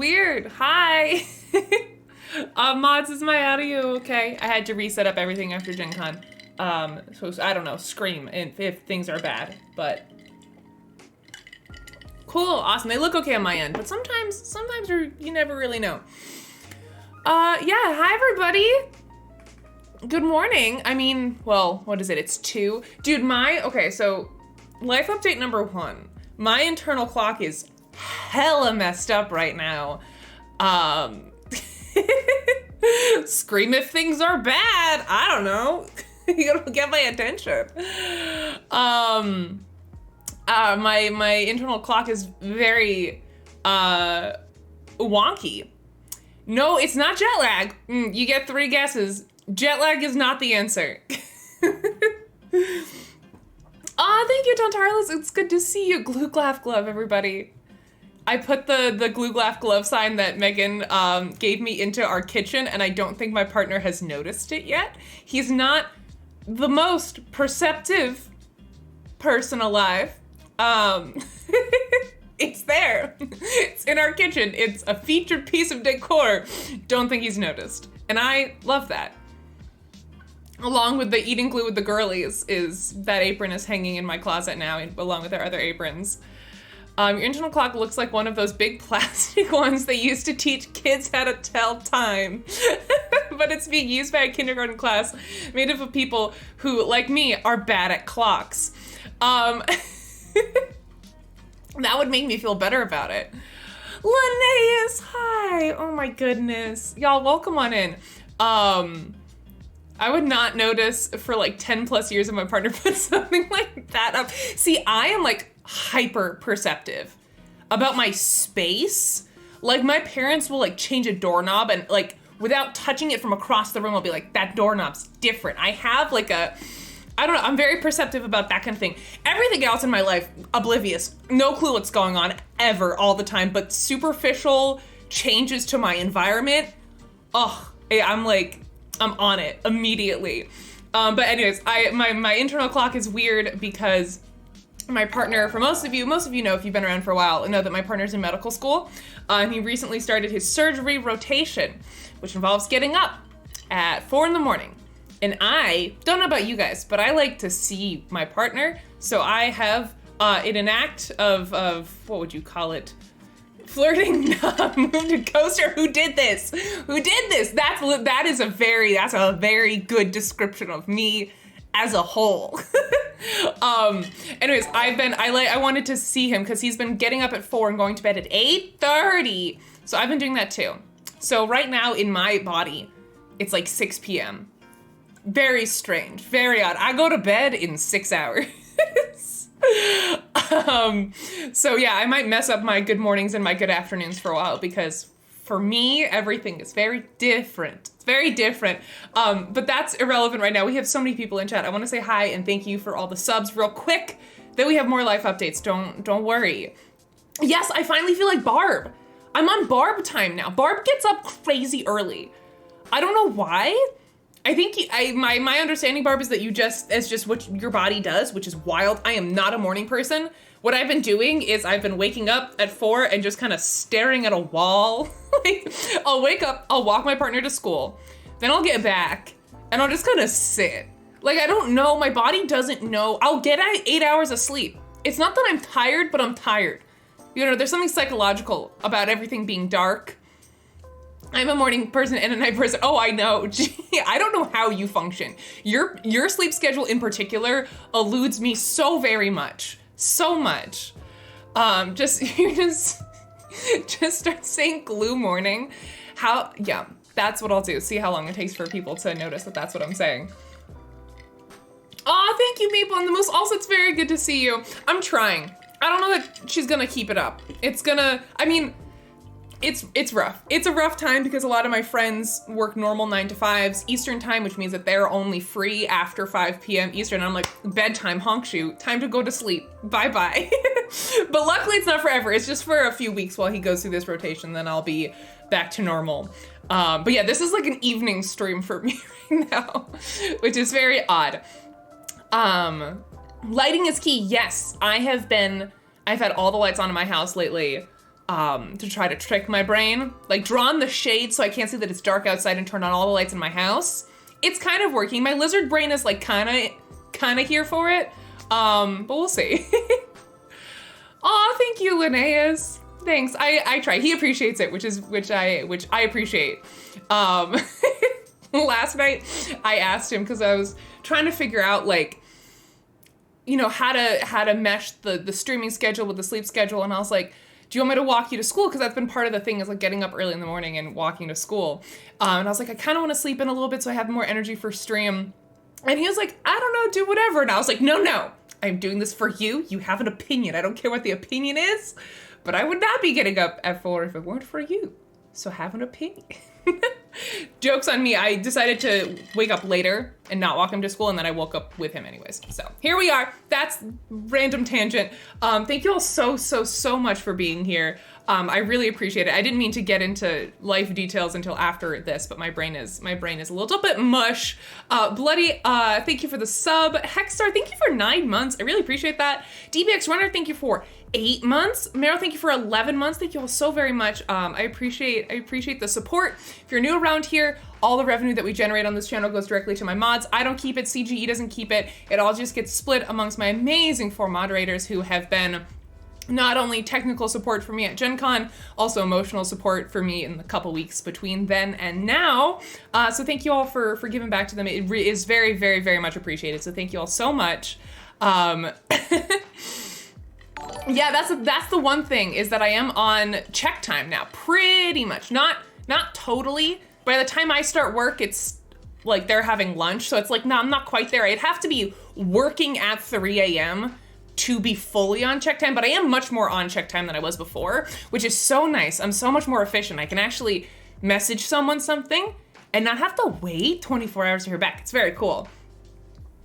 weird. Hi. Mods, is my audio okay? I had to reset up everything after Gen Con. So I don't know, scream if things are bad, but cool, awesome. They look okay on my end, but sometimes you never really know. Yeah, hi everybody. Good morning. I mean, well, what is it? It's 2. Dude, so life update number 1. My internal clock is hella messed up right now. Scream if things are bad. I don't know. You don't get my attention. My internal clock is very wonky. No, it's not jet lag. You get 3 guesses. Jet lag is not the answer. Thank you, Tontarlis. It's good to see you. Glue-glaff glove, everybody. I put the glue-glaff glove sign that Megan gave me into our kitchen, and I don't think my partner has noticed it yet. He's not the most perceptive person alive. It's there. It's in our kitchen. It's a featured piece of decor. Don't think he's noticed. And I love that. Along with the eating glue with the girlies, that apron is hanging in my closet now, along with our other aprons. Your internal clock looks like one of those big plastic ones they used to teach kids how to tell time. But it's being used by a kindergarten class made up of people who, like me, are bad at clocks. That would make me feel better about it. Linnaeus, hi! Oh my goodness. Y'all, welcome on in. I would not notice for like 10 plus years if my partner put something like that up. See, I am like hyper perceptive about my space. Like my parents will like change a doorknob and like without touching it from across the room, I'll be like, that doorknob's different. I have like I don't know, I'm very perceptive about that kind of thing. Everything else in my life, oblivious. No clue what's going on ever, all the time, but superficial changes to my environment, I'm on it immediately. But anyways, my internal clock is weird because my partner, for most of you know if you've been around for a while, know that my partner's in medical school. He recently started his surgery rotation, which involves getting up at 4 a.m. And I don't know about you guys, but I like to see my partner. So I have, in an act of what would you call it? Flirting, moved coaster. Who did this? That is a very good description of me as a whole. Anyways, I wanted to see him because he's been getting up at 4 and going to bed at 8:30. So I've been doing that too. So right now in my body, it's like 6 p.m. Very strange, very odd. I go to bed in 6 hours. So yeah, I might mess up my good mornings and my good afternoons for a while because for me, everything is very different. It's very different. But that's irrelevant right now. We have so many people in chat. I want to say hi and thank you for all the subs real quick. Then we have more life updates. Don't worry. Yes, I finally feel like Barb. I'm on Barb time now. Barb gets up crazy early. I don't know why. I think my understanding, Barb, is that it's just what your body does, which is wild. I am not a morning person. What I've been doing is I've been waking up at 4 and just kind of staring at a wall. Like, I'll wake up, I'll walk my partner to school, then I'll get back, and I'll just kind of sit. Like, I don't know, my body doesn't know. I'll get 8 hours of sleep. It's not that I'm tired, but I'm tired. You know, there's something psychological about everything being dark. I'm a morning person and a night person. Oh, I know. Gee, I don't know how you function. Your sleep schedule in particular eludes me so very much. So much. Just start saying glue morning. Yeah, that's what I'll do. See how long it takes for people to notice that that's what I'm saying. Aw, thank you, Maple and the Moose. Also, it's very good to see you. I'm trying. I don't know that she's gonna keep it up. It's rough. It's a rough time because a lot of my friends work normal 9 to 5s Eastern time, which means that they're only free after 5 p.m. Eastern. And I'm like, bedtime, honk shoot, time to go to sleep. Bye-bye. But luckily it's not forever. It's just for a few weeks while he goes through this rotation, then I'll be back to normal. But yeah, this is like an evening stream for me right now, which is very odd. Lighting is key. Yes, I've had all the lights on in my house lately. to try to trick my brain. Like drawn the shade so I can't see that it's dark outside and turned on all the lights in my house. It's kind of working. My lizard brain is like kind of here for it. But we'll see. Aw, thank you, Linnaeus. Thanks. I try. He appreciates it, which I appreciate. Last night I asked him because I was trying to figure out like, you know, how to mesh the streaming schedule with the sleep schedule, and I was like, do you want me to walk you to school? Because that's been part of the thing, is like getting up early in the morning and walking to school. And I was like, I kind of want to sleep in a little bit so I have more energy for stream. And he was like, I don't know, do whatever. And I was like, no, I'm doing this for you. You have an opinion. I don't care what the opinion is, but I would not be getting up at 4 if it weren't for you. So have an opinion. Joke's on me. I decided to wake up later and not walk him to school, and then I woke up with him anyways. So here we are. That's random tangent. Thank you all so much for being here. I really appreciate it. I didn't mean to get into life details until after this, but my brain is a little bit mush. Bloody, thank you for the sub. Hexstar, thank you for 9 months. I really appreciate that. DBX Runner, thank you for 8 months. Meryl, thank you for 11 months. Thank you all so very much. I appreciate the support. If you're new around here, all the revenue that we generate on this channel goes directly to my mods. I don't keep it. CGE doesn't keep it. It all just gets split amongst my amazing 4 moderators who have been not only technical support for me at Gen Con, also emotional support for me in the couple weeks between then and now. So thank you all for giving back to them. It is very, very, very much appreciated. So thank you all so much. Yeah, that's the one thing, is that I am on check time now, pretty much. Not totally. By the time I start work, it's like they're having lunch, so it's like, no, I'm not quite there. I'd have to be working at 3 a.m. to be fully on check time, but I am much more on check time than I was before, which is so nice. I'm so much more efficient. I can actually message someone something and not have to wait 24 hours to hear back. It's very cool.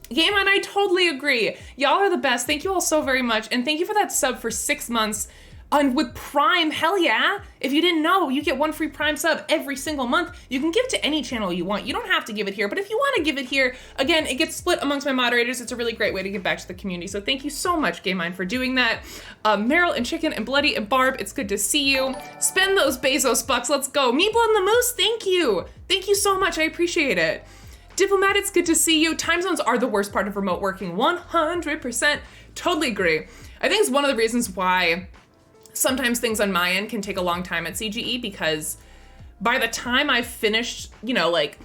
Game on, I totally agree. Y'all are the best. Thank you all so very much. And thank you for that sub for 6 months. And with Prime, hell yeah. If you didn't know, you get 1 free Prime sub every single month. You can give it to any channel you want. You don't have to give it here, but if you want to give it here, again, it gets split amongst my moderators. It's a really great way to give back to the community. So thank you so much, Game Mine, for doing that. Meryl and Chicken and Bloody and Barb, it's good to see you. Spend those Bezos bucks. Let's go. Meeple and the Moose, thank you. Thank you so much. I appreciate it. Diplomat, it's good to see you. Time zones are the worst part of remote working. 100%. Totally agree. I think it's one of the reasons why sometimes things on my end can take a long time at CGE, because by the time I've finished, you know, like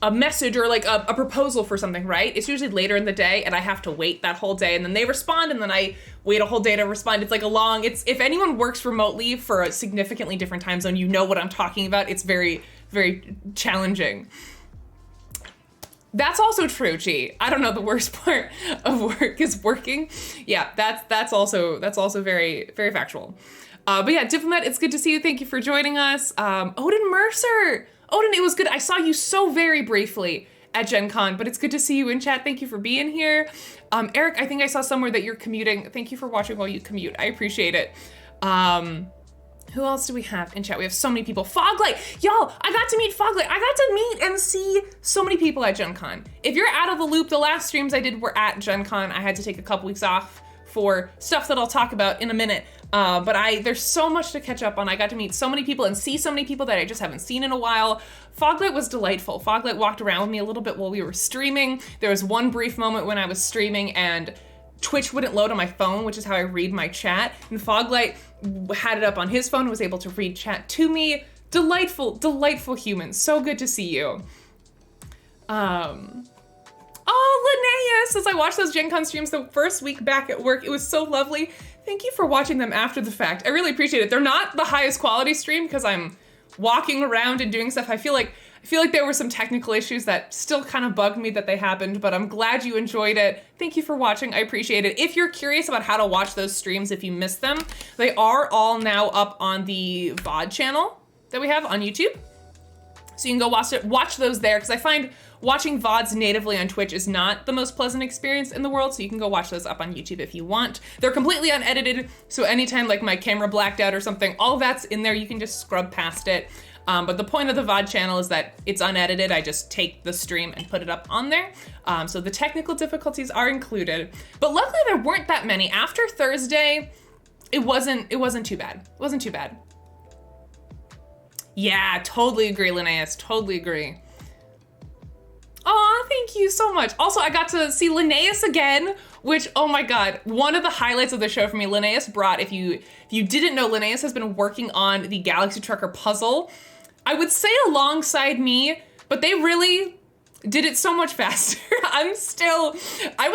a message or like a proposal for something, right? It's usually later in the day and I have to wait that whole day, and then they respond and then I wait a whole day to respond. It's like if anyone works remotely for a significantly different time zone, you know what I'm talking about. It's very, very challenging. That's also true, G. I don't know, the worst part of work is working. Yeah, that's also very, very factual. But yeah, Diplomat, it's good to see you. Thank you for joining us. Odin Mercer. Odin, it was good. I saw you so very briefly at Gen Con, but it's good to see you in chat. Thank you for being here. Eric, I think I saw somewhere that you're commuting. Thank you for watching while you commute. I appreciate it. Who else do we have in chat? We have so many people. Foglight! Y'all, I got to meet Foglight. I got to meet and see so many people at Gen Con. If you're out of the loop, the last streams I did were at Gen Con. I had to take a couple weeks off for stuff that I'll talk about in a minute. But there's so much to catch up on. I got to meet so many people and see so many people that I just haven't seen in a while. Foglight was delightful. Foglight walked around with me a little bit while we were streaming. There was one brief moment when I was streaming and Twitch wouldn't load on my phone, which is how I read my chat. And Foglight had it up on his phone and was able to read chat to me. Delightful, delightful humans. So good to see you. Oh, Linnaeus! As I watched those Gen Con streams the first week back at work, it was so lovely. Thank you for watching them after the fact. I really appreciate it. They're not the highest quality stream because I'm walking around and doing stuff. I feel like there were some technical issues that still kind of bugged me that they happened, but I'm glad you enjoyed it. Thank you for watching. I appreciate it. If you're curious about how to watch those streams, if you missed them, they are all now up on the VOD channel that we have on YouTube. So you can go watch those there, because I find watching VODs natively on Twitch is not the most pleasant experience in the world, so you can go watch those up on YouTube if you want. They're completely unedited, so anytime like my camera blacked out or something, all that's in there. You can just scrub past it. But the point of the VOD channel is that it's unedited. I just take the stream and put it up on there. So the technical difficulties are included. But luckily there weren't that many. After Thursday, it wasn't too bad. It wasn't too bad. Yeah, totally agree, Linnaeus. Totally agree. Aw, thank you so much. Also, I got to see Linnaeus again, which, oh my God, one of the highlights of the show for me, Linnaeus brought, if you didn't know, Linnaeus has been working on the Galaxy Trucker puzzle. I would say alongside me, but they really did it so much faster. I would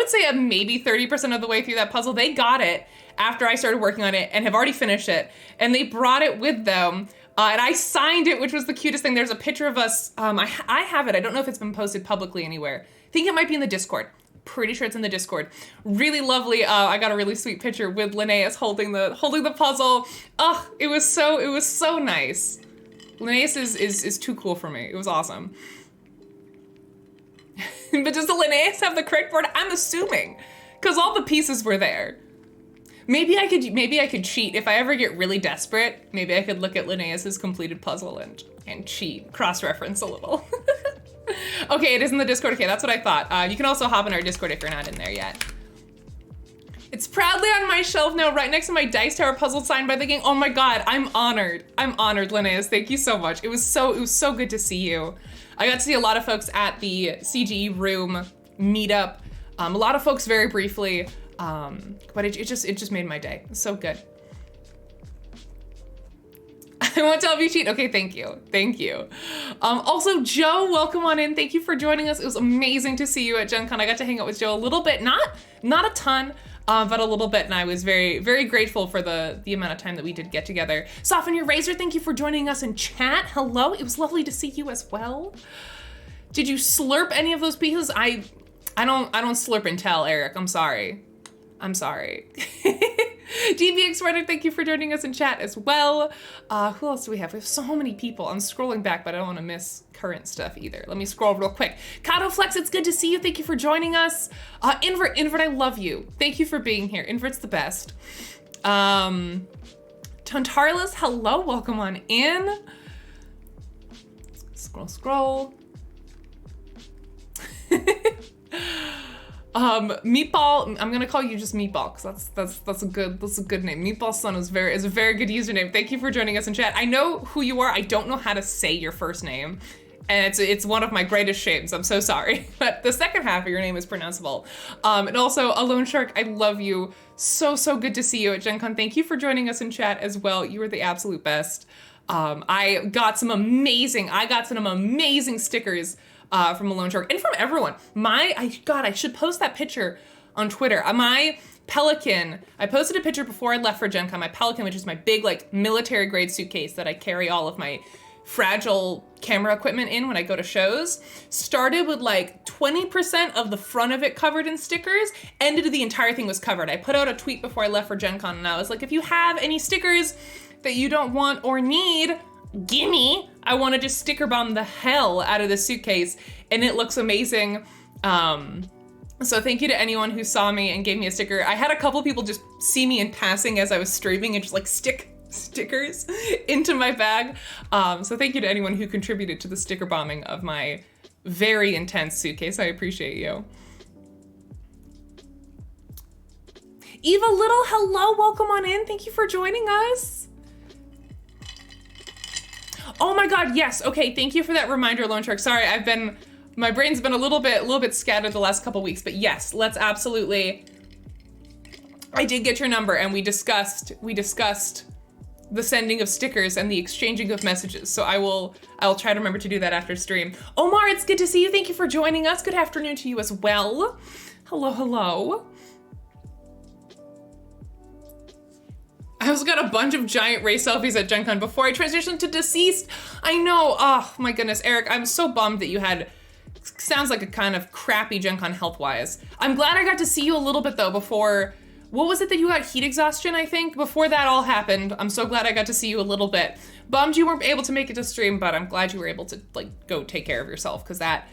say I'm maybe 30% of the way through that puzzle. They got it after I started working on it and have already finished it. And they brought it with them. And I signed it, which was the cutest thing. There's a picture of us. I have it. I don't know if it's been posted publicly anywhere. I think it might be in the Discord. Pretty sure it's in the Discord. Really lovely. I got a really sweet picture with Linnaeus holding the puzzle. Oh, it was so nice. Linnaeus is too cool for me. It was awesome. But does the Linnaeus have the correct board? I'm assuming, because all the pieces were there. Maybe I could cheat. If I ever get really desperate, maybe I could look at Linnaeus's completed puzzle and cheat, cross-reference a little. Okay, it is in the Discord. Okay, that's what I thought. You can also hop in our Discord if you're not in there yet. It's proudly on my shelf now, right next to my Dice Tower puzzle signed by the gang. Oh my God, I'm honored. I'm honored, Linnaeus. Thank you so much. It was so good to see you. I got to see a lot of folks at the CGE room meetup. A lot of folks very briefly. But it just made my day. So good. I won't tell if you cheat. Okay, thank you. Thank you. Also, Joe, welcome on in. Thank you for joining us. It was amazing to see you at Gen Con. I got to hang out with Joe a little bit, not a ton, but a little bit, and I was very, very grateful for the amount of time that we did get together. Soften Your Razor, thank you for joining us in chat. Hello, it was lovely to see you as well. Did you slurp any of those pieces? I don't slurp and tell, Eric. I'm sorry. DBX Writer, thank you for joining us in chat as well. Who else do we have? We have so many people. I'm scrolling back, but I don't want to miss current stuff either. Let me scroll real quick. Kato Flex, it's good to see you. Thank you for joining us. Invert, I love you. Thank you for being here. Invert's the best. Tontarlis, hello, welcome on in. Scroll. Meatball, I'm gonna call you just Meatball, because that's a good name. Meatball Sun is a very good username. Thank you for joining us in chat. I know who you are. I don't know how to say your first name, and it's one of my greatest shames. I'm so sorry, but the second half of your name is pronounceable. And also, Alone Shark, I love you. So good to see you at Gen Con. Thank you for joining us in chat as well. You are the absolute best. I got some amazing stickers from Alone Shark and from everyone. I should post that picture on Twitter. My Pelican, I posted a picture before I left for Gen Con. My Pelican, which is my big military grade suitcase that I carry all of my fragile camera equipment in when I go to shows, started with 20% of the front of it covered in stickers, ended the entire thing was covered. I put out a tweet before I left for Gen Con and I was like, if you have any stickers that you don't want or need, gimme. I want to just sticker bomb the hell out of the suitcase, and it looks amazing. So thank you to anyone who saw me and gave me a sticker. I had a couple people just see me in passing as I was streaming and just stick stickers into my bag. So thank you to anyone who contributed to the sticker bombing of my very intense suitcase. I appreciate you. Eva Little, hello, welcome on in. Thank you for joining us. Oh my God, yes. Okay, thank you for that reminder, Lone Shark. Sorry, my brain's been a little bit scattered the last couple weeks, but yes, let's absolutely. I did get your number and we discussed the sending of stickers and the exchanging of messages. So I'll try to remember to do that after stream. Omar, it's good to see you. Thank you for joining us. Good afternoon to you as well. Hello. I also got a bunch of giant Ray selfies at Gen Con before I transitioned to Deceased. I know, oh my goodness, Eric, I'm so bummed that you had, sounds like a kind of crappy Gen Con health-wise. I'm glad I got to see you a little bit though before, what was it that you got, heat exhaustion, I think? Before that all happened, I'm so glad I got to see you a little bit. Bummed you weren't able to make it to stream, but I'm glad you were able to go take care of yourself, because that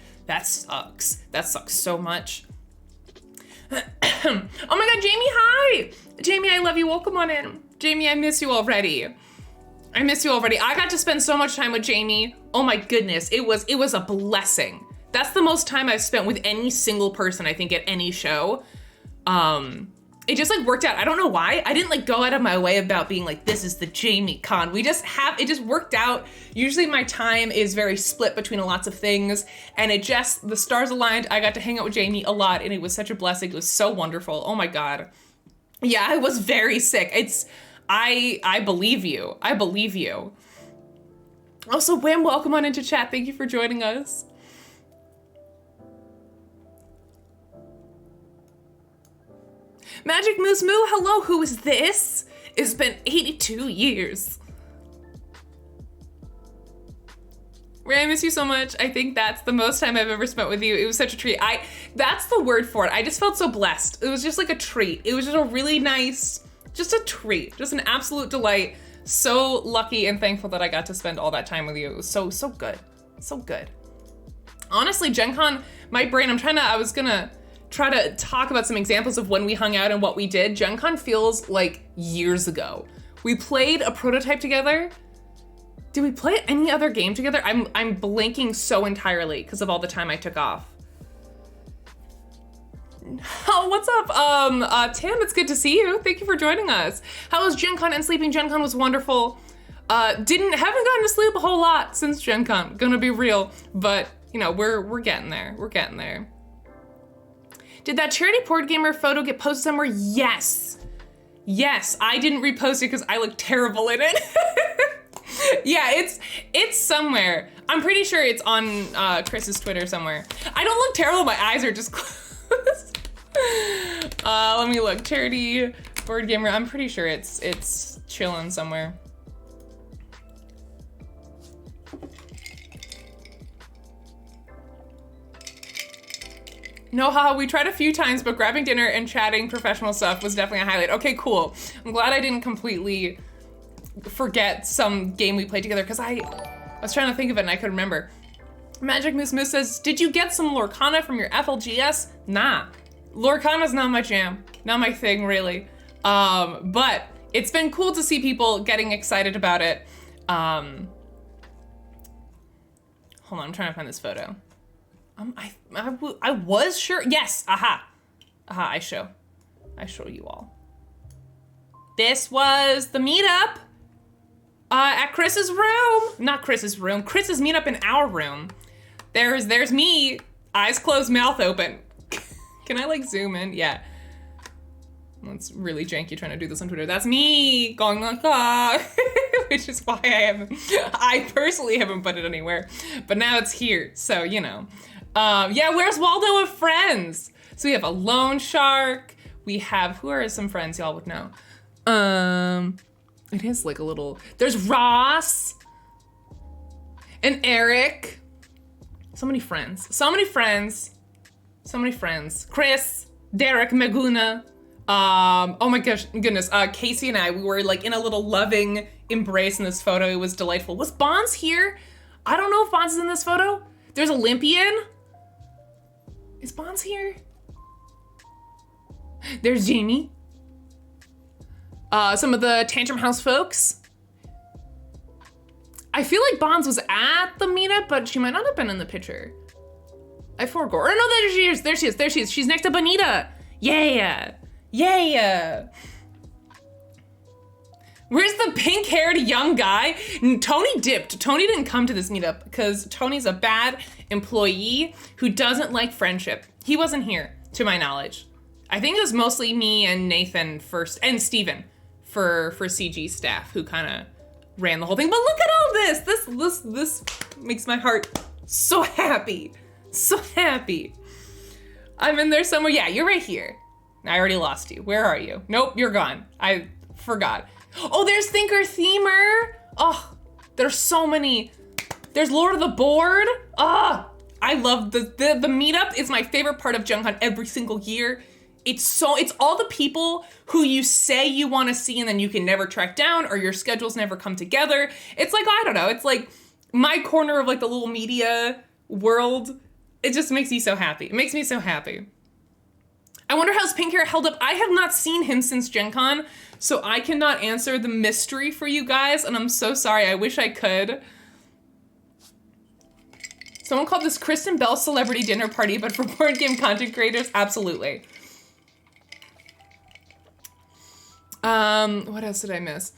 sucks. That sucks so much. Oh my God, Jamie, hi! Jamie, I love you, welcome on in. Jamie, I miss you already. I got to spend so much time with Jamie. Oh my goodness, it was a blessing. That's the most time I've spent with any single person, I think, at any show. it just like worked out. I don't know why. I didn't like go out of my way about being like, this is the Jamie con. It just worked out. Usually my time is very split between lots of things, and the stars aligned. I got to hang out with Jamie a lot, and it was such a blessing. It was so wonderful. Oh my God. Yeah, I was very sick. I believe you. I believe you. Also, Wham, welcome on into chat. Thank you for joining us. Magic Moose Moo, hello, who is this? It's been 82 years. Ray, I miss you so much. I think that's the most time I've ever spent with you. It was such a treat. That's the word for it. I just felt so blessed. It was just like a treat. It was just a really nice, just a treat, just an absolute delight. So lucky and thankful that I got to spend all that time with you. It was so good, so good. Honestly, Gen Con, my brain, I was gonna try to talk about some examples of when we hung out and what we did. Gen Con feels like years ago. We played a prototype together. Did we play any other game together? I'm blanking so entirely because of all the time I took off. Oh, what's up? Tim, it's good to see you. Thank you for joining us. How was Gen Con and sleeping? Gen Con was wonderful. Haven't gotten to sleep a whole lot since Gen Con, gonna be real, but you know, we're getting there. We're getting there. Did that charity board gamer photo get posted somewhere? Yes. Yes, I didn't repost it because I look terrible in it. Yeah, it's somewhere. I'm pretty sure it's on Chris's Twitter somewhere. I don't look terrible, my eyes are just closed. Let me look, charity board gamer. I'm pretty sure it's chilling somewhere. No, haha, we tried a few times, but grabbing dinner and chatting professional stuff was definitely a highlight. Okay, cool. I'm glad I didn't completely forget some game we played together, because I was trying to think of it and I couldn't remember. Magic Moose Moose says, did you get some Lorcana from your FLGS? Nah, Lorcana's not my jam. Not my thing, really. But it's been cool to see people getting excited about it. Hold on, I'm trying to find this photo. I was sure, yes, aha, I show you all. This was the meetup at Chris's room. Not Chris's room, Chris's meetup in our room. There's me, eyes closed, mouth open. Can I like zoom in? Yeah. That's really janky trying to do this on Twitter. That's me going like, which is why I personally haven't put it anywhere, but now it's here, so you know. Yeah, where's Waldo of Friends? So we have a Loan Shark. We have, who are some friends y'all would know? It is like a little, there's Ross and Eric. So many friends. Chris, Derek, Maguna. Oh my goodness. Casey and I, we were like in a little loving embrace in this photo. It was delightful. Was Bonds here? I don't know if Bonds is in this photo. There's Olympian. Is Bonds here? There's Jamie. Some of the Tantrum House folks. I feel like Bonds was at the meetup, but she might not have been in the picture. I forgot. Or no, there she is. There she is. She's next to Bonita. Yeah. Where's the pink-haired young guy? Tony dipped. Tony didn't come to this meetup because Tony's a bad employee who doesn't like friendship. He wasn't here, to my knowledge. I think it was mostly me and Nathan first, and Steven for CG staff who kind of ran the whole thing. But look at all this. This makes my heart so happy. So happy. I'm in there somewhere. Yeah, you're right here. I already lost you. Where are you? Nope, you're gone. I forgot. Oh, there's Thinker Themer. Oh, there's so many. There's Lord of the Board. I love the meetup is my favorite part of Gen Con every single year. It's all the people who you say you want to see and then you can never track down or your schedules never come together. It's like, I don't know, it's like my corner of like the little media world. It just makes me so happy. It makes me so happy. I wonder how's Pink Hair held up. I have not seen him since Gen Con, so I cannot answer the mystery for you guys, and I'm so sorry. I wish I could. Someone called this Kristen Bell celebrity dinner party, but for board game content creators, absolutely. What else did I miss?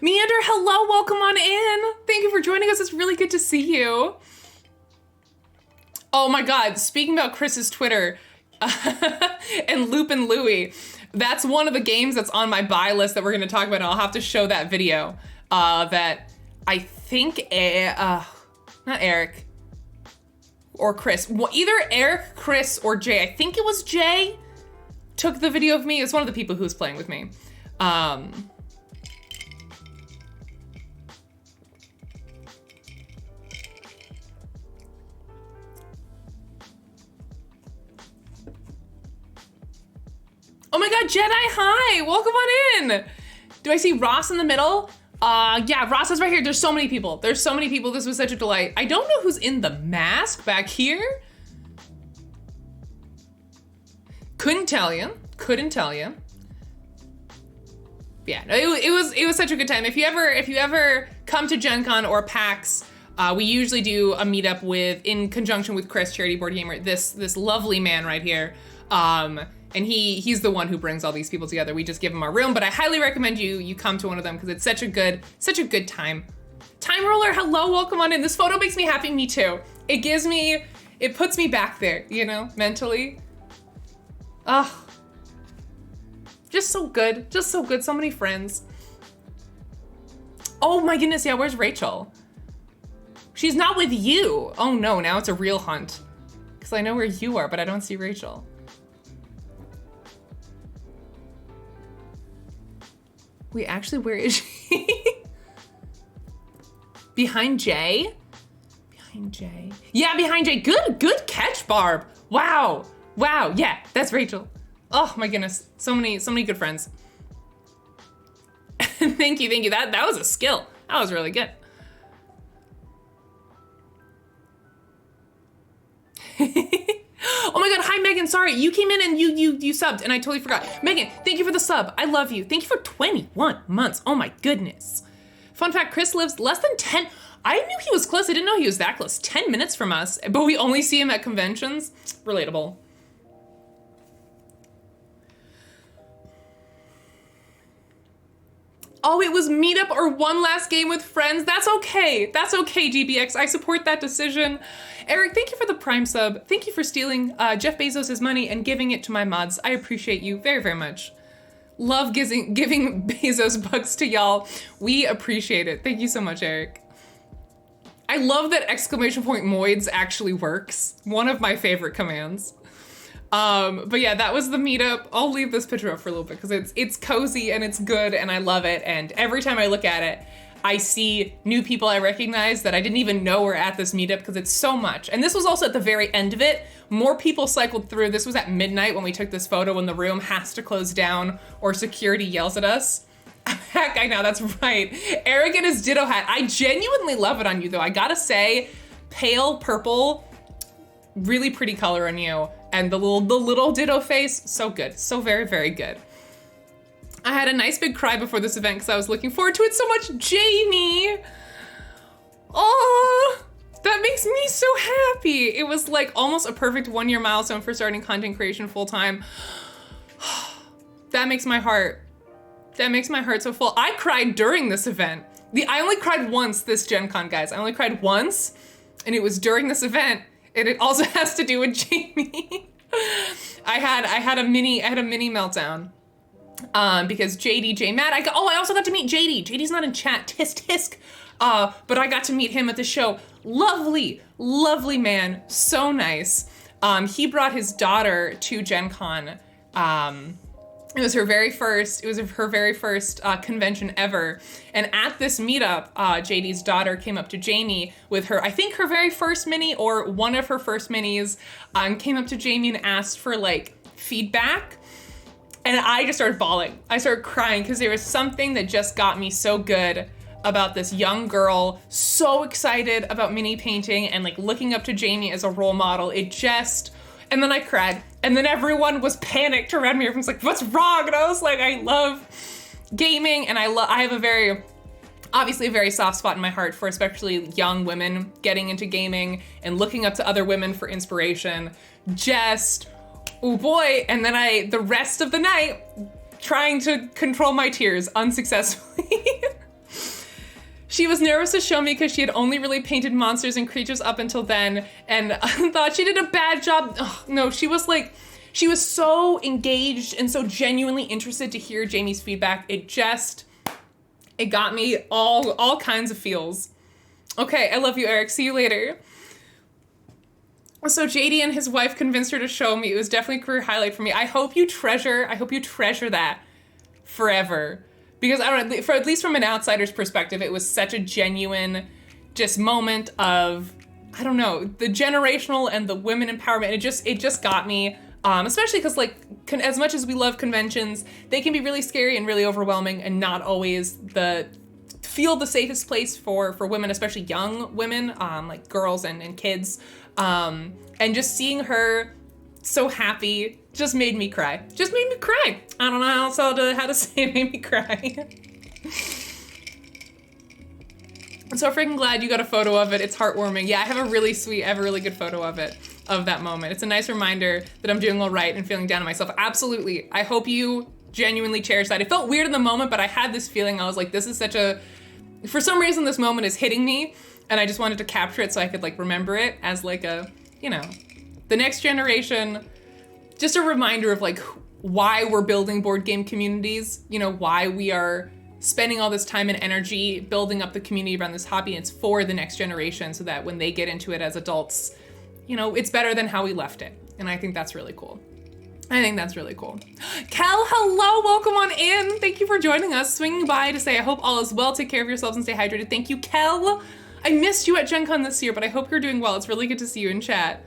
Meander, hello, welcome on in. Thank you for joining us. It's really good to see you. Oh my God, speaking about Chris's Twitter and Lupin Louie, that's one of the games that's on my buy list that we're gonna talk about, and I'll have to show that video that I think, not Eric or Chris, either Eric, Chris, or Jay, I think it was Jay, took the video of me. It's one of the people who was playing with me. Oh my God, Jedi, hi, welcome on in. Do I see Ross in the middle? Yeah, Ross is right here. There's so many people. There's so many people. This was such a delight. I don't know who's in the mask back here. Couldn't tell you. Couldn't tell you. Yeah, no, it was such a good time. If you ever come to Gen Con or PAX, we usually do a meetup in conjunction with Chris, Charity Board Gamer, this lovely man right here. And he's the one who brings all these people together. We just give him our room, but I highly recommend you come to one of them because it's such a good time. Time Roller, hello, welcome on in. This photo makes me happy, me too. It puts me back there, you know, mentally. Ugh. Just so good, so many friends. Oh my goodness, yeah, where's Rachel? She's not with you. Oh no, now it's a real hunt. Because I know where you are, but I don't see Rachel. Wait, actually, where is she? Behind Jay? Behind Jay. Yeah, behind Jay. Good catch, Barb. Wow. Yeah, that's Rachel. Oh my goodness. So many good friends. Thank you. That was a skill. That was really good. Oh my God, hi Megan, sorry, you came in and you subbed and I totally forgot. Megan, thank you for the sub, I love you. Thank you for 21 months, oh my goodness. Fun fact, Chris lives less than 10, I knew he was close, I didn't know he was that close. 10 minutes from us, but we only see him at conventions. Relatable. Oh, it was meetup or one last game with friends. That's okay, GBX, I support that decision. Eric, thank you for the Prime sub. Thank you for stealing Jeff Bezos' money and giving it to my mods. I appreciate you very, very much. Love giving Bezos bucks to y'all. We appreciate it. Thank you so much, Eric. I love that exclamation point moids actually works. One of my favorite commands. But yeah, that was the meetup. I'll leave this picture up for a little bit because it's cozy and it's good and I love it. And every time I look at it, I see new people I recognize that I didn't even know were at this meetup because it's so much. And this was also at the very end of it. More people cycled through. This was at midnight when we took this photo when the room has to close down or security yells at us. Heck, I know, that's right. Eric and his Ditto hat. I genuinely love it on you though. I gotta say, pale purple, really pretty color on you. And the little Ditto face, so good. So very, very good. I had a nice big cry before this event because I was looking forward to it so much. Jamie! Oh, that makes me so happy. It was like almost a perfect 1-year milestone for starting content creation full time. That makes my heart so full. I cried during this event. I only cried once this Gen Con, guys. I only cried once, and it was during this event, and it also has to do with Jamie. I had a mini meltdown. Because J Matt, I also got to meet JD. JD's not in chat, tisk. But I got to meet him at the show. Lovely man, so nice. He brought his daughter to Gen Con. It was her very first convention ever. And at this meetup, JD's daughter came up to Jamie with her, I think her very first mini or one of her first minis, came up to Jamie and asked for like feedback. And I just started bawling. I started crying because there was something that just got me so good about this young girl, so excited about mini painting and like looking up to Jamie as a role model. And then I cried. And then everyone was panicked around me. Everyone's like, what's wrong? And I was like, I love gaming and I have obviously a very soft spot in my heart for especially young women getting into gaming and looking up to other women for inspiration. Oh boy, and then the rest of the night, trying to control my tears unsuccessfully. She was nervous to show me because she had only really painted monsters and creatures up until then, and thought she did a bad job. Oh, no, she was so engaged and so genuinely interested to hear Jamie's feedback. It got me all kinds of feels. Okay, I love you, Eric. See you later. So JD and his wife convinced her to show me. It was definitely a career highlight for me. I hope you treasure that forever. Because I don't know, at least from an outsider's perspective, it was such a genuine just moment of, I don't know, the generational and the women empowerment. It just got me. Especially because, like, as much as we love conventions, they can be really scary and really overwhelming and not always the safest place for women, especially young women, like girls and kids. And just seeing her so happy just made me cry. I don't know how to say it, made me cry. I'm so freaking glad you got a photo of it. It's heartwarming. Yeah, I have a really good photo of it, of that moment. It's a nice reminder that I'm doing all right and feeling down on myself. Absolutely. I hope you genuinely cherish that. It felt weird in the moment, but I had this feeling. I was like, this is for some reason this moment is hitting me, and I just wanted to capture it so I could like remember it as like a, the next generation, just a reminder of like why we're building board game communities, why we are spending all this time and energy building up the community around this hobby. And it's for the next generation so that when they get into it as adults, it's better than how we left it. And I think that's really cool. Kel, hello, welcome on in. Thank you for joining us. Swinging by to say, I hope all is well. Take care of yourselves and stay hydrated. Thank you, Kel. I missed you at Gen Con this year, but I hope you're doing well. It's really good to see you in chat.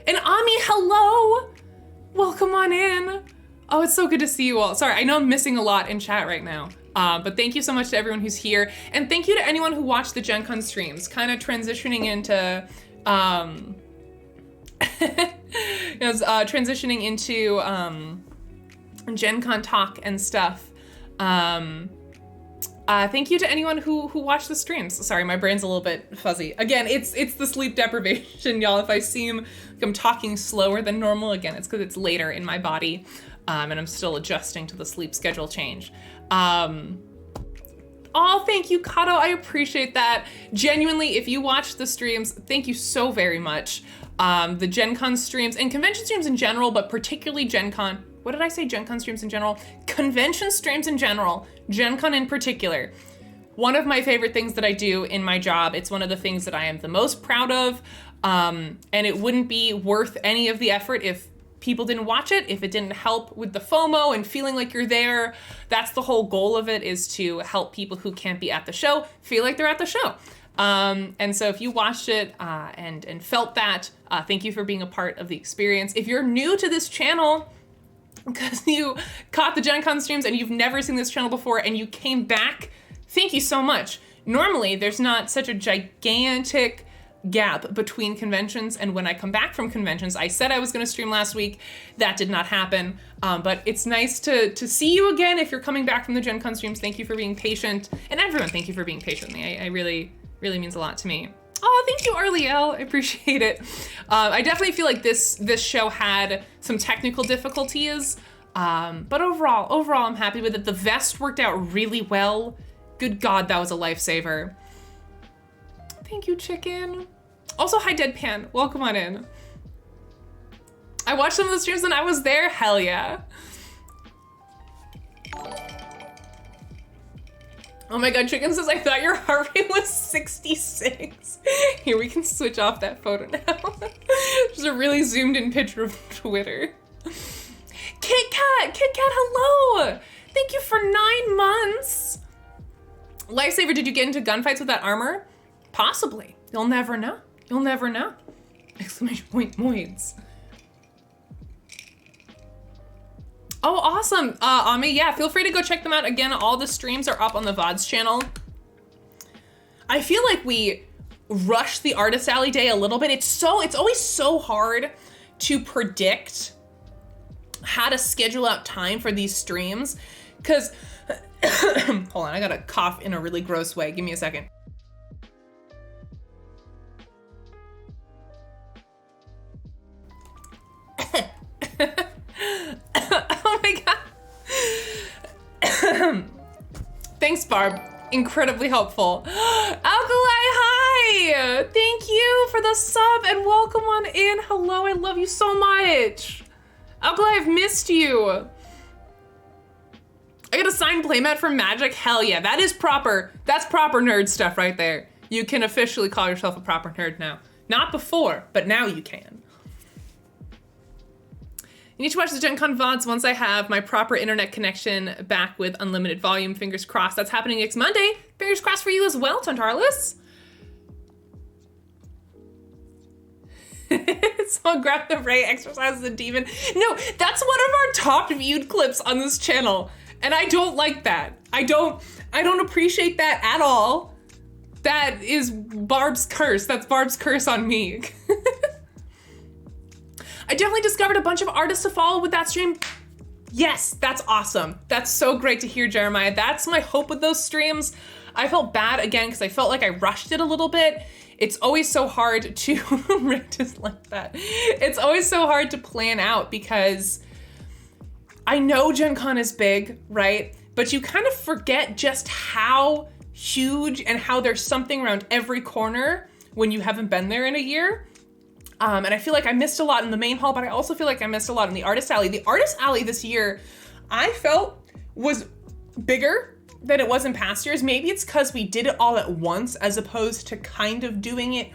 And Ami, hello. Welcome on in. Oh, it's so good to see you all. Sorry, I know I'm missing a lot in chat right now. But thank you so much to everyone who's here. And thank you to anyone who watched the Gen Con streams, kind of transitioning into, Gen Con talk and stuff. Thank you to anyone who watched the streams. Sorry, my brain's a little bit fuzzy. Again, it's the sleep deprivation, y'all. If I seem like I'm talking slower than normal, again, it's because it's later in my body, and I'm still adjusting to the sleep schedule change. Oh, thank you, Kato. I appreciate that. Genuinely, if you watch the streams, thank you so very much. The Gen Con streams and convention streams in general, but particularly Gen Con. What did I say? Gen Con streams in general? Convention streams in general. Gen Con in particular. One of my favorite things that I do in my job. It's one of the things that I am the most proud of. And it wouldn't be worth any of the effort if people didn't watch it, if it didn't help with the FOMO and feeling like you're there. That's the whole goal of it, is to help people who can't be at the show feel like they're at the show. And so if you watched it and felt that, thank you for being a part of the experience. If you're new to this channel, because you caught the Gen Con streams and you've never seen this channel before and you came back, thank you so much. Normally, there's not such a gigantic gap between conventions and when I come back from conventions. I said I was going to stream last week. That did not happen. But it's nice to see you again if you're coming back from the Gen Con streams. Thank you for being patient. And everyone, thank you for being patient with me. I really means a lot to me. Oh, thank you, Arliel. I appreciate it. I definitely feel like this show had some technical difficulties, but overall, I'm happy with it. The vest worked out really well. Good God, that was a lifesaver. Thank you, Chicken. Also, hi, Deadpan. Welcome on in. I watched some of the streams when I was there. Hell yeah. Oh my God, Chicken says, I thought your heart rate was 66. Here, we can switch off that photo now. Just a really zoomed in picture of Twitter. Kit Kat, hello. Thank you for 9 months. Lifesaver, did you get into gunfights with that armor? Possibly. You'll never know. Exclamation point moids. Oh, awesome. Ami, yeah, feel free to go check them out. Again, all the streams are up on the VODs channel. I feel like we rushed the Artist Alley Day a little bit. It's always so hard to predict how to schedule out time for these streams. Because, hold on, I gotta cough in a really gross way. Give me a second. Oh my God. Thanks, Barb. Incredibly helpful. Alkali, hi! Thank you for the sub and welcome on in. Hello, I love you so much. Alkali, I've missed you. I got a signed playmat from Magic? Hell yeah, that is proper. That's proper nerd stuff right there. You can officially call yourself a proper nerd now. Not before, but now you can. You need to watch the Gen Con VODs once I have my proper internet connection back with unlimited volume. Fingers crossed. That's happening next Monday. Fingers crossed for you as well, Tontarlis. Someone grab the Ray, exercise the demon. No, that's one of our top viewed clips on this channel. And I don't like that. I don't appreciate that at all. That is Barb's curse. That's Barb's curse on me. I definitely discovered a bunch of artists to follow with that stream. Yes, that's awesome. That's so great to hear, Jeremiah. That's my hope with those streams. I felt bad again because I felt like I rushed it a little bit. It's always so hard to, Rick just like that. It's always so hard to plan out because I know Gen Con is big, right? But you kind of forget just how huge and how there's something around every corner when you haven't been there in a year. And I feel like I missed a lot in the main hall, but I also feel like I missed a lot in the Artist Alley. The Artist Alley this year, I felt was bigger than it was in past years. Maybe it's because we did it all at once as opposed to kind of doing it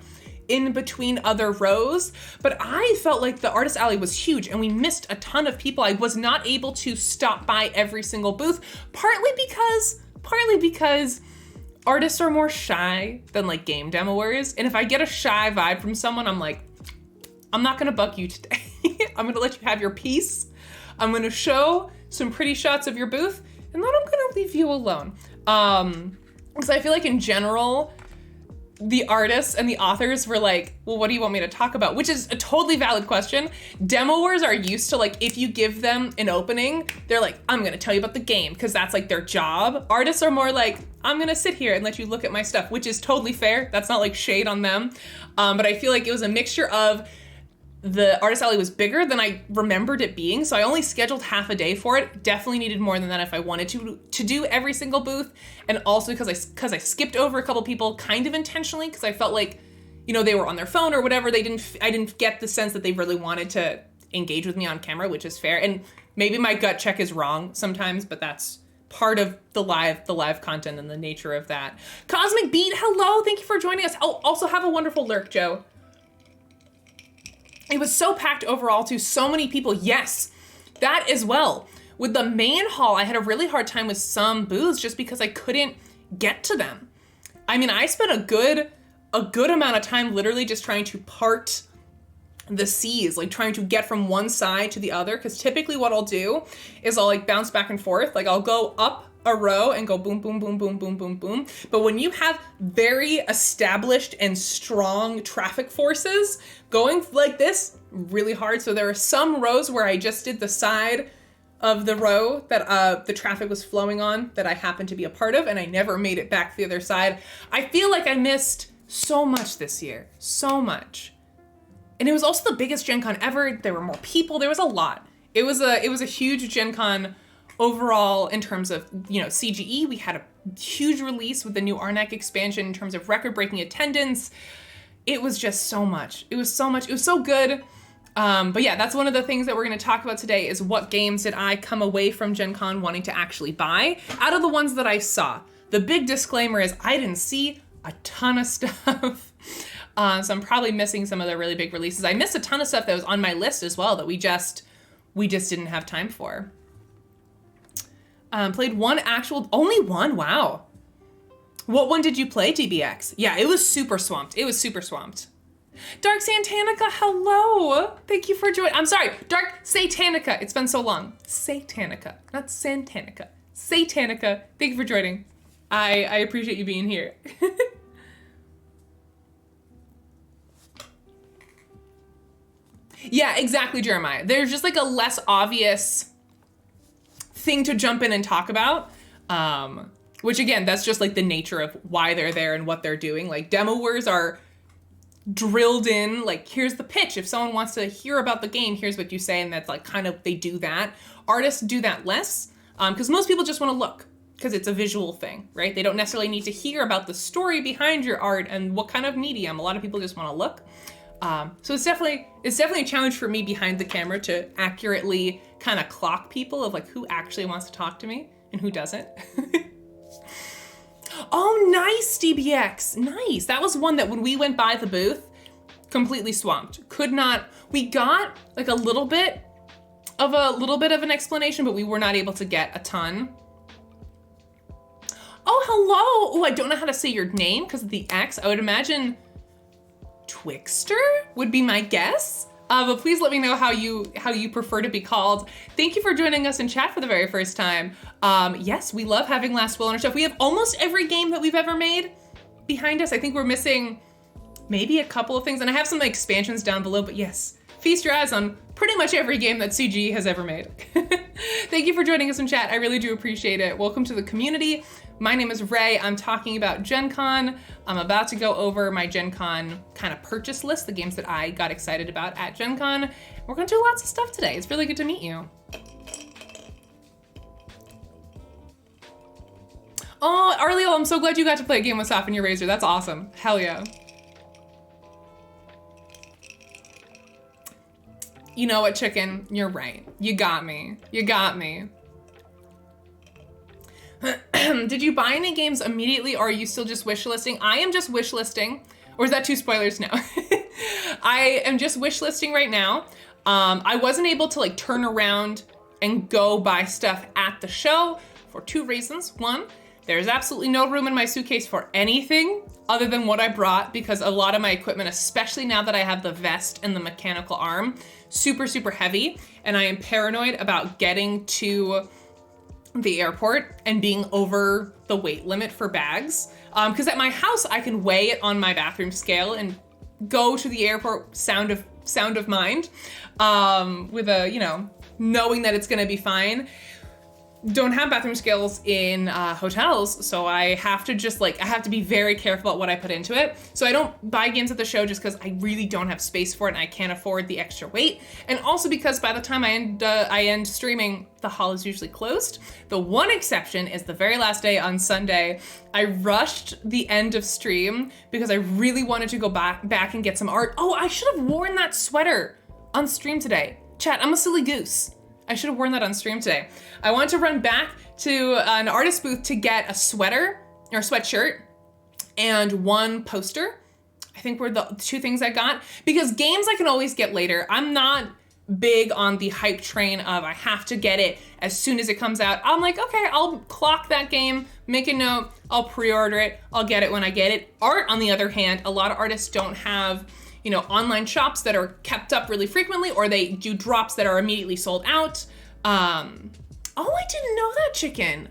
in between other rows. But I felt like the Artist Alley was huge and we missed a ton of people. I was not able to stop by every single booth, partly because artists are more shy than like game demoers. And if I get a shy vibe from someone, I'm like, I'm not gonna bug you today. I'm gonna let you have your piece. I'm gonna show some pretty shots of your booth, and then I'm gonna leave you alone. Because I feel like in general, the artists and the authors were like, well, what do you want me to talk about? Which is a totally valid question. Demoers are used to like, if you give them an opening, they're like, I'm gonna tell you about the game, because that's like their job. Artists are more like, I'm gonna sit here and let you look at my stuff, which is totally fair. That's not like shade on them. But I feel like it was a mixture of the Artist Alley was bigger than I remembered it being, so I only scheduled half a day for it. Definitely needed more than that if I wanted to do every single booth, and also because I skipped over a couple people kind of intentionally because I felt like, you know, they were on their phone or whatever. I didn't get the sense that they really wanted to engage with me on camera, which is fair. And maybe my gut check is wrong sometimes, but that's part of the live content and the nature of that. Cosmic Beat, hello, thank you for joining us. Oh, also have a wonderful lurk, Joe. It was so packed overall too, so many people. Yes, that as well. With the main hall, I had a really hard time with some booths just because I couldn't get to them. I mean, I spent a good amount of time literally just trying to part the seas, like trying to get from one side to the other. Because typically what I'll do is I'll like bounce back and forth. Like I'll go up a row and go boom, boom, boom, boom, boom, boom, boom. But when you have very established and strong traffic forces going like this, really hard. So there are some rows where I just did the side of the row that the traffic was flowing on that I happened to be a part of, and I never made it back to the other side. I feel like I missed so much this year, so much. And it was also the biggest Gen Con ever. There were more people, there was a lot. It was a huge Gen Con overall in terms of, you know, CGE. We had a huge release with the new Arnak expansion in terms of record-breaking attendance. It was just so much. It was so much. It was so good. But yeah, that's one of the things that we're going to talk about today is what games did I come away from Gen Con wanting to actually buy out of the ones that I saw. The big disclaimer is I didn't see a ton of stuff. So I'm probably missing some of the really big releases. I missed a ton of stuff that was on my list as well that we just didn't have time for. Played only one, wow. What one did you play, DBX? Yeah, it was super swamped. Dark Satanica, hello. Thank you for joining. I'm sorry, Dark Satanica. It's been so long. Satanica, not Santanica. Satanica, thank you for joining. I appreciate you being here. Yeah, exactly, Jeremiah. There's just like a less obvious thing to jump in and talk about. Which again, that's just like the nature of why they're there and what they're doing. Like demoers are drilled in, like here's the pitch. If someone wants to hear about the game, here's what you say. And that's like kind of, they do that. Artists do that less because most people just want to look. because it's a visual thing, right? They don't necessarily need to hear about the story behind your art and what kind of medium. A lot of people just want to look. So it's definitely a challenge for me behind the camera to accurately kind of clock people of like who actually wants to talk to me and who doesn't. Oh, nice, DBX. Nice. That was one that when we went by the booth, completely swamped. We got like a little bit of an explanation, but we were not able to get a ton. Oh, hello. Oh, I don't know how to say your name because of the X. I would imagine Twixter would be my guess. But please let me know how you prefer to be called. Thank you for joining us in chat for the very first time. Yes, we love having Last Will on our stuff. We have almost every game that we've ever made behind us. I think we're missing maybe a couple of things, and I have some expansions down below, but yes, feast your eyes on pretty much every game that CG has ever made. Thank you for joining us in chat. I really do appreciate it. Welcome to the community. My name is Ray. I'm talking about Gen Con. I'm about to go over my Gen Con kind of purchase list, the games that I got excited about at Gen Con. We're gonna do lots of stuff today. It's really good to meet you. Oh, Arliel, I'm so glad you got to play a game with Sop and your Razor. That's awesome. Hell yeah. You know what, chicken? You're right. You got me. You got me. Did you buy any games immediately, or are you still just wish listing? I am just wish listing. Or is that 2 spoilers now? I am just wish listing right now. I wasn't able to like turn around and go buy stuff at the show for 2 reasons. One, there's absolutely no room in my suitcase for anything other than what I brought, because a lot of my equipment, especially now that I have the vest and the mechanical arm, super, super heavy. And I am paranoid about getting to the airport and being over the weight limit for bags. Because at my house, I can weigh it on my bathroom scale and go to the airport sound of mind, with a, you know, knowing that it's gonna be fine. Don't have bathroom scales in hotels, so I have to just like, I have to be very careful about what I put into it. So I don't buy games at the show just because I really don't have space for it and I can't afford the extra weight. And also because by the time I end streaming, the hall is usually closed. The one exception is the very last day on Sunday. I rushed the end of stream because I really wanted to go back and get some art. Oh, I should have worn that sweater on stream today. Chat, I'm a silly goose. I should have worn that on stream today. I want to run back to an artist booth to get a sweater or sweatshirt and 1 poster. I think were the 2 things I got, because games I can always get later. I'm not big on the hype train of I have to get it as soon as it comes out. I'm like, okay, I'll clock that game, make a note, I'll pre-order it, I'll get it when I get it. Art, on the other hand, a lot of artists don't have, you know, online shops that are kept up really frequently, or they do drops that are immediately sold out. Oh, I didn't know that, chicken.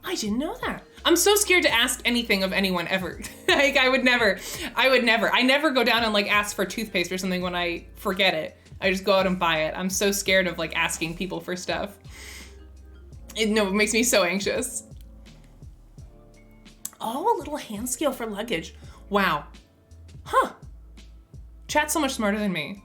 I didn't know that. I'm so scared to ask anything of anyone ever. Like, I never go down and like ask for toothpaste or something when I forget it. I just go out and buy it. I'm so scared of like asking people for stuff. It makes me so anxious. Oh, a little hand scale for luggage. Wow. Huh. Chat's so much smarter than me.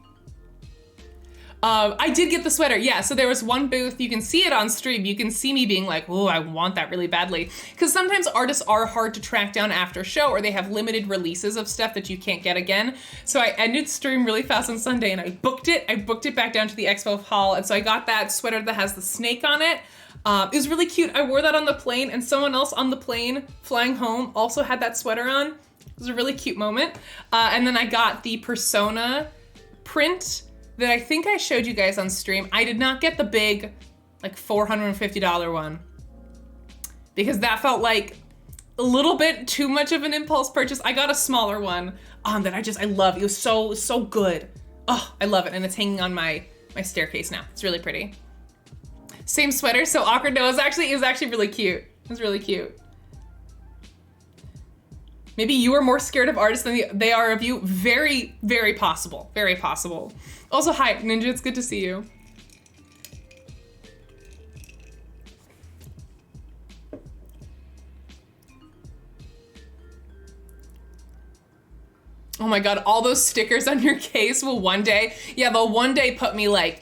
I did get the sweater, yeah, so there was 1 booth, you can see it on stream, you can see me being like, oh, I want that really badly. Because sometimes artists are hard to track down after show, or they have limited releases of stuff that you can't get again. So I ended stream really fast on Sunday and I booked it back down to the expo hall, and so I got that sweater that has the snake on it. It was really cute. I wore that on the plane, and someone else on the plane flying home also had that sweater on. It was a really cute moment. And then I got the Persona print that I think I showed you guys on stream. I did not get the big, like $450 one, because that felt like a little bit too much of an impulse purchase. I got a smaller one that I love. It was so good. Oh, I love it, and it's hanging on my staircase now. It's really pretty. Same sweater, so awkward. No, it was actually really cute. It was really cute. Maybe you are more scared of artists than they are of you. Very, very possible. Very possible. Also, hi, Ninja, it's good to see you. Oh my God, all those stickers on your case will one day, yeah, they'll one day put me like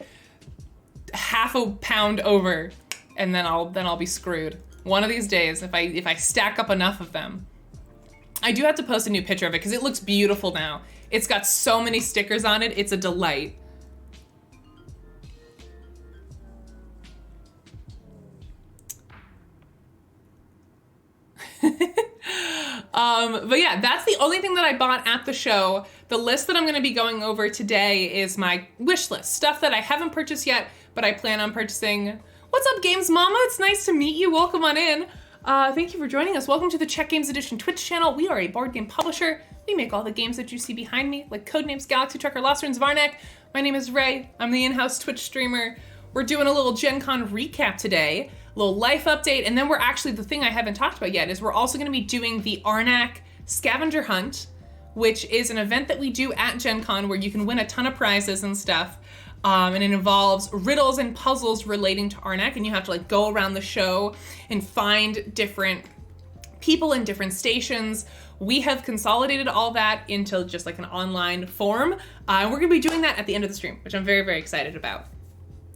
half a pound over, and then I'll be screwed. One of these days, if I stack up enough of them. I do have to post a new picture of it because it looks beautiful now. It's got so many stickers on it. It's a delight. But yeah, that's the only thing that I bought at the show. The list that I'm going to be going over today is my wish list. Stuff that I haven't purchased yet, but I plan on purchasing. What's up, Games Mama? It's nice to meet you. Welcome on in. Thank you for joining us. Welcome to the Czech Games Edition Twitch channel. We are a board game publisher. We make all the games that you see behind me, like Codenames, Galaxy Trucker, Lost Ruins, Varnak. My name is Ray. I'm the in-house Twitch streamer. We're doing a little Gen Con recap today, a little life update, and then we're actually, the thing I haven't talked about yet is we're also gonna be doing the Arnak Scavenger Hunt, which is an event that we do at Gen Con where you can win a ton of prizes and stuff. And it involves riddles and puzzles relating to Arnak, and you have to like go around the show and find different people in different stations. We have consolidated all that into just like an online form. And we're gonna be doing that at the end of the stream, which I'm very, very excited about.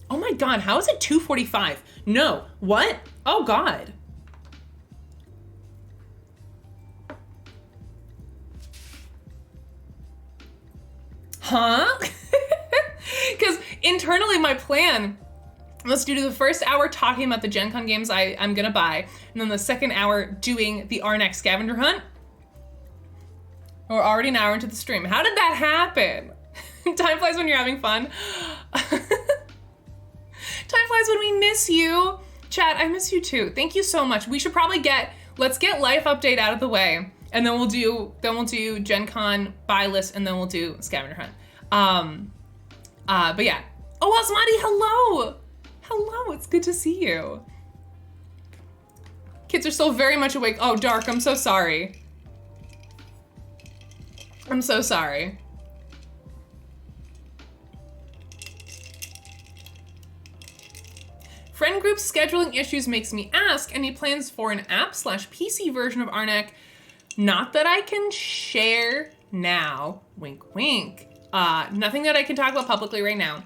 Oh my God, how is it 2:45? No, what? Oh God. Huh? Because internally my plan was to do the first hour talking about the Gen Con games I'm gonna buy, and then the second hour doing the Arnak Scavenger Hunt. We're already an hour into the stream. How did that happen? Time flies when you're having fun. Time flies when we miss you. Chat, I miss you too. Thank you so much. We should probably let's get life update out of the way, and then we'll do Gen Con buy list, and then we'll do Scavenger Hunt. But yeah. Oh, Asmati, hello! Hello, it's good to see you. Kids are still very much awake. Oh, Dark, I'm so sorry. I'm so sorry. Friend group scheduling issues makes me ask, any plans for an app/PC version of Arnak? Not that I can share now, wink wink. Nothing that I can talk about publicly right now.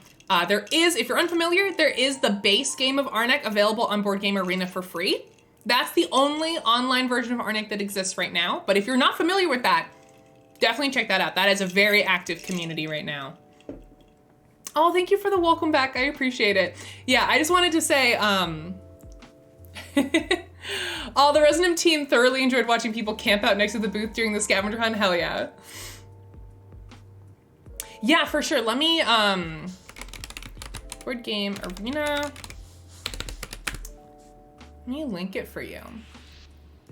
There is, if you're unfamiliar, there is the base game of Arnak available on Board Game Arena for free. That's the only online version of Arnak that exists right now. But if you're not familiar with that, definitely check that out. That is a very active community right now. Oh, thank you for the welcome back. I appreciate it. Yeah, I just wanted to say, oh, the Resonum team thoroughly enjoyed watching people camp out next to the booth during the scavenger hunt. Hell yeah. Yeah, for sure. Let me, Board Game Arena. Let me link it for you.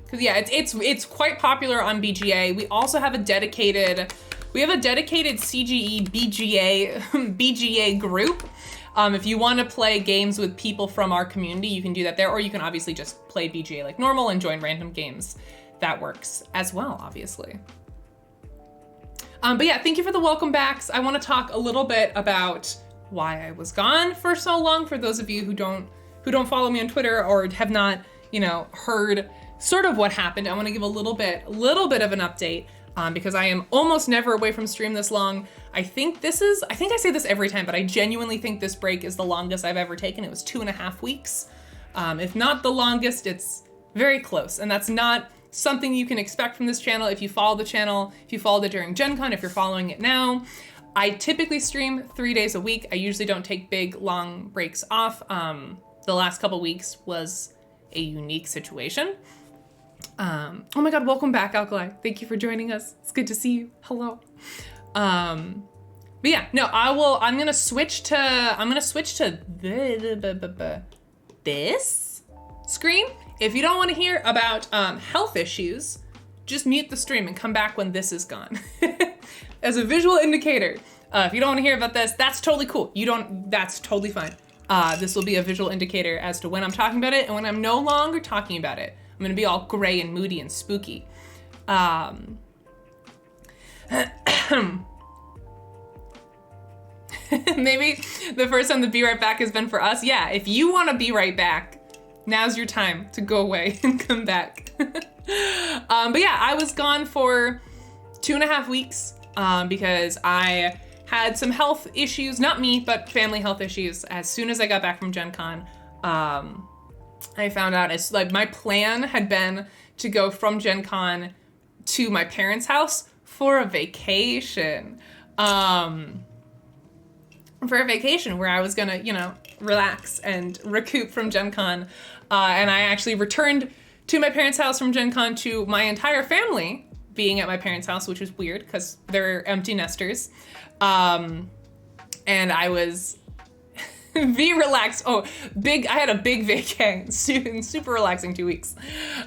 Cause yeah, it's quite popular on BGA. We also have a dedicated CGE BGA group. If you want to play games with people from our community, you can do that there, or you can obviously just play BGA like normal and join random games. That works as well, obviously. But yeah, thank you for the welcome backs. I want to talk a little bit about why I was gone for so long. For those of you who don't follow me on Twitter or have not, heard sort of what happened, I want to give a little bit of an update. Because I am almost never away from stream this long. I think I say this every time, but I genuinely think this break is the longest I've ever taken. It was 2.5 weeks. If not the longest, it's very close. And that's not something you can expect from this channel. If you follow the channel, if you followed it during Gen Con, if you're following it now, I typically stream 3 days a week. I usually don't take big, long breaks off. The last couple weeks was a unique situation. Oh my God, welcome back, Alkali. Thank you for joining us. It's good to see you. Hello. But yeah, no, I'm gonna switch to this screen. If you don't want to hear about health issues, just mute the stream and come back when this is gone. As a visual indicator. If you don't want to hear about this, that's totally cool. That's totally fine. This will be a visual indicator as to when I'm talking about it and when I'm no longer talking about it. I'm gonna be all gray and moody and spooky. Maybe the first time the Be Right Back has been for us. Yeah, if you want to be right back, now's your time to go away and come back. But yeah, I was gone for 2.5 weeks because I had some health issues, not me, but family health issues as soon as I got back from Gen Con. I found out it's like my plan had been to go from Gen Con to my parents' house for a vacation. For a vacation where I was gonna, relax and recoup from Gen Con. And I actually returned to my parents' house from Gen Con to my entire family being at my parents' house, which was weird because they're empty nesters. And I was relaxed. I had a big vacay, super relaxing 2 weeks.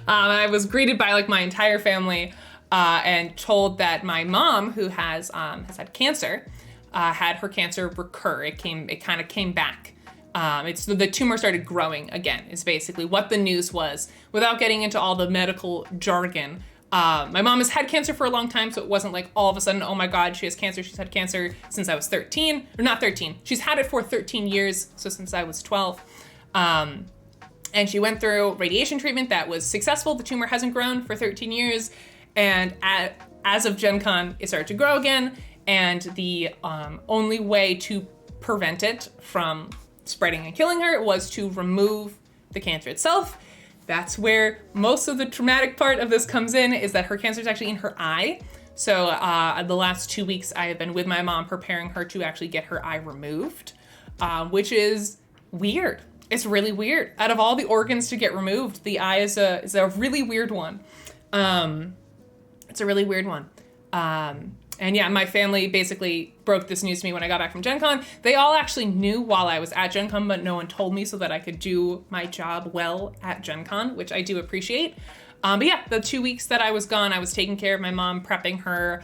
I was greeted by like my entire family and told that my mom, who has had cancer, had her cancer recur. It kind of came back. The tumor started growing again, is basically what the news was. Without getting into all the medical jargon, my mom has had cancer for a long time, so it wasn't like all of a sudden, oh my God, she has cancer. She's had cancer since I was 13, or not 13. She's had it for 13 years, so since I was 12. And she went through radiation treatment that was successful. The tumor hasn't grown for 13 years. And as of Gen Con, it started to grow again. And the only way to prevent it from spreading and killing her was to remove the cancer itself. That's where most of the traumatic part of this comes in, is that her cancer is actually in her eye. So the last 2 weeks I have been with my mom preparing her to actually get her eye removed, which is weird. It's really weird. Out of all the organs to get removed, the eye is a really weird one. It's a really weird one. And yeah, my family basically broke this news to me when I got back from Gen Con. They all actually knew while I was at Gen Con, but no one told me so that I could do my job well at Gen Con, which I do appreciate. But yeah, the 2 weeks that I was gone, I was taking care of my mom, prepping her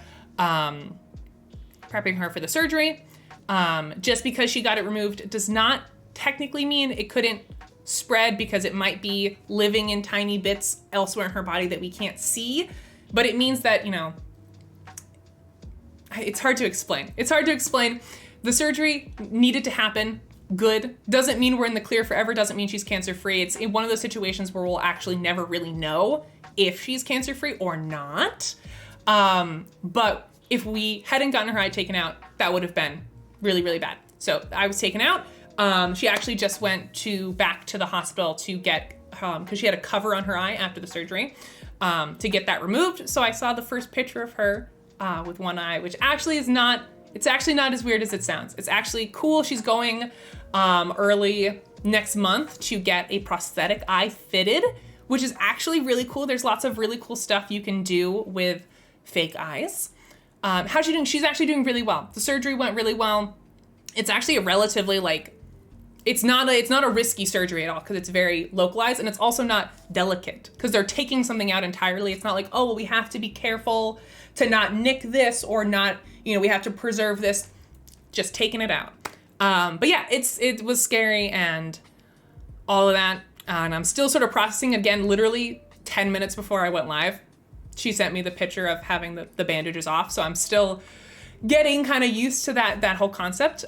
for the surgery. Just because she got it removed does not technically mean it couldn't spread, because it might be living in tiny bits elsewhere in her body that we can't see. But it means that, it's hard to explain. The surgery needed to happen. Good. Doesn't mean we're in the clear forever. Doesn't mean she's cancer-free. It's in one of those situations where we'll actually never really know if she's cancer-free or not. But if we hadn't gotten her eye taken out, that would have been really, really bad. So I was taken out. She actually just went back to the hospital to get, because she had a cover on her eye after the surgery, to get that removed. So I saw the first picture of her with one eye, which actually it's actually not as weird as it sounds. It's actually cool. She's going early next month to get a prosthetic eye fitted, which is actually really cool. There's lots of really cool stuff you can do with fake eyes. How's she doing? She's actually doing really well. The surgery went really well. It's actually a relatively it's not a risky surgery at all, because it's very localized, and it's also not delicate because they're taking something out entirely. It's not like, oh, well, we have to be careful to not nick this, or not, we have to preserve this, just taking it out. But yeah, it was scary and all of that. And I'm still sort of processing again, literally 10 minutes before I went live. She sent me the picture of having the bandages off. So I'm still getting kind of used to that whole concept.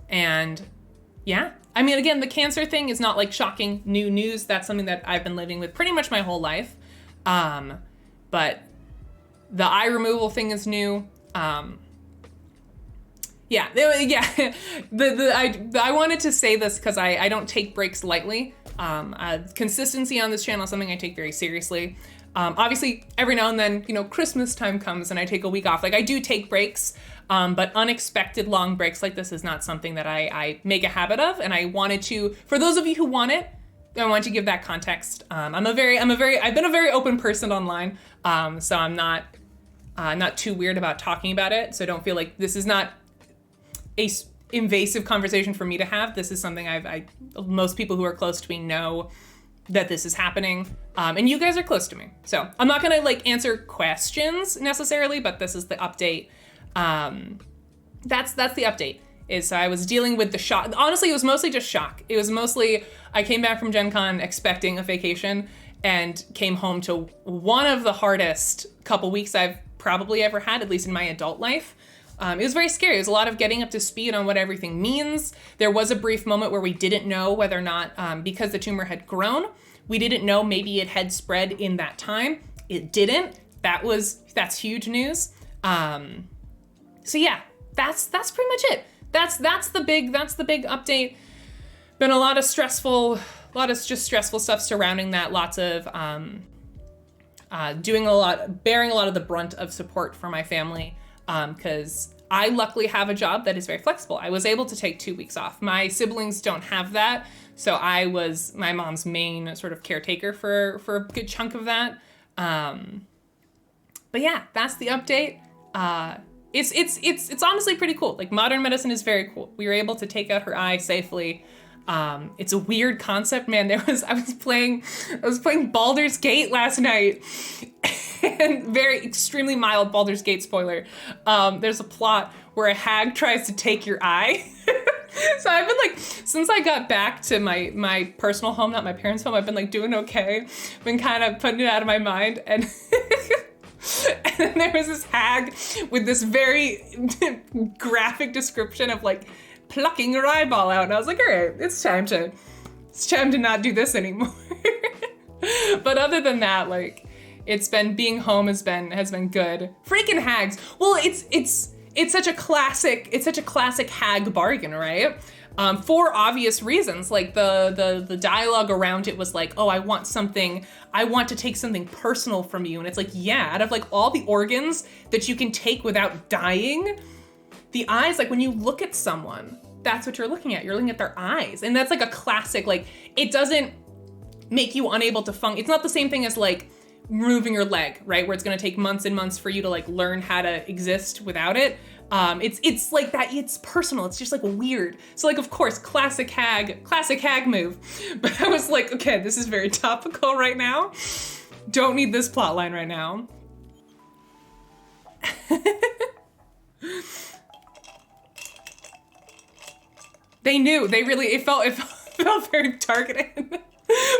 And yeah, I mean, again, the cancer thing is not like shocking new news. That's something that I've been living with pretty much my whole life. But the eye removal thing is new. I wanted to say this because I don't take breaks lightly. Consistency on this channel is something I take very seriously. Obviously, every now and then, Christmas time comes and I take a week off. Like, I do take breaks, but unexpected long breaks like this is not something that I make a habit of. And I wanted to, for those of you who want it, I want to give that context. I've been a very open person online, so I'm not too weird about talking about it. So don't feel like this is not a invasive conversation for me to have. This is something most people who are close to me know that this is happening, and you guys are close to me. So I'm not gonna answer questions necessarily, but this is the update. That's the update. Is I was dealing with the shock. Honestly, it was mostly just shock. It was mostly, I came back from Gen Con expecting a vacation and came home to one of the hardest couple weeks I've probably ever had, at least in my adult life. It was very scary. It was a lot of getting up to speed on what everything means. There was a brief moment where we didn't know whether or not, because the tumor had grown, we didn't know maybe it had spread in that time. It didn't. That's huge news. So yeah, that's pretty much it. That's the big update. Been a lot of stressful just stressful stuff surrounding that. Lots of bearing a lot of the brunt of support for my family, because I luckily have a job that is very flexible. I was able to take 2 weeks off. My siblings don't have that, so I was my mom's main sort of caretaker for a good chunk of that. But yeah, that's the update. It's honestly pretty cool. Like, modern medicine is very cool. We were able to take out her eye safely. It's a weird concept, man. I was playing Baldur's Gate last night, and very extremely mild Baldur's Gate spoiler. There's a plot where a hag tries to take your eye. So I've been like, since I got back to my personal home, not my parents' home, I've been like doing okay. Been kind of putting it out of my mind, and and then there was this hag with this very graphic description of like plucking her eyeball out, and I was like, all right, it's time to not do this anymore. But other than that, like, being home has been good. Freaking hags. Well, it's such a classic hag bargain, right? For obvious reasons. Like, the dialogue around it was like, oh, I want to take something personal from you. And it's like, yeah, out of like all the organs that you can take without dying, the eyes, like, when you look at someone, that's what you're looking at. You're looking at their eyes. And that's like a classic, like, it doesn't make you unable to function. It's not the same thing as like removing your leg, right? Where it's gonna take months and months for you to like learn how to exist without it. It's like that, it's personal. It's just like weird. So like, of course, classic hag move. But I was like, okay, this is very topical right now. Don't need this plot line right now. They knew, it felt very targeted.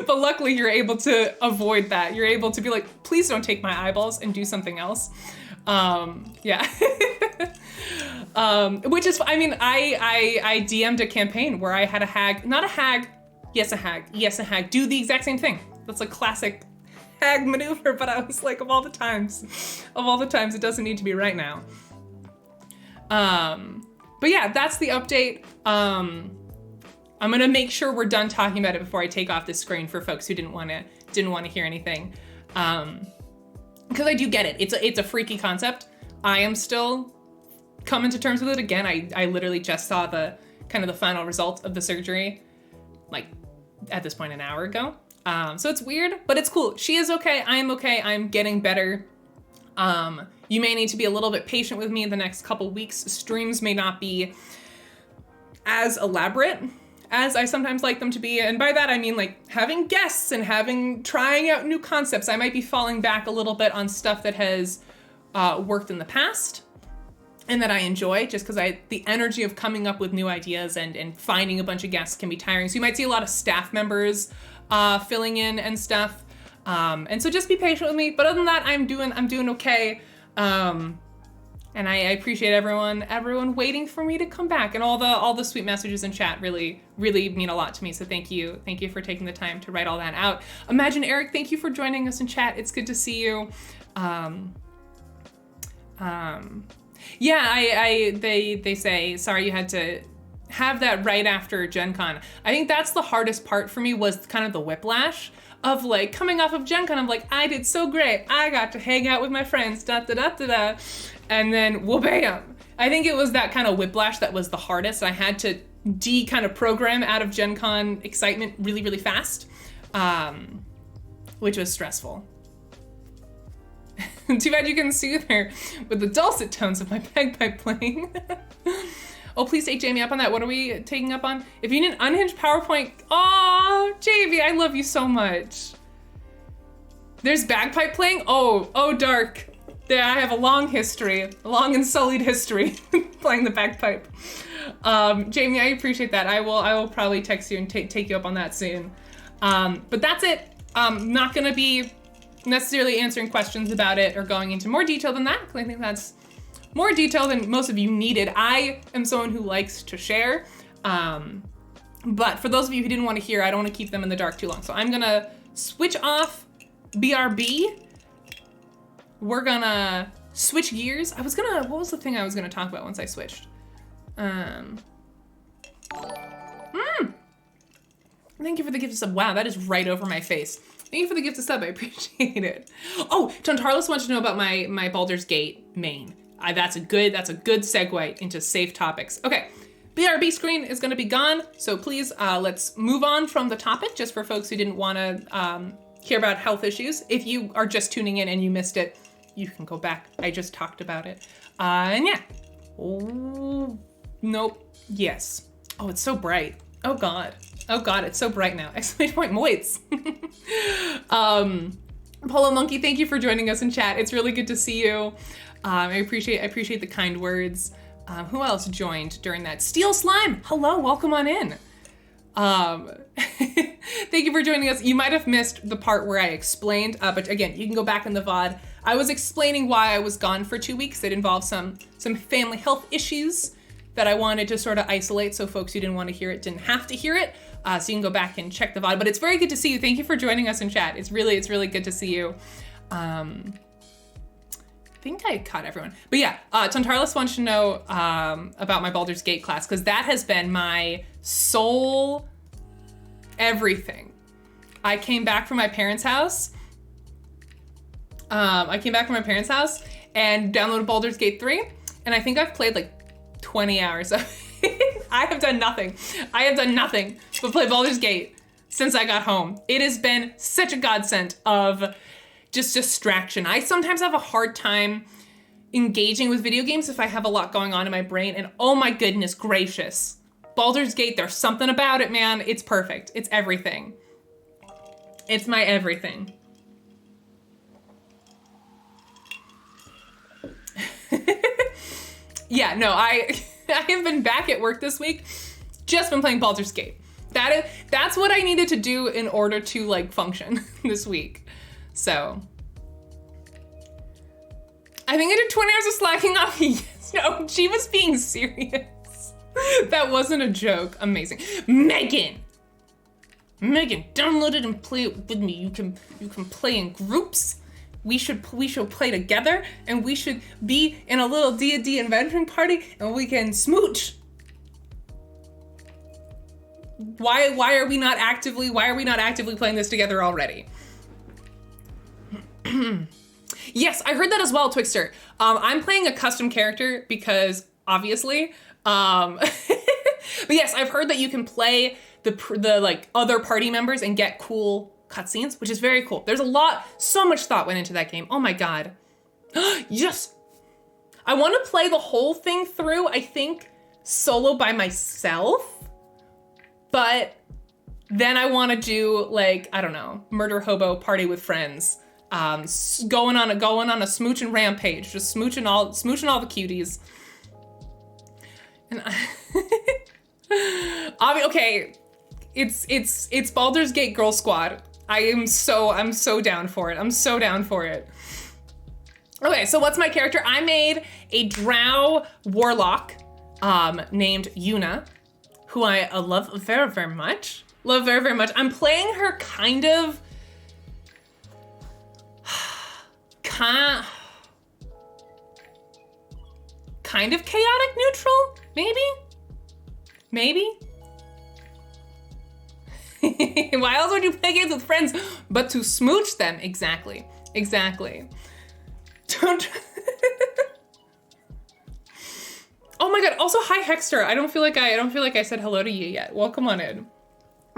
But luckily you're able to avoid that. You're able to be like, please don't take my eyeballs and do something else. Yeah. Which is, I mean, I DM'd a campaign where I had a hag, yes, a hag, do the exact same thing. That's a classic hag maneuver, but I was like, of all the times, it doesn't need to be right now. But yeah, that's the update. I'm gonna make sure we're done talking about it before I take off this screen for folks who didn't want to hear anything. Because I do get it. It's a freaky concept. I am still coming to terms with it. Again, I literally just saw the final result of the surgery, like at this point an hour ago. So it's weird, but it's cool. She is okay. I am okay. I'm getting better. You may need to be a little bit patient with me in the next couple weeks. Streams may not be as elaborate as I sometimes like them to be. And by that, I mean like having guests and trying out new concepts. I might be falling back a little bit on stuff that has worked in the past and that I enjoy, just because the energy of coming up with new ideas and finding a bunch of guests can be tiring. So you might see a lot of staff members filling in and stuff. And so just be patient with me. But other than that, I'm doing okay. And I appreciate everyone waiting for me to come back, and all the sweet messages in chat really mean a lot to me. So thank you for taking the time to write all that out. Imagine Eric, thank you for joining us in chat. It's good to see you. Yeah, they say sorry you had to have that right after Gen Con. I think that's the hardest part for me, was kind of the whiplash of like coming off of Gen Con. I'm like, I did so great. I got to hang out with my friends, da da da da da. And then, well, bam. I think it was that kind of whiplash that was the hardest. I had to kind of program out of Gen Con excitement really, really fast, which was stressful. Too bad you can soothe her with the dulcet tones of my bagpipe playing. Oh, please take Jamie up on that. What are we taking up on? If you need an unhinged PowerPoint, oh, Jamie, I love you so much. There's bagpipe playing? Oh, dark. Yeah, I have a long and sullied history playing the bagpipe. Jamie, I appreciate that. I will probably text you and take you up on that soon. But that's it. Not gonna be necessarily answering questions about it or going into more detail than that, because I think that's more detail than most of you needed. I am someone who likes to share. But for those of you who didn't want to hear, I don't want to keep them in the dark too long. So I'm gonna switch off BRB. We're gonna switch gears. What was the thing I was gonna talk about once I switched? Thank you for the gift of sub. Wow, that is right over my face. Thank you for the gift of sub. I appreciate it. Oh, Tontarlis wants to know about my Baldur's Gate main. That's a good segue into safe topics. Okay, BRB screen is going to be gone, so please let's move on from the topic, just for folks who didn't want to hear about health issues. If you are just tuning in and you missed it, you can go back. I just talked about it. And yeah. Oh, nope. Yes. Oh, it's so bright. Oh God, it's so bright now. Exclamation point moits. Polo Monkey, thank you for joining us in chat. It's really good to see you. I appreciate the kind words. Who else joined during that? Steel Slime, hello, welcome on in. Thank you for joining us. You might have missed the part where I explained, but again, you can go back in the VOD. I was explaining why I was gone for 2 weeks. It involved some family health issues that I wanted to sort of isolate, so folks who didn't want to hear it didn't have to hear it. So you can go back and check the VOD, but it's very good to see you. Thank you for joining us in chat. It's really good to see you. I think I caught everyone. But yeah, Tontarlis wants to know about my Baldur's Gate class, because that has been my sole everything. I came back from my parents' house. And downloaded Baldur's Gate 3, and I think I've played like 20 hours of it. I have done nothing but play Baldur's Gate since I got home. It has been such a godsend of just distraction. I sometimes have a hard time engaging with video games if I have a lot going on in my brain, and oh my goodness gracious, Baldur's Gate, there's something about it, man. It's perfect. It's everything. It's my everything. Yeah, no, I have been back at work this week, just been playing Baldur's Gate. That's what I needed to do in order to like function this week. So I think I did 20 hours of slacking off. Yes, no, she was being serious. That wasn't a joke. Amazing. Megan, download it and play it with me. You can play in groups. We should play together, and we should be in a little D&D adventuring party, and we can smooch. Why are we not actively playing this together already? Yes, I heard that as well, Twixter. I'm playing a custom character because obviously, but yes, I've heard that you can play the like other party members and get cool cutscenes, which is very cool. There's so much thought went into that game. Oh my God. Yes. I want to play the whole thing through, I think, solo by myself, but then I want to do like, I don't know, murder hobo party with friends, going on a smooching rampage, just smooching all the cuties. And okay, it's Baldur's Gate Girl Squad. I'm so down for it. I'm so down for it. Okay, so what's my character? I made a drow warlock named Yuna, who I love very, very much. Love very, very much. I'm playing her kind of chaotic neutral, maybe? Why else would you play games with friends but to smooch them? Exactly. Don't. Oh my God. Also, hi Hexter. I don't feel like I said hello to you yet. Welcome on in.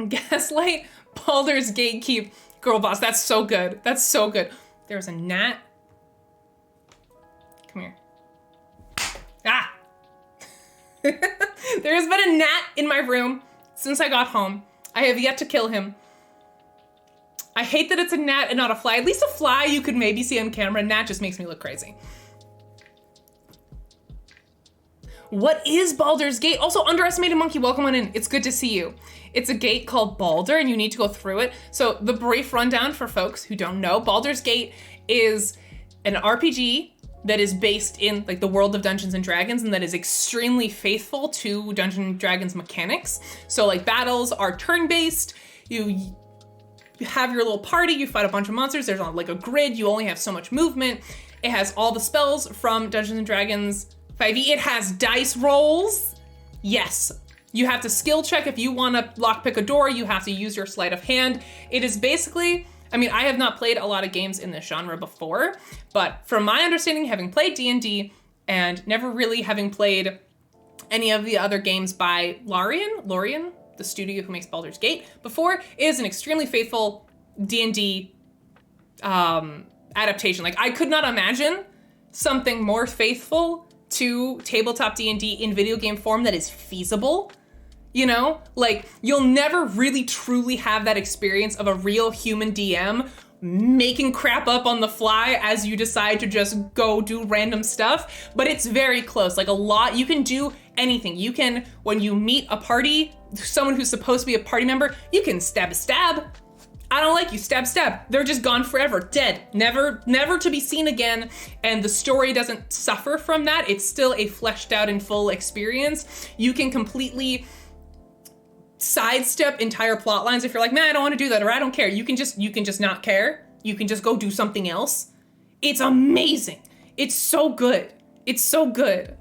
Gaslight, Baldur's Gatekeep, Girl Boss. That's so good. There's a gnat. Come here. Ah. There has been a gnat in my room since I got home. I have yet to kill him. I hate that it's a gnat and not a fly. At least a fly you could maybe see on camera. Gnat just makes me look crazy. What is Baldur's Gate? Also, Underestimated Monkey, welcome on in. It's good to see you. It's a gate called Baldur, and you need to go through it. So the brief rundown for folks who don't know, Baldur's Gate is an RPG that is based in like the world of Dungeons and Dragons, and that is extremely faithful to Dungeons and Dragons mechanics. So like battles are turn-based. You have your little party, you fight a bunch of monsters. There's like a grid. You only have so much movement. It has all the spells from Dungeons and Dragons 5e. It has dice rolls. Yes, You have to skill check if you want to lockpick a door, you have to use your sleight of hand. It is basically, I mean, I have not played a lot of games in this genre before, but from my understanding, having played D&D and never really having played any of the other games by Lorien, the studio who makes Baldur's Gate before, is an extremely faithful D&D adaptation. Like, I could not imagine something more faithful to tabletop D&D in video game form that is feasible. You know, like, you'll never really truly have that experience of a real human DM making crap up on the fly as you decide to just go do random stuff, but it's very close. Like, a lot, you can do anything. You can, when you meet a party, someone who's supposed to be a party member, you can stab a stab. I don't like you, stab, stab. They're just gone forever, dead, never to be seen again. And the story doesn't suffer from that. It's still a fleshed out and full experience. You can completely sidestep entire plot lines if you're like, man, I don't want to do that, or I don't care. You can just not care. You can just go do something else. It's amazing. It's so good. It's so good.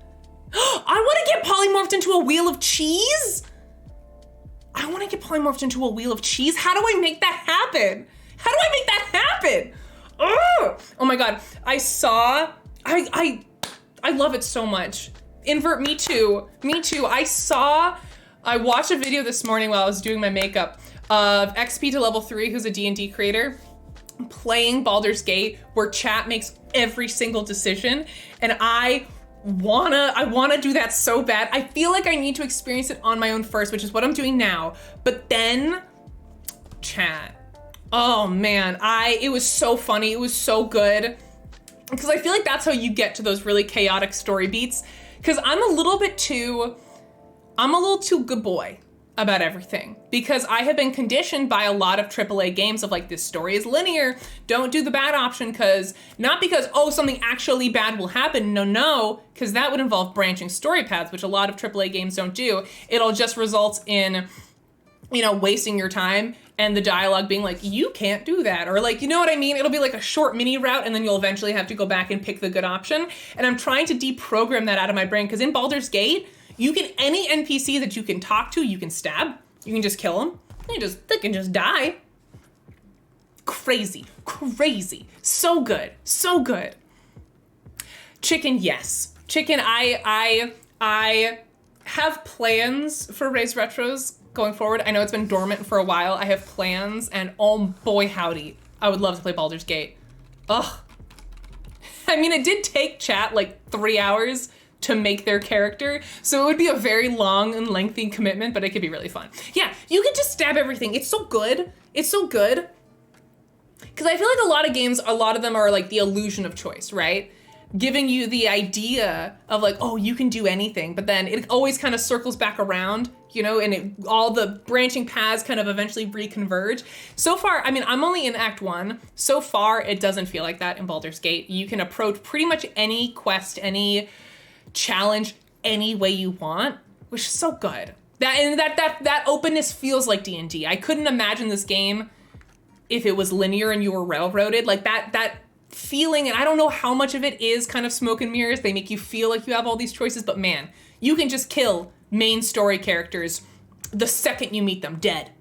I want to get polymorphed into a wheel of cheese. I want to get polymorphed into a wheel of cheese. How do I make that happen? How do I make that happen? Oh my God. I love it so much. Invert, me too. I watched a video this morning while I was doing my makeup of XP to level 3, who's a D&D creator, playing Baldur's Gate, where chat makes every single decision. And I wanna do that so bad. I feel like I need to experience it on my own first, which is what I'm doing now. But then, chat. Oh man, it was so funny. It was so good. Because I feel like that's how you get to those really chaotic story beats. Because I'm a little too good boy about everything, because I have been conditioned by a lot of AAA games of like, this story is linear, don't do the bad option, not because, oh, something actually bad will happen, no, because that would involve branching story paths, which a lot of AAA games don't do. It'll just result in, wasting your time and the dialogue being like, you can't do that, or like, you know what I mean? It'll be like a short mini route, and then you'll eventually have to go back and pick the good option. And I'm trying to deprogram that out of my brain, because in Baldur's Gate, any NPC that you can talk to, you can stab. You can just kill them. They can just die. Crazy. So good. Chicken, yes. Chicken, I have plans for Raise Retros going forward. I know it's been dormant for a while. I have plans, and oh boy howdy, I would love to play Baldur's Gate. Ugh. I mean, it did take chat like 3 hours to make their character, so it would be a very long and lengthy commitment, but it could be really fun. Yeah, you can just stab everything. It's so good. Because I feel like a lot of games, a lot of them are like the illusion of choice, right? Giving you the idea of like, oh, you can do anything, but then it always kind of circles back around, and all the branching paths kind of eventually reconverge. So far, I mean, I'm only in Act 1. So far, it doesn't feel like that in Baldur's Gate. You can approach pretty much any quest, any challenge any way you want, which is so good. That openness feels like D&D. I couldn't imagine this game if it was linear and you were railroaded. Like that feeling, and I don't know how much of it is kind of smoke and mirrors. They make you feel like you have all these choices, but man, you can just kill main story characters the second you meet them dead.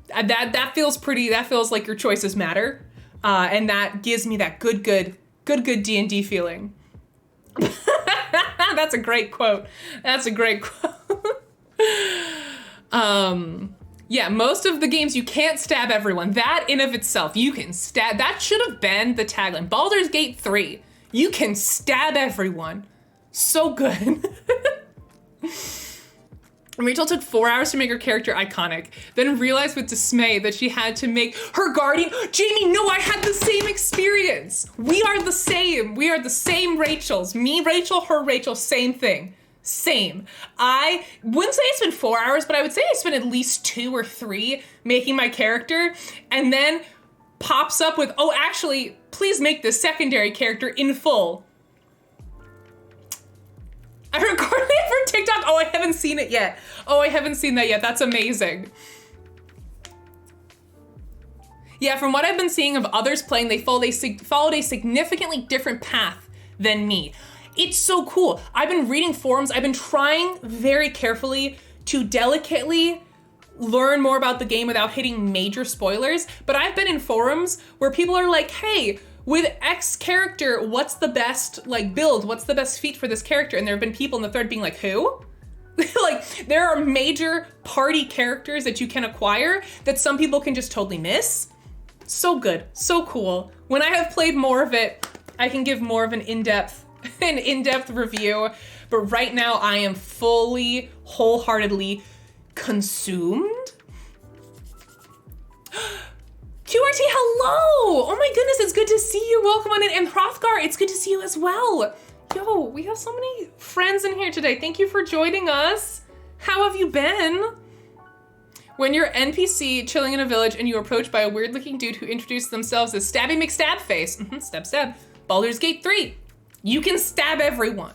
That feels pretty. That feels like your choices matter, and that gives me that good D&D feeling. That's a great quote. Yeah, most of the games you can't stab everyone. That in of itself, you can stab. That should have been the tagline. Baldur's Gate 3, you can stab everyone. So good. Rachel took 4 hours to make her character iconic, then realized with dismay that she had to make her guardian. Jamie, no, I had the same experience. We are the same Rachels. Me, Rachel, her, Rachel, same thing. Same. I wouldn't say I spent 4 hours, but I would say I spent at least 2 or 3 making my character, and then pops up with, oh, actually, please make the secondary character in full. I recorded it for TikTok. Oh, I haven't seen it yet. I haven't seen that yet. That's amazing. Yeah, from what I've been seeing of others playing, they followed a significantly different path than me. It's so cool. I've been reading forums. I've been trying very carefully to delicately learn more about the game without hitting major spoilers. But I've been in forums where people are like, hey, with X character, what's the best like build? What's the best feat for this character? And there have been people in the thread being like, who? Like, there are major party characters that you can acquire that some people can just totally miss. So good, so cool. When I have played more of it, I can give more of an in-depth review. But right now I am fully, wholeheartedly consumed. QRT, hello! Oh my goodness, it's good to see you. Welcome on in. And Hrothgar, it's good to see you as well. Yo, we have so many friends in here today. Thank you for joining us. How have you been? When you're NPC chilling in a village and you're approached by a weird looking dude who introduced themselves as Stabby McStabface. Stab stab. Baldur's Gate 3. You can stab everyone.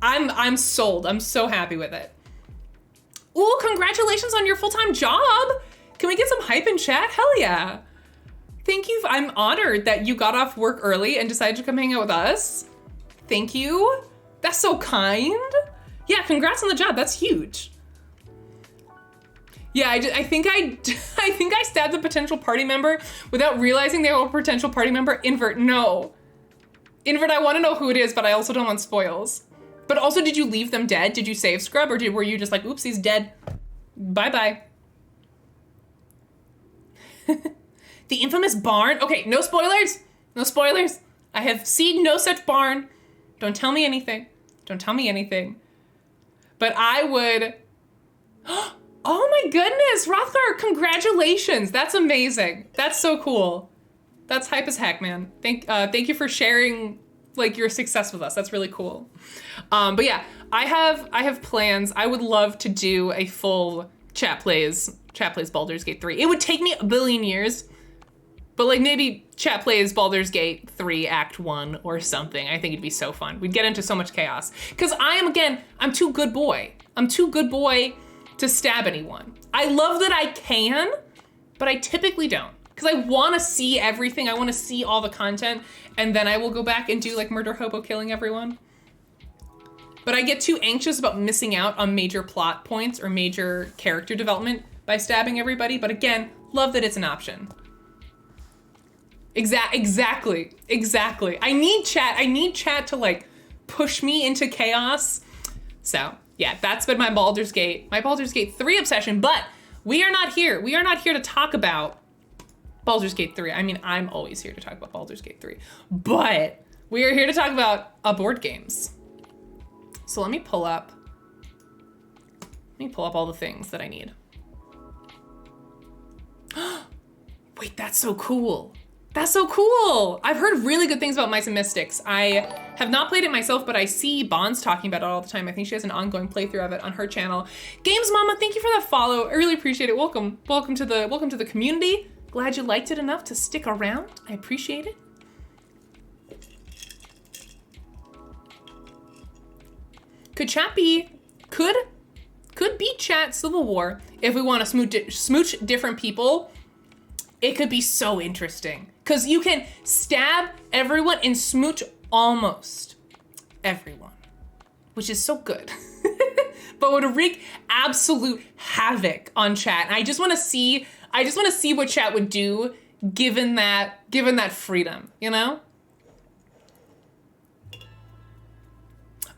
I'm sold. I'm so happy with it. Ooh, congratulations on your full-time job. Can we get some hype in chat? Hell yeah. Thank you. I'm honored that you got off work early and decided to come hang out with us. Thank you. That's so kind. Yeah, congrats on the job. That's huge. Yeah, I think I stabbed a potential party member without realizing they were a potential party member. Invert, no. Invert, I want to know who it is, but I also don't want spoils. But also, did you leave them dead? Did you save scrub, or were you just like, oops, he's dead. Bye-bye. The infamous barn. Okay, no spoilers. No spoilers. I have seen no such barn. Don't tell me anything. Don't tell me anything. But I would... Oh my goodness, Hrothgar, congratulations. That's amazing. That's so cool. That's hype as heck, man. Thank you for sharing like your success with us. That's really cool. But yeah, I have plans. I would love to do a full chat plays Baldur's Gate 3. It would take me a billion years, but like maybe chat plays Baldur's Gate 3 Act 1 or something. I think it'd be so fun. We'd get into so much chaos. Because I'm too good boy. I'm too good boy to stab anyone. I love that I can, but I typically don't. Because I want to see everything. I want to see all the content, and then I will go back and do like murder hobo killing everyone. But I get too anxious about missing out on major plot points or major character development by stabbing everybody. But again, love that it's an option. Exactly. I need chat to like push me into chaos. So yeah, that's been my Baldur's Gate 3 obsession, but we are not here. We are not here to talk about Baldur's Gate 3. I mean, I'm always here to talk about Baldur's Gate 3, but we are here to talk about board games. So let me pull up all the things that I need. Wait, that's so cool. That's so cool. I've heard really good things about Mice and Mystics. I have not played it myself, but I see Bonds talking about it all the time. I think she has an ongoing playthrough of it on her channel. Games Mama, thank you for that follow. I really appreciate it. Welcome to the community. Glad you liked it enough to stick around. I appreciate it. Could be chat Civil War if we want to smooch different people. It could be so interesting because you can stab everyone and smooch almost everyone, which is so good. But would wreak absolute havoc on chat. And I just want to see what chat would do given that freedom, you know?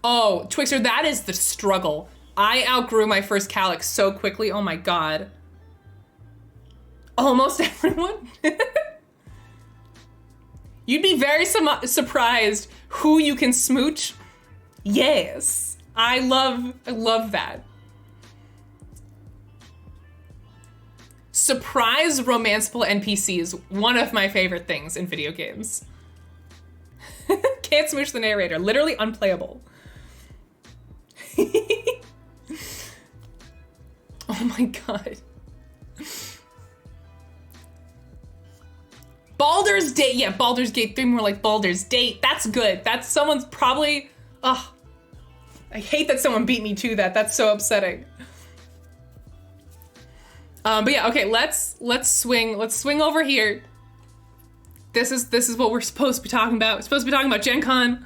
Oh, Twixer, that is the struggle. I outgrew my first Calyx so quickly. Oh my God. Almost everyone? You'd be very surprised who you can smooch. Yes. I love that. Surprise romanceable NPCs, one of my favorite things in video games. Can't smooch the narrator, literally unplayable. Oh my God. Baldur's Date. Yeah, Baldur's Gate 3, more like Baldur's Date. That's good. That's someone's probably, I hate that someone beat me to that. That's so upsetting. But yeah, okay, let's swing over here. This is what we're supposed to be talking about. We're supposed to be talking about Gen Con.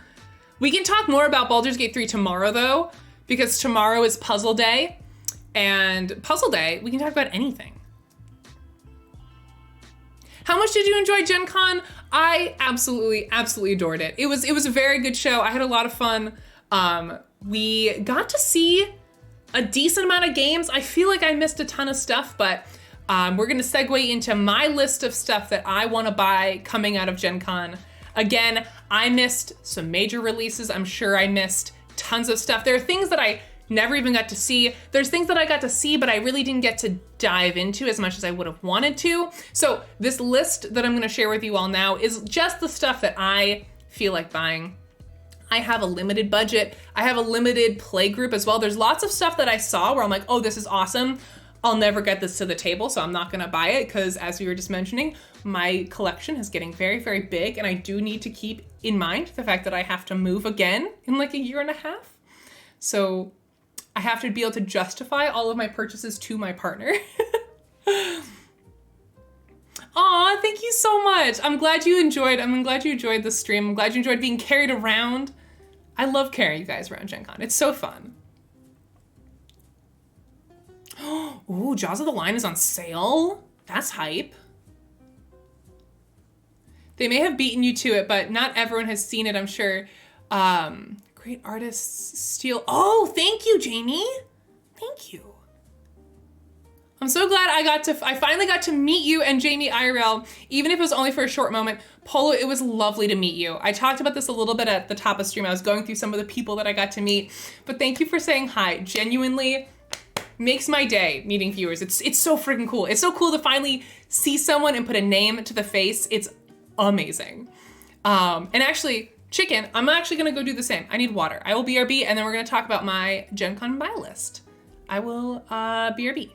We can talk more about Baldur's Gate 3 tomorrow though, because tomorrow is puzzle day. and Puzzle Day, we can talk about anything. How much did you enjoy Gen Con? I absolutely adored it. It was a very good show. I had a lot of fun. We got to see a decent amount of games. I feel like I missed a ton of stuff, but we're gonna segue into my list of stuff that I wanna buy coming out of Gen Con. Again, I missed some major releases. I'm sure I missed tons of stuff. There are things that I never even got to see. There's things that I got to see, but I really didn't get to dive into as much as I would have wanted to. So this list that I'm gonna share with you all now is just the stuff that I feel like buying. I have a limited budget. I have a limited play group as well. There's lots of stuff that I saw where I'm like, oh, this is awesome. I'll never get this to the table, so I'm not gonna buy it because, as we were just mentioning, my collection is getting very, very big, and I do need to keep in mind the fact that I have to move again in like a year and a half. So I have to be able to justify all of my purchases to my partner. Aw, thank you so much. I'm glad you enjoyed the stream. I'm glad you enjoyed being carried around. I love carrying you guys around Gen Con. It's so fun. Ooh, Jaws of the Lion is on sale. That's hype. They may have beaten you to it, but not everyone has seen it, I'm sure. Great artists steal. Oh, thank you, Jamie. Thank you. I'm so glad I finally got to meet you and Jamie IRL, even if it was only for a short moment. Polo, it was lovely to meet you. I talked about this a little bit at the top of stream. I was going through some of the people that I got to meet, but thank you for saying hi. Genuinely makes my day meeting viewers. It's so freaking cool. It's so cool to finally see someone and put a name to the face. It's amazing. And actually, Chicken, I'm actually gonna go do the same. I need water. I will BRB, and then we're gonna talk about my Gen Con buy list. I will BRB.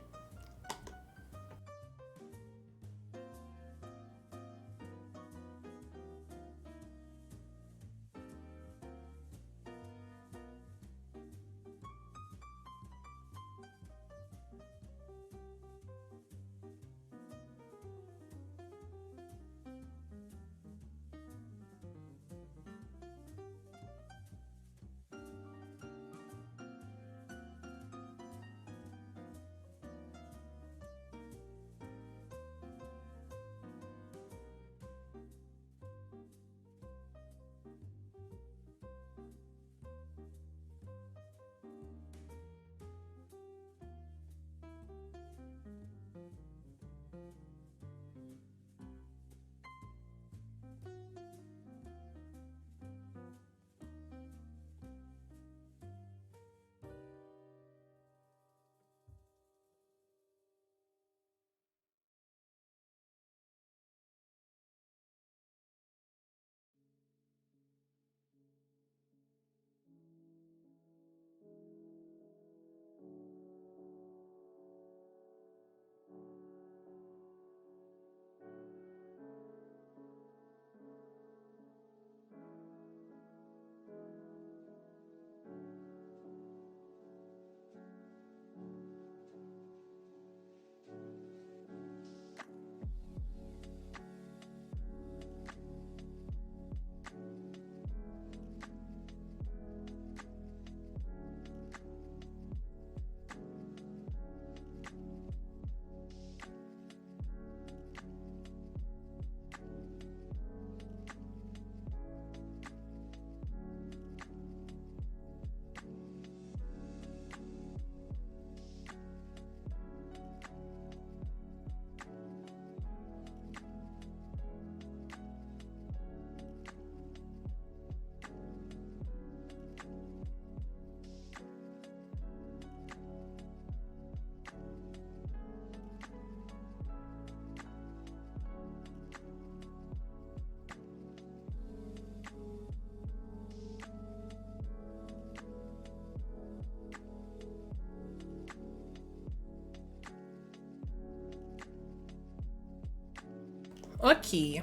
Okay.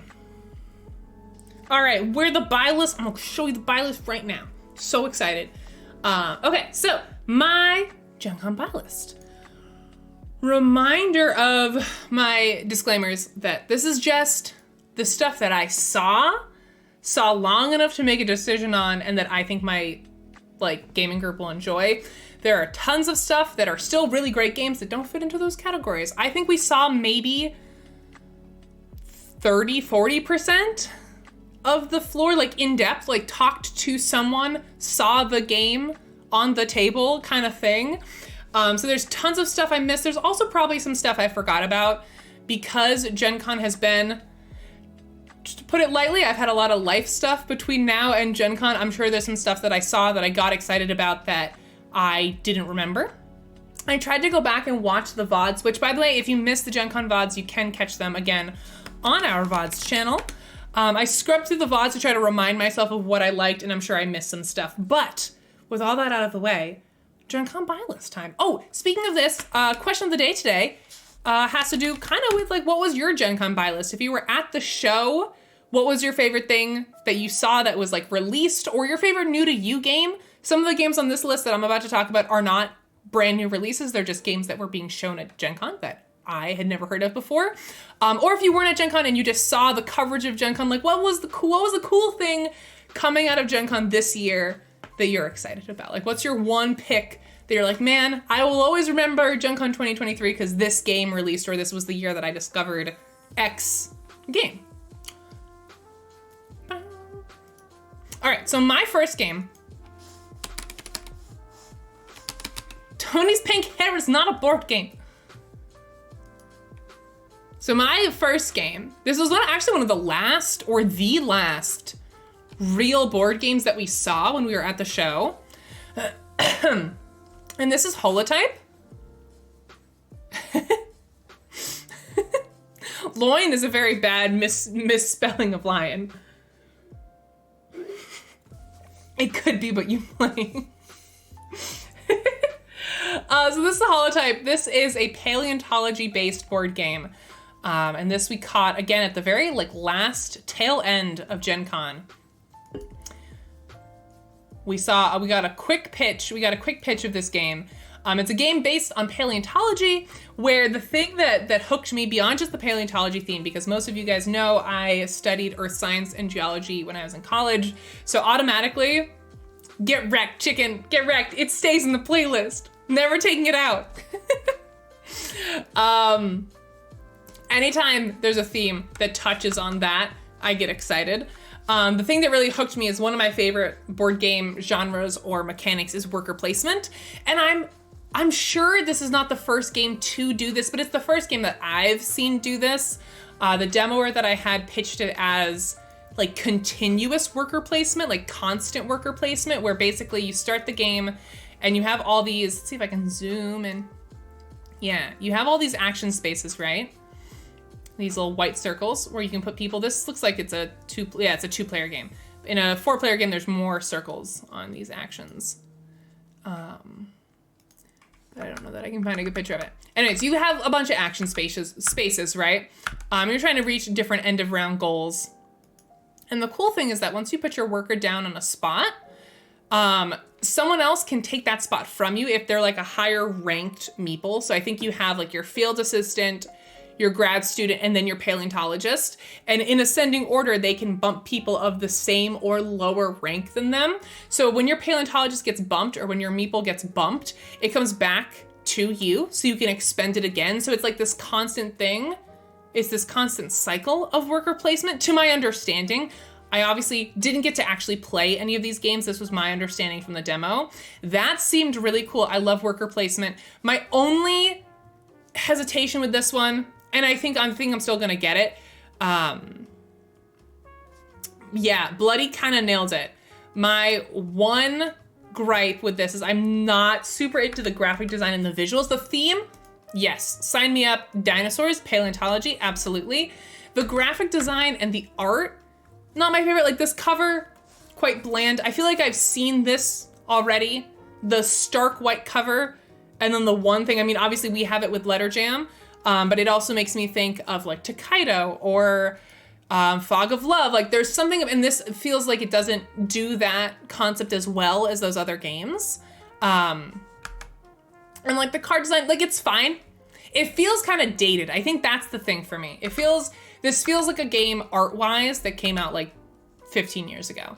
All right, where the buy list? I'm gonna show you the buy list right now. So excited. Okay, so my Gen Con buy list. Reminder of my disclaimers that this is just the stuff that I saw long enough to make a decision on and that I think might like gaming group will enjoy. There are tons of stuff that are still really great games that don't fit into those categories. I think we saw maybe 30-40% of the floor, like in depth, like talked to someone, saw the game on the table kind of thing. So there's tons of stuff I missed. There's also probably some stuff I forgot about because Gen Con has been, just to put it lightly, I've had a lot of life stuff between now and Gen Con. I'm sure there's some stuff that I saw that I got excited about that I didn't remember. I tried to go back and watch the VODs, which by the way, if you missed the Gen Con VODs, you can catch them again on our VODs channel. I scrubbed through the VODs to try to remind myself of what I liked, and I'm sure I missed some stuff. But with all that out of the way, Gen Con buy list time. Oh, speaking of this, question of the day today has to do kind of with like, what was your Gen Con buy list? If you were at the show, what was your favorite thing that you saw that was like released, or your favorite new to you game? Some of the games on this list that I'm about to talk about are not brand new releases. They're just games that were being shown at Gen Con that I had never heard of before. Or if you weren't at Gen Con and you just saw the coverage of Gen Con, like what was the cool thing coming out of Gen Con this year that you're excited about? Like what's your one pick that you're like, man, I will always remember Gen Con 2023 because this game released, or this was the year that I discovered X game. All right, so my first game, Tony's Pink Hair is not a board game. So my first game, this was actually one of the last real board games that we saw when we were at the show. And this is Holotype. Loin is a very bad misspelling of lion. It could be, but you might. So this is a Holotype. This is a paleontology-based board game. And this we caught, again, at the very last tail end of Gen Con. We got a quick pitch of this game. It's a game based on paleontology, where the thing that hooked me beyond just the paleontology theme, because most of you guys know I studied earth science and geology when I was in college. So automatically, get wrecked, chicken, get wrecked. It stays in the playlist. Never taking it out. Anytime there's a theme that touches on that, I get excited. The thing that really hooked me is one of my favorite board game genres or mechanics is worker placement. And I'm sure this is not the first game to do this, but it's the first game that I've seen do this. The demoer that I had pitched it as like continuous worker placement, like constant worker placement, where basically you start the game and you have all these, let's see if I can zoom in. Yeah, you have all these action spaces, right? These little white circles where you can put people. This looks like it's a two-player game. In a 4-player game, there's more circles on these actions. I don't know that I can find a good picture of it. Anyways, you have a bunch of action spaces, right? You're trying to reach different end of round goals. And the cool thing is that once you put your worker down on a spot, someone else can take that spot from you if they're like a higher ranked meeple. So I think you have like your field assistant, your grad student, and then your paleontologist. And in ascending order, they can bump people of the same or lower rank than them. So when your paleontologist gets bumped, or when your meeple gets bumped, it comes back to you, so you can expend it again. So it's like this constant thing. It's this constant cycle of worker placement, to my understanding. I obviously didn't get to actually play any of these games. This was my understanding from the demo. That seemed really cool. I love worker placement. My only hesitation with this one, and I think I'm still gonna get it. Yeah, Bloody kind of nailed it. My one gripe with this is I'm not super into the graphic design and the visuals. The theme, yes, sign me up. Dinosaurs, paleontology, absolutely. The graphic design and the art, not my favorite. Like this cover, quite bland. I feel like I've seen this already. The stark white cover, and then the one thing, I mean, obviously we have it with Letter Jam, but it also makes me think of like Tokaido or Fog of Love. Like there's something, and this feels like it doesn't do that concept as well as those other games. And like the card design, like it's fine. It feels kind of dated. I think that's the thing for me. This feels like a game art-wise that came out like 15 years ago.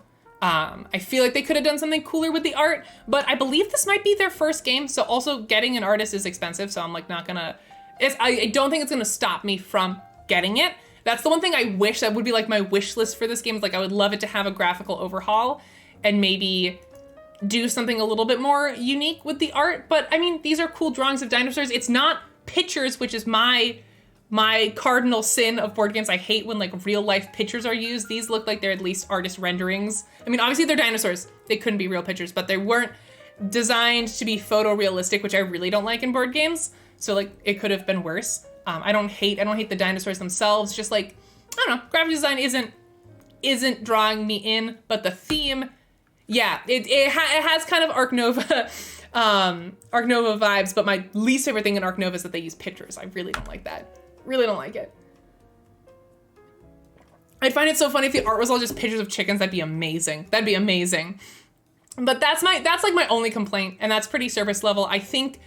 I feel like they could have done something cooler with the art, but I believe this might be their first game. So also getting an artist is expensive. So I'm like not gonna, I don't think it's gonna stop me from getting it. That's the one thing I wish that would be like my wish list for this game. Is like I would love it to have a graphical overhaul and maybe do something a little bit more unique with the art. But I mean, these are cool drawings of dinosaurs. It's not pictures, which is my cardinal sin of board games. I hate when like real life pictures are used. These look like they're at least artist renderings. I mean, obviously they're dinosaurs. They couldn't be real pictures, but they weren't designed to be photorealistic, which I really don't like in board games. So like it could have been worse. I don't hate the dinosaurs themselves. Just like, I don't know, graphic design isn't drawing me in, but the theme, yeah, it has kind of Ark Nova, Ark Nova vibes, but my least favorite thing in Ark Nova is that they use pictures. I really don't like that. Really don't like it. I'd find it so funny if the art was all just pictures of chickens. That'd be amazing. That'd be amazing. But that's like my only complaint, and that's pretty surface level. I think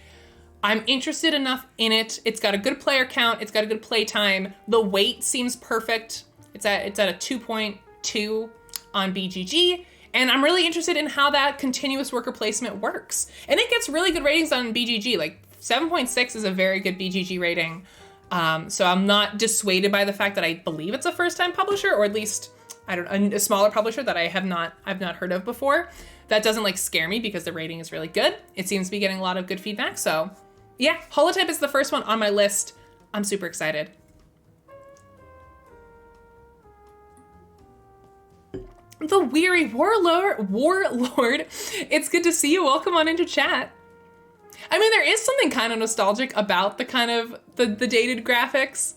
I'm interested enough in it. It's got a good player count. It's got a good play time. The weight seems perfect. It's at a 2.2 on BGG. And I'm really interested in how that continuous worker placement works. And it gets really good ratings on BGG. Like 7.6 is a very good BGG rating. So I'm not dissuaded by the fact that I believe it's a first-time publisher, or at least, I don't know, a smaller publisher that I've not heard of before. That doesn't like scare me because the rating is really good. It seems to be getting a lot of good feedback. So yeah, Holotype is the first one on my list. I'm super excited. The Weary Warlord, it's good to see you. Welcome on into chat. I mean, there is something kind of nostalgic about the kind of the dated graphics.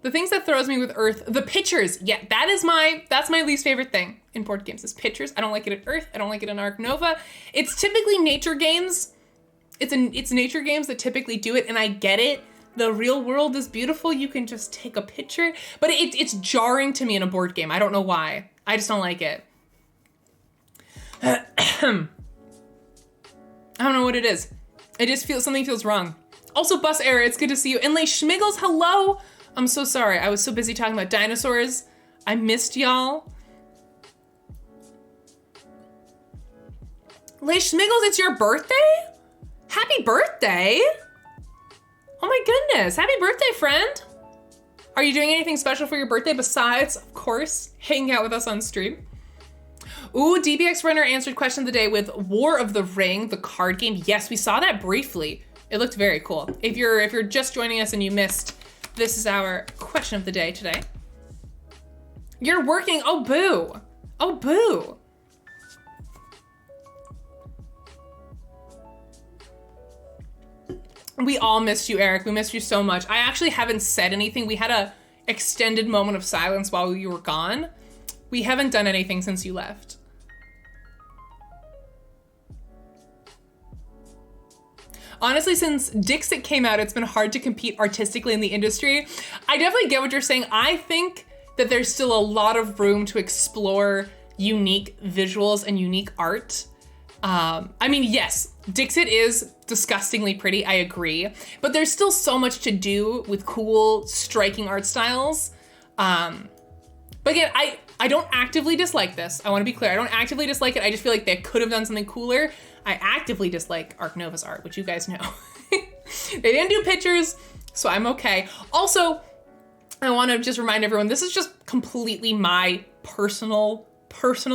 The things that throws me with Earth, the pictures. Yeah, that's my least favorite thing in board games is pictures. I don't like it in Earth. I don't like it in Ark Nova. It's typically nature games. It's nature games that typically do it, and I get it. The real world is beautiful. You can just take a picture, but it's jarring to me in a board game. I don't know why. I just don't like it. I don't know what it is. I just feel something feels wrong. Also, Bus Era, it's good to see you. And Lay Schmiggles, hello. I'm so sorry. I was so busy talking about dinosaurs. I missed y'all. Lay Schmiggles, it's your birthday? Happy birthday. Oh my goodness. Happy birthday, friend. Are you doing anything special for your birthday besides, of course, hanging out with us on stream? Ooh, DBX Runner answered question of the day with War of the Ring, the card game. Yes, we saw that briefly. It looked very cool. If you're just joining us and you missed, this is our question of the day today. You're working, oh boo. Oh boo. We all missed you, Eric. We missed you so much. I actually haven't said anything. We had a extended moment of silence while you were gone. We haven't done anything since you left. Honestly, since Dixit came out, it's been hard to compete artistically in the industry. I definitely get what you're saying. I think that there's still a lot of room to explore unique visuals and unique art. I mean, yes, Dixit is disgustingly pretty, I agree, but there's still so much to do with cool, striking art styles. But again, I don't actively dislike this. I want to be clear. I don't actively dislike it. I just feel like they could have done something cooler. I actively dislike Ark Nova's art, which you guys know. They didn't do pictures, so I'm okay. Also, I want to just remind everyone, this is just completely my personal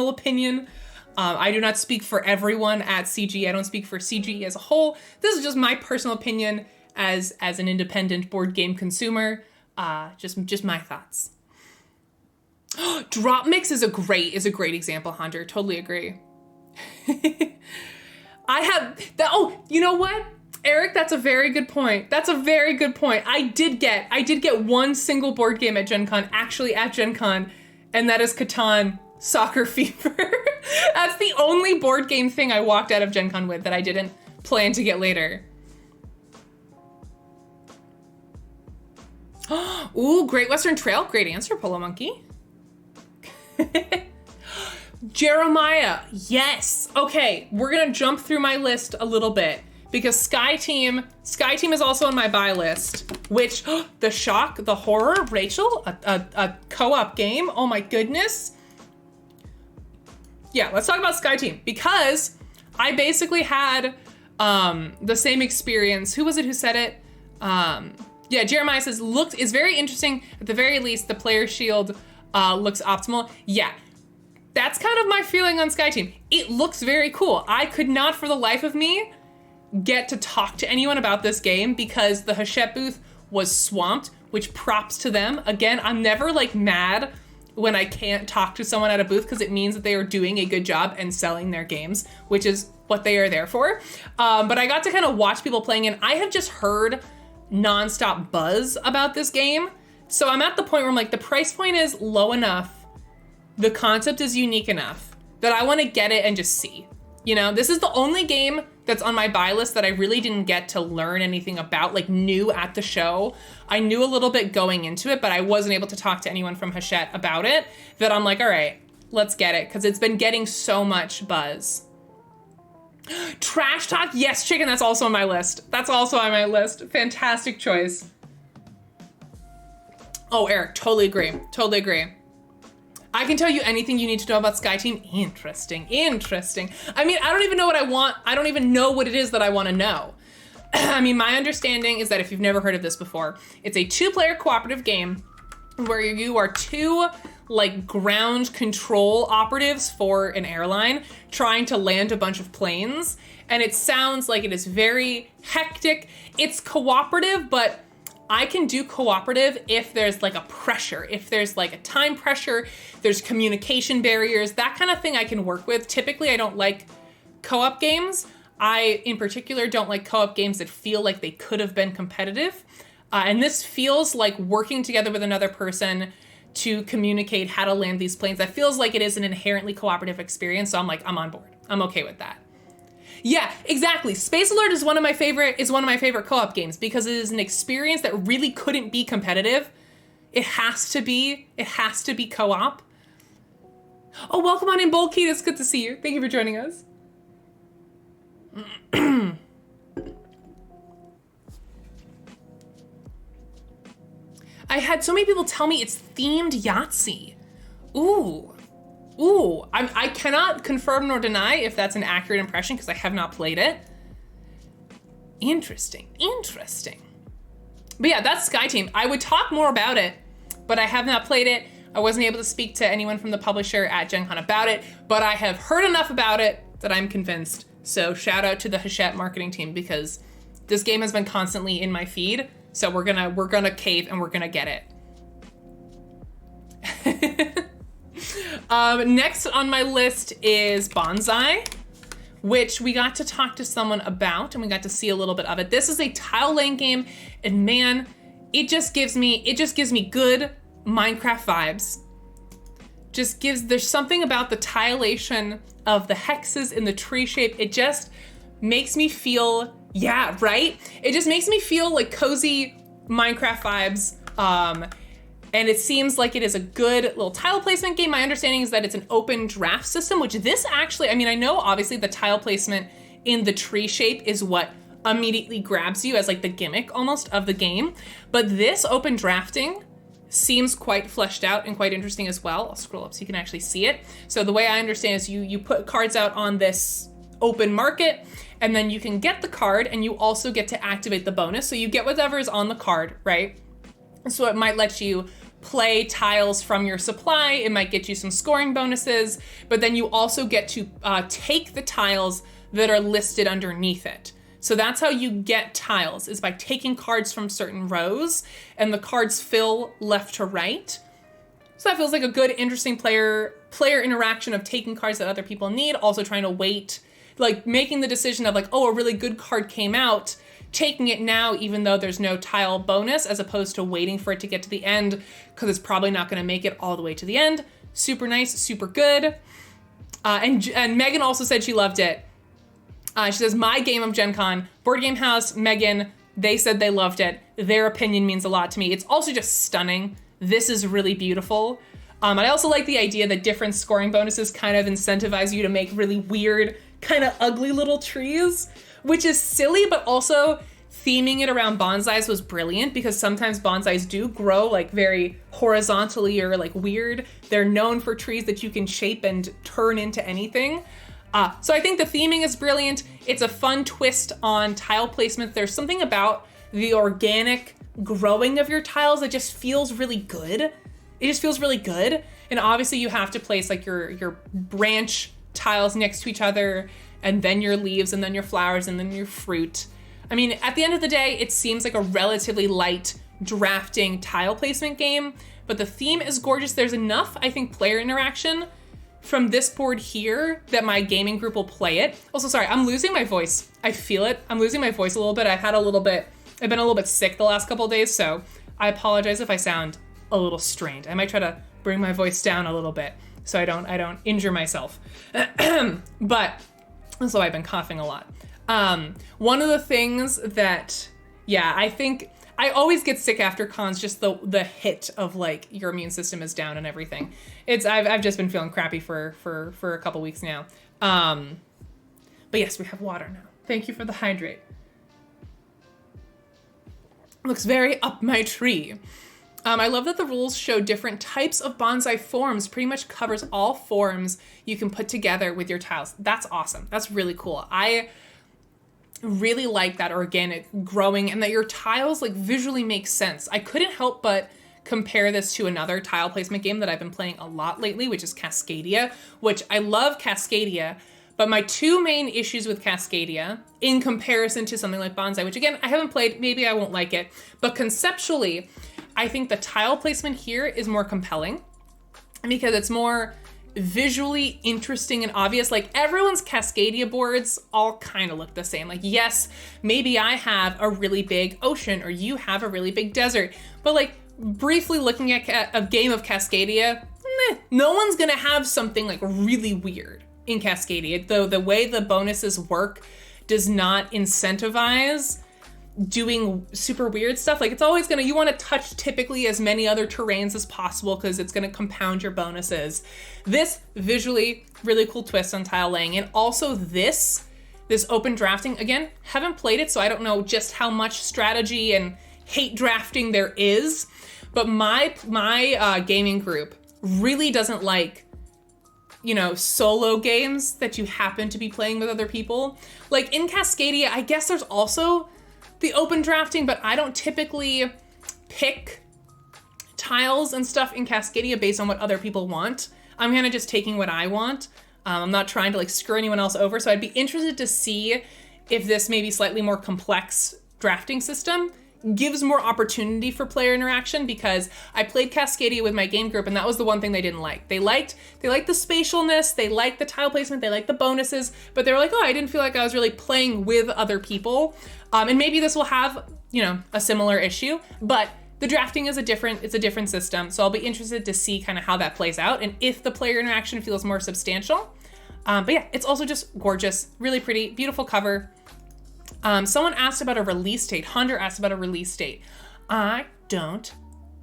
opinion. I do not speak for everyone at CG. I don't speak for CG as a whole. This is just my personal opinion as an independent board game consumer. Just my thoughts. Drop Mix is a great example, Hunter. Totally agree. I have that. Oh, you know what, Eric? That's a very good point. That's a very good point. I did get one single board game at Gen Con, actually at Gen Con, and that is Catan Soccer Fever. That's the only board game thing I walked out of Gen Con with that I didn't plan to get later. Ooh, Great Western Trail. Great answer, Polo Monkey. Jeremiah, yes. Okay, we're gonna jump through my list a little bit because Sky Team is also on my buy list, which, The Shock, the Horror, Rachel, a co-op game. Oh my goodness. Yeah, let's talk about Sky Team, because I basically had the same experience. Who was it who said it? Yeah, Jeremiah says, is very interesting. At the very least, the player shield looks optimal. Yeah, that's kind of my feeling on Sky Team. It looks very cool. I could not for the life of me get to talk to anyone about this game because the Hachette booth was swamped, which props to them. Again, I'm never like mad when I can't talk to someone at a booth because it means that they are doing a good job and selling their games, which is what they are there for. But I got to kind of watch people playing, and I have just heard nonstop buzz about this game. So I'm at the point where I'm like, the price point is low enough, the concept is unique enough that I want to get it and just see. You know, this is the only game that's on my buy list that I really didn't get to learn anything about, like new at the show. I knew a little bit going into it, but I wasn't able to talk to anyone from Hachette about it, that I'm like, all right, let's get it, because it's been getting so much buzz. Trash Talk, yes, Chicken, that's also on my list. That's also on my list. Fantastic choice. Oh, Eric, totally agree. Totally agree. I can tell you anything you need to know about Sky Team. Interesting, interesting. I mean, I don't even know what I want. I don't even know what it is that I want to know. I mean, my understanding is that if you've never heard of this before, it's a 2-player cooperative game where you are 2 like ground control operatives for an airline trying to land a bunch of planes. And it sounds like it is very hectic. It's cooperative, but I can do cooperative if there's like a pressure, if there's like a time pressure, there's communication barriers, that kind of thing I can work with. Typically, I don't like co-op games. I, in particular, don't like co-op games that feel like they could have been competitive. And this feels like working together with another person to communicate how to land these planes. That feels like it is an inherently cooperative experience. So I'm like, I'm on board. I'm okay with that. Yeah, exactly. Space Alert is one of my favorite co-op games because it is an experience that really couldn't be competitive. It has to be co-op. Oh, welcome on in, Bulky. It's good to see you. Thank you for joining us. I had so many people tell me it's themed Yahtzee. Ooh, I cannot confirm nor deny if that's an accurate impression because I have not played it. Interesting. But yeah, that's Sky Team. I would talk more about it, but I have not played it. I wasn't able to speak to anyone from the publisher at Gen Con about it, but I have heard enough about it that I'm convinced. So shout out to the Hachette marketing team because this game has been constantly in my feed. So we're gonna cave and we're gonna get it. Next on my list is Bonsai, which we got to talk to someone about and we got to see a little bit of it. This is a tile laying game, and man, it just gives me good Minecraft vibes. There's something about the tilation of the hexes in the tree shape. It just makes me feel, yeah, right? It just makes me feel like cozy Minecraft vibes. And it seems like it is a good little tile placement game. My understanding is that it's an open draft system, which this actually, I mean, I know obviously the tile placement in the tree shape is what immediately grabs you as like the gimmick almost of the game. But this open drafting seems quite fleshed out and quite interesting as well. I'll scroll up so you can actually see it. So the way I understand is you put cards out on this open market, and then you can get the card and you also get to activate the bonus. So you get whatever is on the card, right? So it might let you play tiles from your supply. It might get you some scoring bonuses, but then you also get to take the tiles that are listed underneath it. So that's how you get tiles, is by taking cards from certain rows, and the cards fill left to right. So that feels like a good, interesting player interaction of taking cards that other people need, also trying to wait, like making the decision of like, oh, a really good card came out, taking it now even though there's no tile bonus, as opposed to waiting for it to get to the end because it's probably not going to make it all the way to the end. Super nice, super good. And Megan also said she loved it. She says, my game of Gen Con, Board Game House, Megan, they said they loved it. Their opinion means a lot to me. It's also just stunning. This is really beautiful. I also like the idea that different scoring bonuses kind of incentivize you to make really weird, kind of ugly little trees, which is silly, but also theming it around bonsais was brilliant, because sometimes bonsais do grow like very horizontally or like weird. They're known for trees that you can shape and turn into anything. So I think the theming is brilliant. It's a fun twist on tile placement. There's something about the organic growing of your tiles that just feels really good. It just feels really good. And obviously you have to place like your branch tiles next to each other, and then your leaves, and then your flowers, and then your fruit. I mean, at the end of the day, it seems like a relatively light drafting tile placement game, but the theme is gorgeous. There's enough, I think, player interaction from this board here that my gaming group will play it. Also, sorry, I'm losing my voice. I feel it. I'm losing my voice a little bit. I've been a little bit sick the last couple of days, so I apologize if I sound a little strained. I might try to bring my voice down a little bit so I don't injure myself. But so I've been coughing a lot. One of the things that, I think I always get sick after cons, just the hit of like your immune system is down and everything. I've just been feeling crappy for a couple weeks now. But yes, we have water now. Thank you for the hydrate. Looks very up my tree. I love that the rules show different types of bonsai forms, pretty much covers all forms you can put together with your tiles. That's awesome. That's really cool. I really like that organic growing and that your tiles like visually make sense. I couldn't help but compare this to another tile placement game that I've been playing a lot lately, which is Cascadia, which I love Cascadia, but my two main issues with Cascadia in comparison to something like Bonsai, which again, I haven't played, maybe I won't like it, but conceptually, I think the tile placement here is more compelling because it's more visually interesting and obvious. Like everyone's Cascadia boards all kind of look the same. Like, yes, maybe I have a really big ocean or you have a really big desert, but like briefly looking at a game of Cascadia, no one's gonna have something like really weird in Cascadia. Though the way the bonuses work does not incentivize doing super weird stuff. Like it's always you want to touch typically as many other terrains as possible because it's going to compound your bonuses. This visually really cool twist on tile laying, and also this open drafting, again, haven't played it, so I don't know just how much strategy and hate drafting there is, but my gaming group really doesn't like, solo games that you happen to be playing with other people. Like in Cascadia, I guess there's also the open drafting, but I don't typically pick tiles and stuff in Cascadia based on what other people want. I'm kind of just taking what I want. I'm not trying to like screw anyone else over. So I'd be interested to see if this maybe slightly more complex drafting system gives more opportunity for player interaction, because I played Cascadia with my game group and that was the one thing they didn't like. They liked the spatialness, they liked the tile placement, they liked the bonuses, but they were like, oh, I didn't feel like I was really playing with other people. And maybe this will have, a similar issue, but the drafting is a different system. So I'll be interested to see kind of how that plays out and if the player interaction feels more substantial. But yeah, it's also just gorgeous, really pretty, beautiful cover. Someone asked about a release date. Hunter asked about a release date. I don't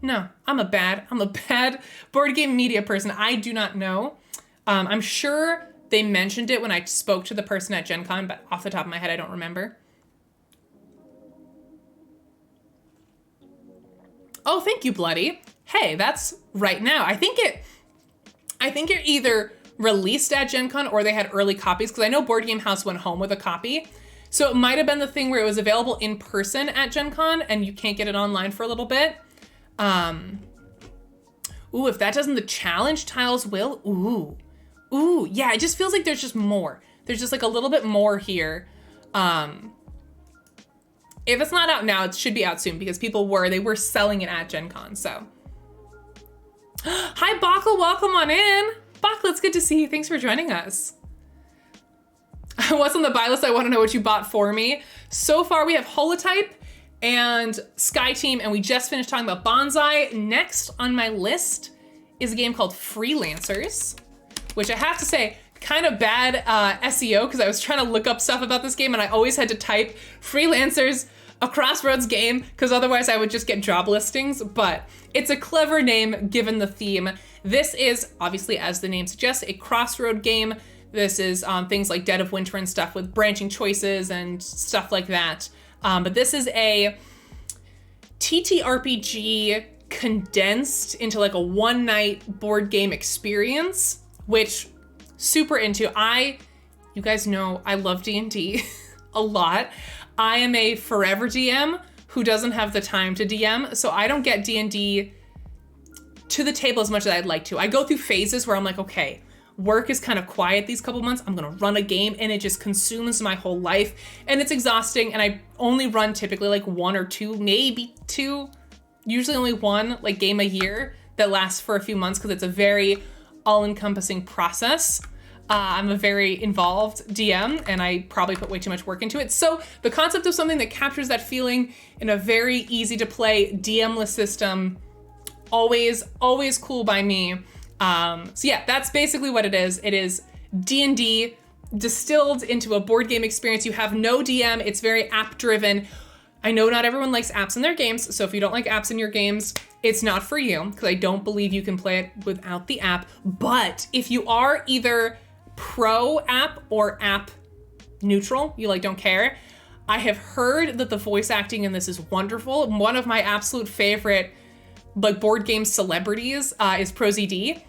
know. I'm a bad board game media person. I do not know. I'm sure they mentioned it when I spoke to the person at Gen Con, but off the top of my head, I don't remember. Oh, thank you, Bloody. Hey, that's right now. I think it either released at Gen Con or they had early copies, because I know Board Game House went home with a copy. So it might have been the thing where it was available in person at Gen Con and you can't get it online for a little bit. Ooh, if that doesn't, the challenge tiles will. Ooh, yeah, it just feels like there's just more. There's just like a little bit more here. If it's not out now, it should be out soon because they were selling it at Gen Con, so. Hi, Bakla, welcome on in. Bakla, it's good to see you. Thanks for joining us. What's on the buy list? I want to know what you bought for me. So far, we have Holotype and Sky Team, and we just finished talking about Bonsai. Next on my list is a game called Freelancers, which I have to say, kind of bad SEO, because I was trying to look up stuff about this game and I always had to type Freelancers, a Crossroads game, because otherwise I would just get job listings, but it's a clever name given the theme. This is, obviously, as the name suggests, a crossroad game. This is things like Dead of Winter and stuff with branching choices and stuff like that. But this is a TTRPG condensed into like a one night board game experience, which super into. You guys know I love D&D a lot. I am a forever DM who doesn't have the time to DM, so I don't get D&D to the table as much as I'd like to. I go through phases where I'm like, okay, work is kind of quiet these couple months. I'm gonna run a game, and it just consumes my whole life, and it's exhausting. And I only run typically like one or two, maybe two, usually only one like game a year that lasts for a few months because it's a very all-encompassing process. I'm a very involved DM, and I probably put way too much work into it. So the concept of something that captures that feeling in a very easy to play DM-less system, always cool by me. So yeah, that's basically what it is. It is D&D distilled into a board game experience. You have no DM. It's very app driven. I know not everyone likes apps in their games, so if you don't like apps in your games, it's not for you, because I don't believe you can play it without the app. But if you are either pro app or app neutral, you like don't care, I have heard that the voice acting in this is wonderful. One of my absolute favorite like board game celebrities is ProZD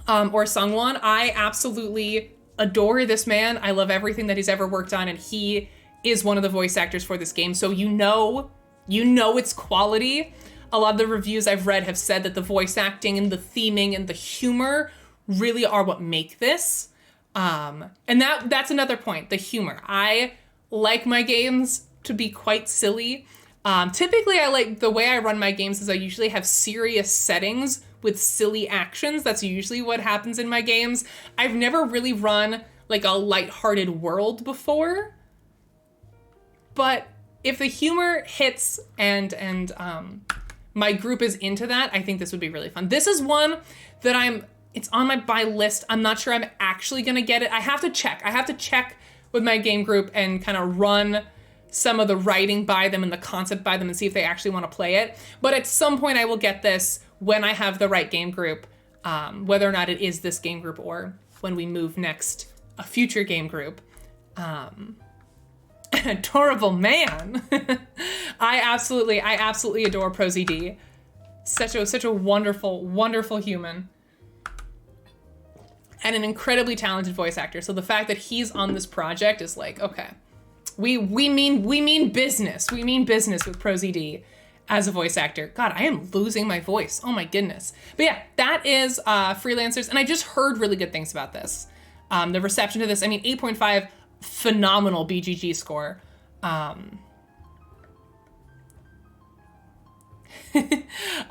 or Sungwon. I absolutely adore this man. I love everything that he's ever worked on, and he is one of the voice actors for this game. So you know it's quality. A lot of the reviews I've read have said that the voice acting and the theming and the humor really are what make this. And that's another point, the humor. I like my games to be quite silly. Typically, I like the way I run my games is I usually have serious settings with silly actions. That's usually what happens in my games. I've never really run like a lighthearted world before, but if the humor hits and my group is into that, I think this would be really fun. This is one that it's on my buy list. I'm not sure I'm actually gonna get it. I have to check with my game group and kind of run some of the writing by them and the concept by them and see if they actually want to play it. But at some point I will get this when I have the right game group, whether or not it is this game group or when we move next, a future game group. An adorable man. I absolutely adore ProZD. Such a wonderful human. And an incredibly talented voice actor. So the fact that he's on this project is like, okay, we mean business. We mean business with ProZD as a voice actor. God, I am losing my voice. Oh my goodness. But yeah, that is Freelancers. And I just heard really good things about this. The reception to this, 8.5, phenomenal BGG score.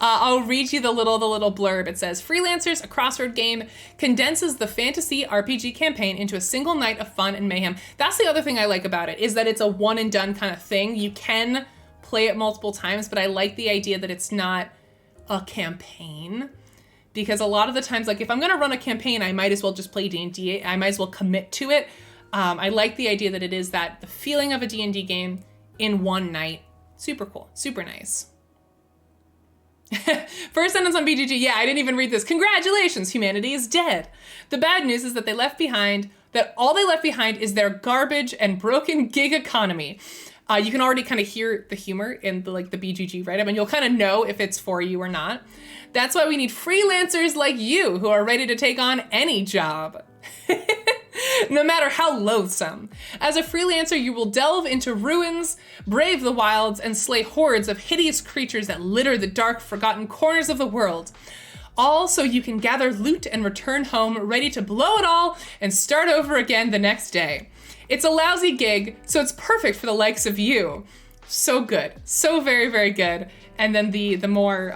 I'll read you the little blurb. It says, Freelancers, a crossword game, condenses the fantasy RPG campaign into a single night of fun and mayhem. That's the other thing I like about it, is that it's a one and done kind of thing. You can play it multiple times, but I like the idea that it's not a campaign. Because a lot of the times, like if I'm gonna run a campaign, I might as well just play D&D. I might as well commit to it. I like the idea that it is the feeling of a D&D game in one night. Super cool, super nice. First sentence on BGG. Yeah, I didn't even read this. Congratulations, humanity is dead. The bad news is that all they left behind is their garbage and broken gig economy. You can already kind of hear the humor in the BGG write-up, and you'll kind of know if it's for you or not. That's why we need freelancers like you who are ready to take on any job. No matter how loathsome. As a freelancer, you will delve into ruins, brave the wilds, and slay hordes of hideous creatures that litter the dark, forgotten corners of the world. All so you can gather loot and return home, ready to blow it all and start over again the next day. It's a lousy gig, so it's perfect for the likes of you. So good. So very, very good. And then the more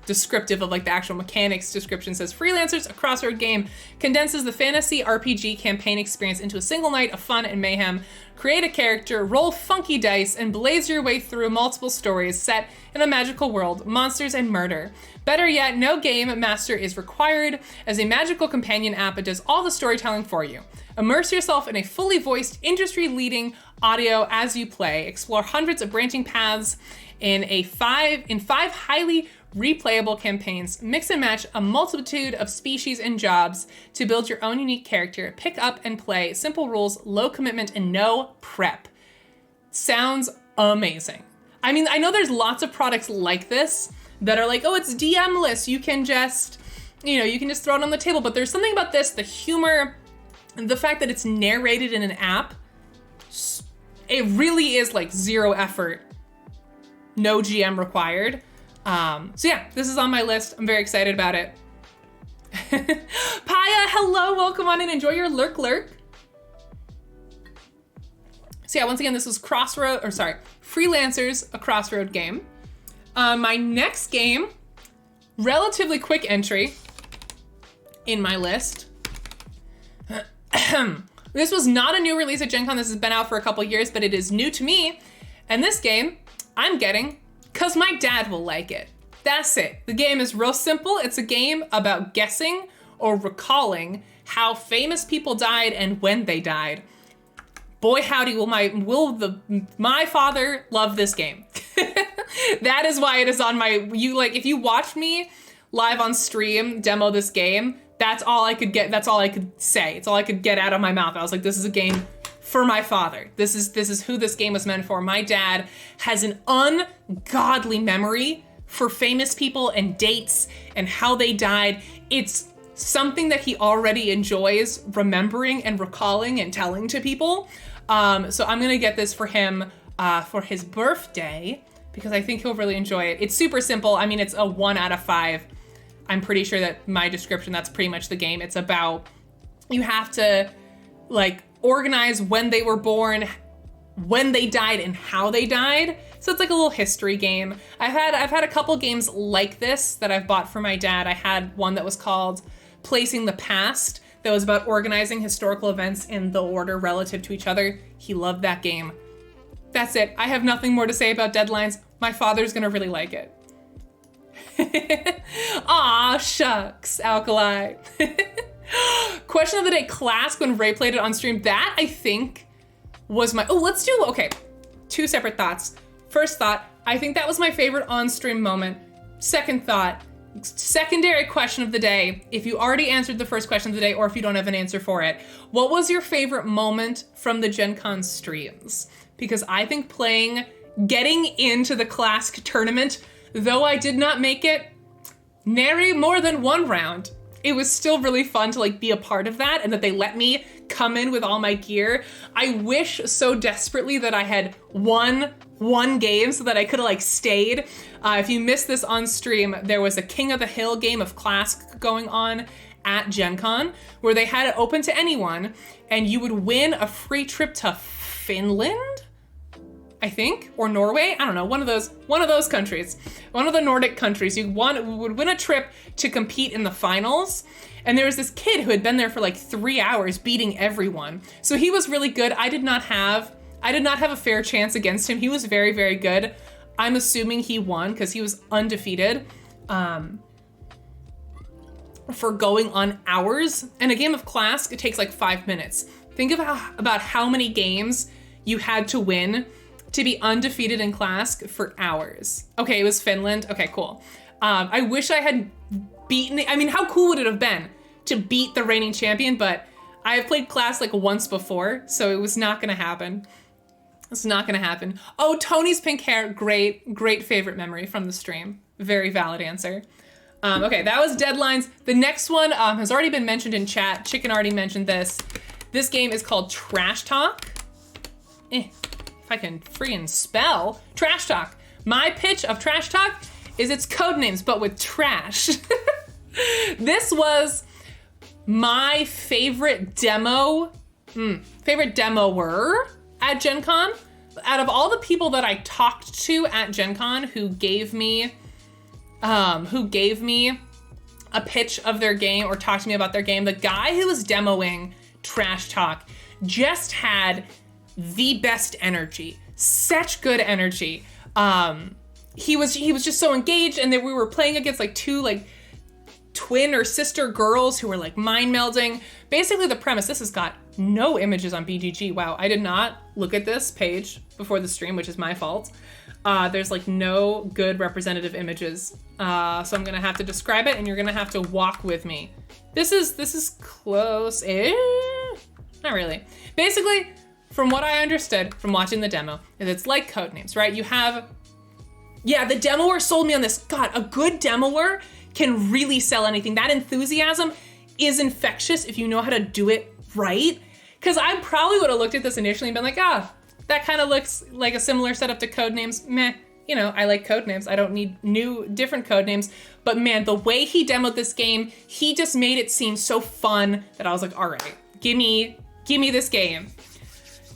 descriptive of the actual mechanics description says, Freelancers, a crossword game, condenses the fantasy RPG campaign experience into a single night of fun and mayhem. Create a character, roll funky dice, and blaze your way through multiple stories set in a magical world, monsters, and murder. Better yet, no game master is required, as a magical companion app does all the storytelling for you. Immerse yourself in a fully voiced, industry-leading audio as you play. Explore hundreds of branching paths in five highly replayable campaigns. Mix and match a multitude of species and jobs to build your own unique character. Pick up and play. Simple rules, low commitment, and no prep. sounds amazing. I mean, I know there's lots of products like this that are like, oh, it's DM-less. You can just, you can just throw it on the table. But there's something about this, the humor, the fact that it's narrated in an app, it really is like zero effort, no GM required. So yeah, this is on my list. I'm very excited about it. Paya, hello, welcome on in. Enjoy your lurk. So yeah, once again, this was Freelancers, a Crossroad game. My next game, relatively quick entry in my list. This was not a new release at Gen Con. This has been out for a couple years, but it is new to me. And this game I'm getting because my dad will like it. That's it. The game is real simple. It's a game about guessing or recalling how famous people died and when they died. Boy, howdy, will my father love this game. That is why it is on my, if you watched me live on stream demo this game, that's all I could get. That's all I could say. It's all I could get out of my mouth. I was like, this is a game for my father. This is who this game was meant for. My dad has an ungodly memory for famous people and dates and how they died. It's something that he already enjoys remembering and recalling and telling to people. So I'm gonna get this for him for his birthday because I think he'll really enjoy it. It's super simple. I mean, it's a 1 out of 5. I'm pretty sure that my description, that's pretty much the game. It's about, you have to like organize when they were born, when they died, and how they died. So it's like a little history game. I've had a couple games like this that I've bought for my dad. I had one that was called Placing the Past that was about organizing historical events in the order relative to each other. He loved that game. That's it. I have nothing more to say about Deadlines. My father's gonna really like it. Aw, shucks, Alkali. Question of the day, Clask when Ray played it on stream. That, I think, was my, okay, 2 separate thoughts. First thought, I think that was my favorite on-stream moment. Second thought, secondary question of the day. If you already answered the first question of the day or if you don't have an answer for it, what was your favorite moment from the Gen Con streams? Because I think getting into the Clask tournament, though I did not make it nary more than 1 round, it was still really fun to like be a part of that and that they let me come in with all my gear. I wish so desperately that I had won 1 game so that I could have like stayed. If you missed this on stream, there was a King of the Hill game of Clask going on at Gen Con where they had it open to anyone and you would win a free trip to Finland, I think, or Norway. I don't know, one of those countries, one of the Nordic countries. You would win a trip to compete in the finals. And there was this kid who had been there for like 3 hours beating everyone. So he was really good. I did not have a fair chance against him. He was very, very good. I'm assuming he won because he was undefeated for going on hours. And a game of Clask, it takes like 5 minutes. Think about how many games you had to win to be undefeated in Clask for hours. Okay, it was Finland. Okay, cool. I wish I had beaten, I mean, how cool would it have been to beat the reigning champion? But I have played Clask like once before, so it was not gonna happen. It's not gonna happen. Oh, Tony's pink hair, great favorite memory from the stream. Very valid answer. Okay, that was Deadlines. The next one has already been mentioned in chat. Chicken already mentioned this. This game is called Trash Talk. If I can freaking spell. Trash Talk. My pitch of Trash Talk is its code names, but with trash. This was my favorite demoer at Gen Con. Out of all the people that I talked to at Gen Con who gave me a pitch of their game or talked to me about their game, the guy who was demoing Trash Talk just had the best energy, such good energy. He was just so engaged, and then we were playing against like 2 like twin or sister girls who were like mind melding. Basically the premise, this has got no images on BGG. Wow, I did not look at this page before the stream, which is my fault. There's like no good representative images. So I'm gonna have to describe it and you're gonna have to walk with me. This is close, not really. Basically, from what I understood from watching the demo, is it's like Codenames, right? You have, yeah, the demoer sold me on this. God, a good demoer can really sell anything. That enthusiasm is infectious if you know how to do it right. Because I probably would have looked at this initially and been like, that kind of looks like a similar setup to Codenames. Meh, you know, I like Codenames. I don't need different Codenames. But man, the way he demoed this game, he just made it seem so fun that I was like, all right, give me this game.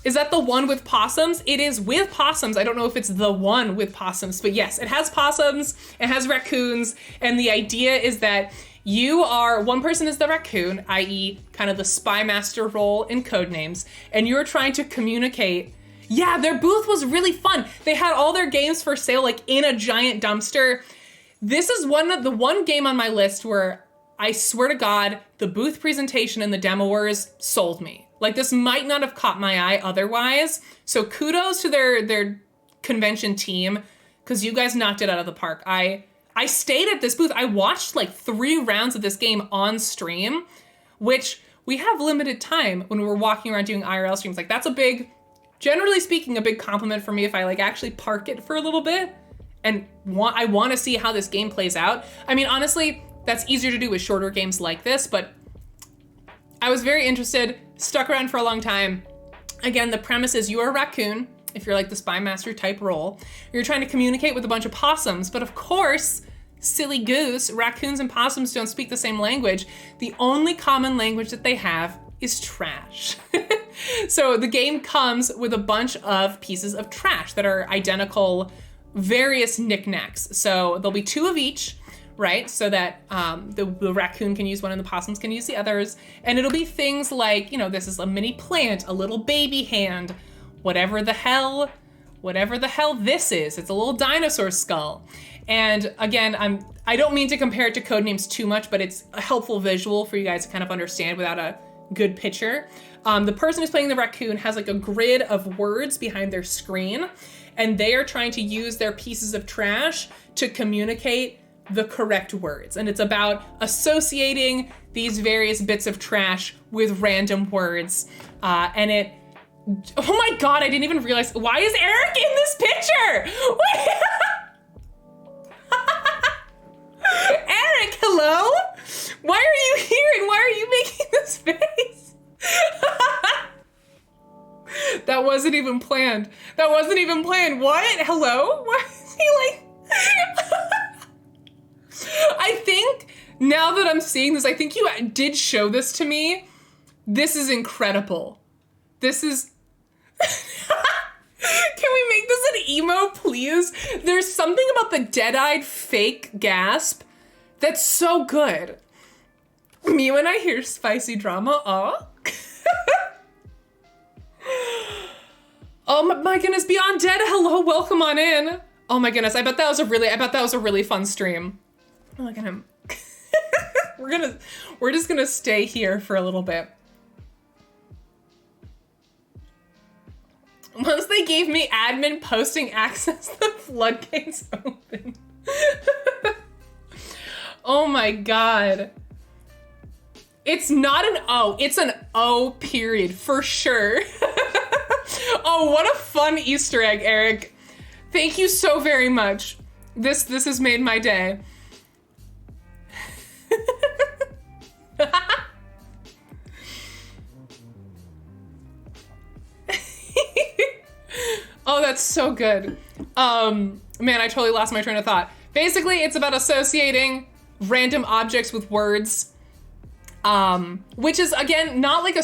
Is that the one with possums? It is with possums. I don't know if it's the one with possums, but yes, it has possums, it has raccoons, and the idea is that one person is the raccoon, i.e. kind of the spy master role in Codenames, and you're trying to communicate. Yeah, their booth was really fun. They had all their games for sale like in a giant dumpster. This is the one game on my list where I swear to God, the booth presentation and the demoers sold me. Like, this might not have caught my eye otherwise. So kudos to their convention team, because you guys knocked it out of the park. I stayed at this booth. I watched like 3 rounds of this game on stream, which we have limited time when we're walking around doing IRL streams. Like, that's generally speaking, a big compliment for me if I like actually park it for a little bit and I want to see how this game plays out. I mean, honestly, that's easier to do with shorter games like this, but I was very interested, stuck around for a long time. Again, the premise is you're a raccoon, if you're like the spy master type role. You're trying to communicate with a bunch of possums, but of course, silly goose, raccoons and possums don't speak the same language. The only common language that they have is trash. So the game comes with a bunch of pieces of trash that are identical, various knickknacks. So there'll be 2 of each, right? So that the raccoon can use one and the possums can use the others. And it'll be things like, you know, this is a mini plant, a little baby hand, whatever the hell this is. It's a little dinosaur skull. And again, I don't mean to compare it to Codenames too much, but it's a helpful visual for you guys to kind of understand without a good picture. The person who's playing the raccoon has like a grid of words behind their screen, and they are trying to use their pieces of trash to communicate the correct words. And it's about associating these various bits of trash with random words. Oh my God, I didn't even realize, why is Eric in this picture? Eric, hello? Why are you here and why are you making this face? That wasn't even planned. What? Hello? Why is he like... I think now that I'm seeing this, I think you did show this to me. This is incredible. This is... Can we make this an emo, please? There's something about the dead-eyed fake gasp that's so good. Me when I hear spicy drama, Oh my goodness, Beyond Dead, hello, welcome on in. Oh my goodness, I bet that was a really fun stream. Look at him. We're just gonna stay here for a little bit. Once they gave me admin posting access, the floodgates opened. Oh my God. It's not an O, it's an O period, for sure. Oh, what a fun Easter egg, Eric. Thank you so very much. This has made my day. Oh, that's so good. Man, I totally lost my train of thought. Basically, it's about associating random objects with words, which is, again, not like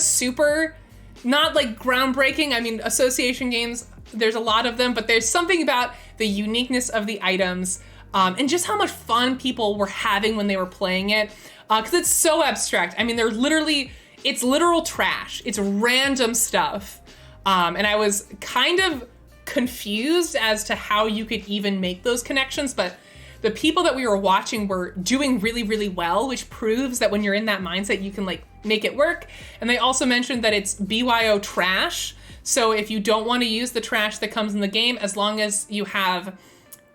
groundbreaking. I mean, association games, there's a lot of them, but there's something about the uniqueness of the items, and just how much fun people were having when they were playing it, because it's so abstract. I mean, it's literal trash. It's random stuff. And I was kind of confused as to how you could even make those connections, but the people that we were watching were doing really, really well, which proves that when you're in that mindset, you can like make it work. And they also mentioned that it's BYO trash. So if you don't want to use the trash that comes in the game, as long as you have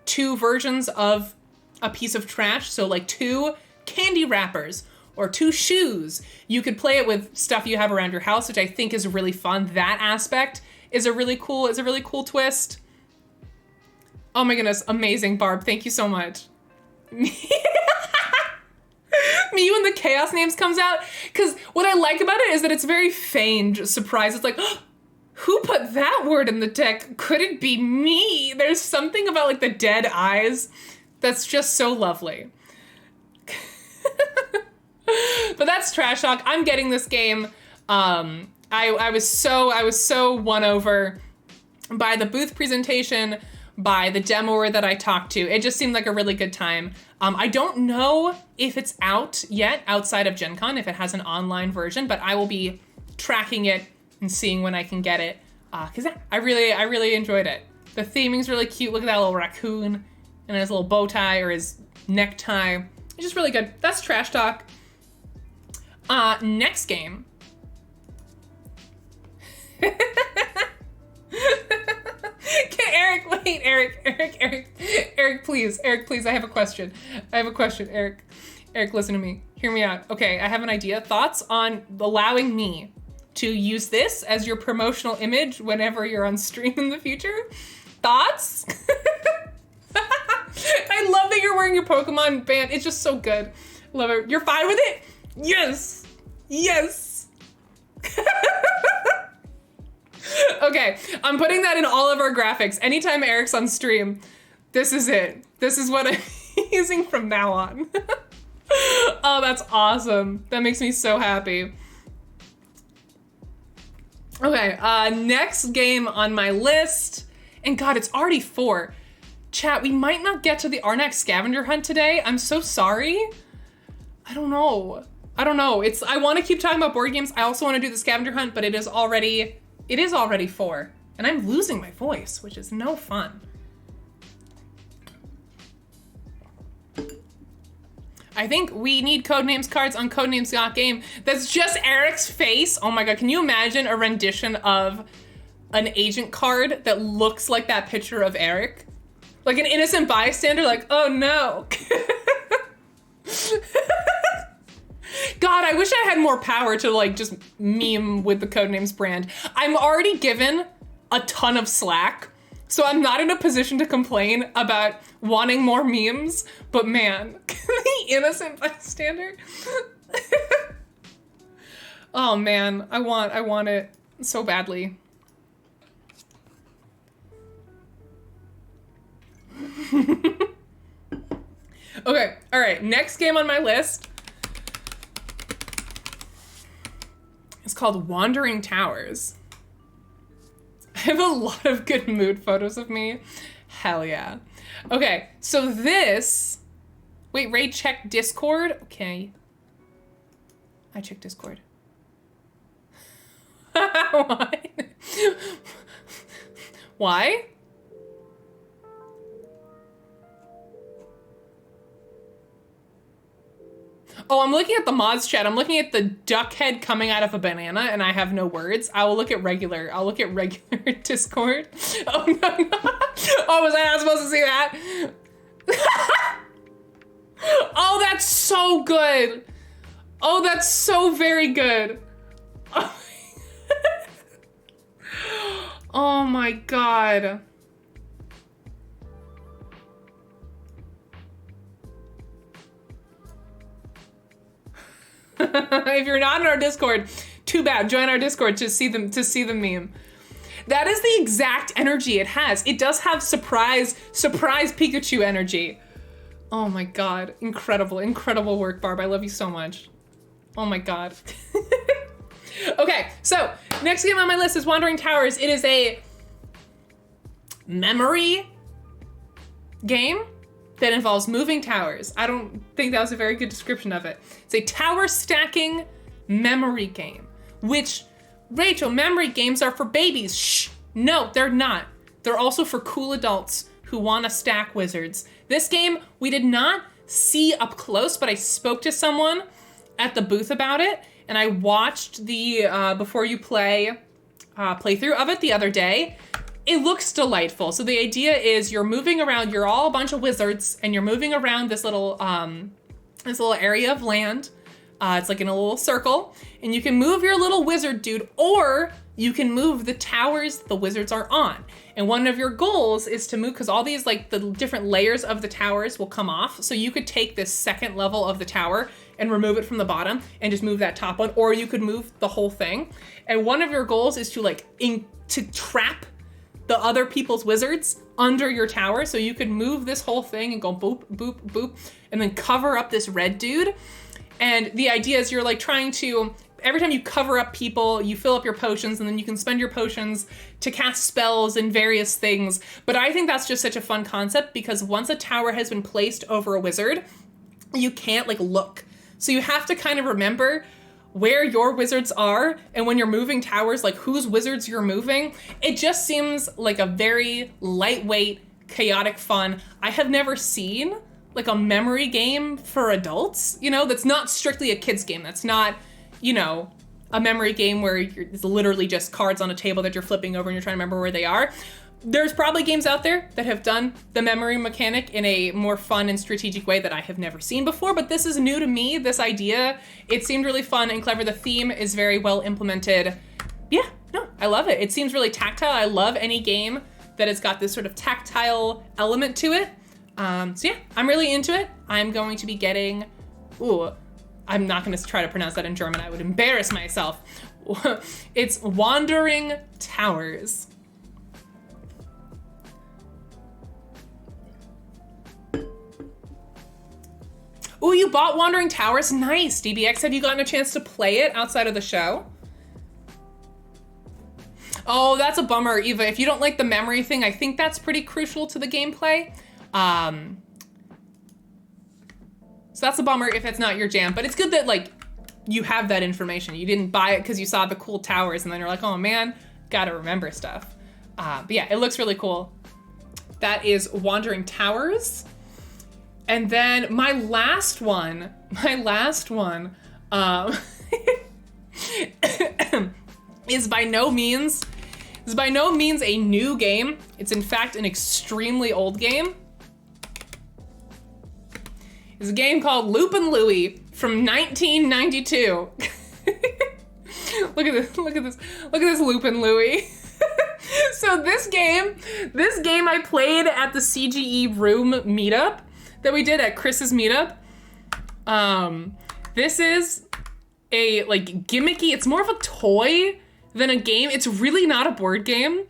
2 versions of a piece of trash, so like 2 candy wrappers, or 2 shoes. You could play it with stuff you have around your house, which I think is really fun. That aspect is a really cool twist. Oh my goodness, amazing, Barb. Thank you so much. Me when the chaos names comes out, because what I like about it is that it's very feigned surprise. It's like, oh, who put that word in the deck? Could it be me? There's something about like the dead eyes that's just so lovely. But that's Trash Talk. I'm getting this game. I was so won over by the booth presentation, by the demoer that I talked to. It just seemed like a really good time. I don't know if it's out yet outside of Gen Con, if it has an online version, but I will be tracking it and seeing when I can get it. Cause I really enjoyed it. The theming's really cute. Look at that little raccoon and his little bow tie or his necktie. It's just really good. That's Trash Talk. Next game. Eric, please. Eric, please, I have a question. Eric, listen to me. Hear me out. Okay, I have an idea. Thoughts on allowing me to use this as your promotional image whenever you're on stream in the future? Thoughts? I love that you're wearing your Pokemon band. It's just so good. Love it. You're fine with it? Yes. Yes. Okay, I'm putting that in all of our graphics. Anytime Eric's on stream, this is it. This is what I'm using from now on. Oh, that's awesome. That makes me so happy. Okay, next game on my list. And God, it's already 4. Chat, we might not get to the Arnak scavenger hunt today. I'm so sorry. I don't know. I want to keep talking about board games. I also want to do the scavenger hunt, but it is already 4. And I'm losing my voice, which is no fun. I think we need Codenames cards on Codenames Got Game. That's just Eric's face. Oh my God, can you imagine a rendition of an agent card that looks like that picture of Eric? Like an innocent bystander, like, oh no. God, I wish I had more power to like just meme with the Codenames brand. I'm already given a ton of slack, so I'm not in a position to complain about wanting more memes, but man, the innocent bystander. Oh man, I want it so badly. Okay, all right, next game on my list is called Wandering Towers. I have a lot of good mood photos of me. Hell yeah. Okay, so this, wait, Ray checked Discord? Okay. I checked Discord. Why? Why? Oh, I'm looking at the mods chat. I'm looking at the duck head coming out of a banana and I have no words. I'll look at regular Discord. Oh no. Oh, was I not supposed to see that? Oh, that's so good. Oh, that's so very good. Oh my God. If you're not in our Discord, too bad. Join our Discord to see the meme. That is the exact energy it has. It does have surprise Pikachu energy. Oh my God, incredible work, Barb. I love you so much. Oh my God. Okay, so next game on my list is Wandering Towers. It is a memory game that involves moving towers. I don't think that was a very good description of it. It's a tower stacking memory game, which, Rachel, memory games are for babies. Shh, no, they're not. They're also for cool adults who want to stack wizards. This game, we did not see up close, but I spoke to someone at the booth about it, and I watched the Before You Play playthrough of it the other day. It looks delightful. So the idea is you're moving around, you're all a bunch of wizards, and you're moving around this little area of land. It's like in a little circle, and you can move your little wizard dude, or you can move the towers the wizards are on. And one of your goals is to move, because all these, like, the different layers of the towers will come off. So you could take this second level of the tower and remove it from the bottom and just move that top one, or you could move the whole thing. And one of your goals is to, like, to trap the other people's wizards under your tower. So you could move this whole thing and go boop, boop, boop, and then cover up this red dude. And the idea is you're, like, trying to, every time you cover up people, you fill up your potions, and then you can spend your potions to cast spells and various things. But I think that's just such a fun concept, because once a tower has been placed over a wizard, you can't, like, look. So you have to kind of remember where your wizards are, and when you're moving towers, like, whose wizards you're moving. It just seems like a very lightweight, chaotic fun. I have never seen, like, a memory game for adults, you know, that's not strictly a kid's game. That's not, you know, a memory game where it's literally just cards on a table that you're flipping over and you're trying to remember where they are. There's probably games out there that have done the memory mechanic in a more fun and strategic way that I have never seen before, but this is new to me, this idea. It seemed really fun and clever. The theme is very well implemented. Yeah, no, I love it. It seems really tactile. I love any game that has got this sort of tactile element to it. So yeah, I'm really into it. I'm going to be getting, I'm not gonna try to pronounce that in German. I would embarrass myself. It's Wandering Towers. Oh, you bought Wandering Towers? Nice, DBX. Have you gotten a chance to play it outside of the show? Oh, that's a bummer, Eva. If you don't like the memory thing, I think that's pretty crucial to the gameplay. So that's a bummer if it's not your jam, but it's good that, like, you have that information. You didn't buy it because you saw the cool towers and then you're like, oh man, gotta remember stuff. But yeah, it looks really cool. That is Wandering Towers. And then my last one is by no means a new game. It's in fact an extremely old game. It's a game called Loopin' Louie from 1992. Look at this Loopin' Louie. So this game I played at the CGE Room meetup that we did at Chris's meetup. This is a, like, gimmicky, it's more of a toy than a game. It's really not a board game.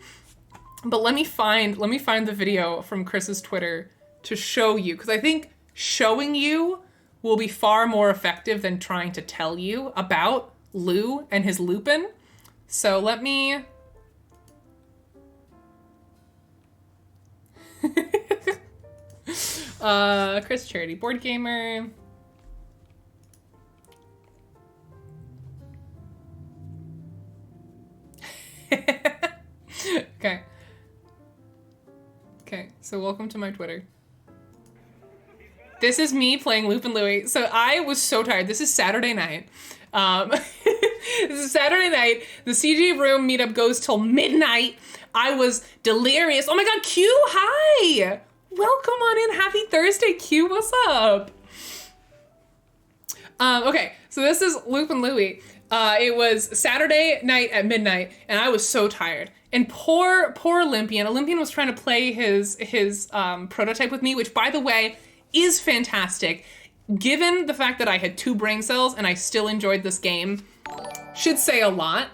But let me find the video from Chris's Twitter to show you, because I think showing you will be far more effective than trying to tell you about Lou and his Lupin. So let me... Chris Charity, board gamer. Okay, so welcome to my Twitter. This is me playing Loopin' Louie. So I was so tired. This is Saturday night. This is Saturday night. The CG Room meetup goes till midnight. I was delirious. Oh my God, Q, hi! Welcome on in. Happy Thursday, Q. What's up? Okay, so this is Loopin' Louie. It was Saturday night at midnight, and I was so tired. And poor Olympian. Olympian was trying to play his prototype with me, which, by the way, is fantastic. Given the fact that I had 2 brain cells and I still enjoyed this game, should say a lot.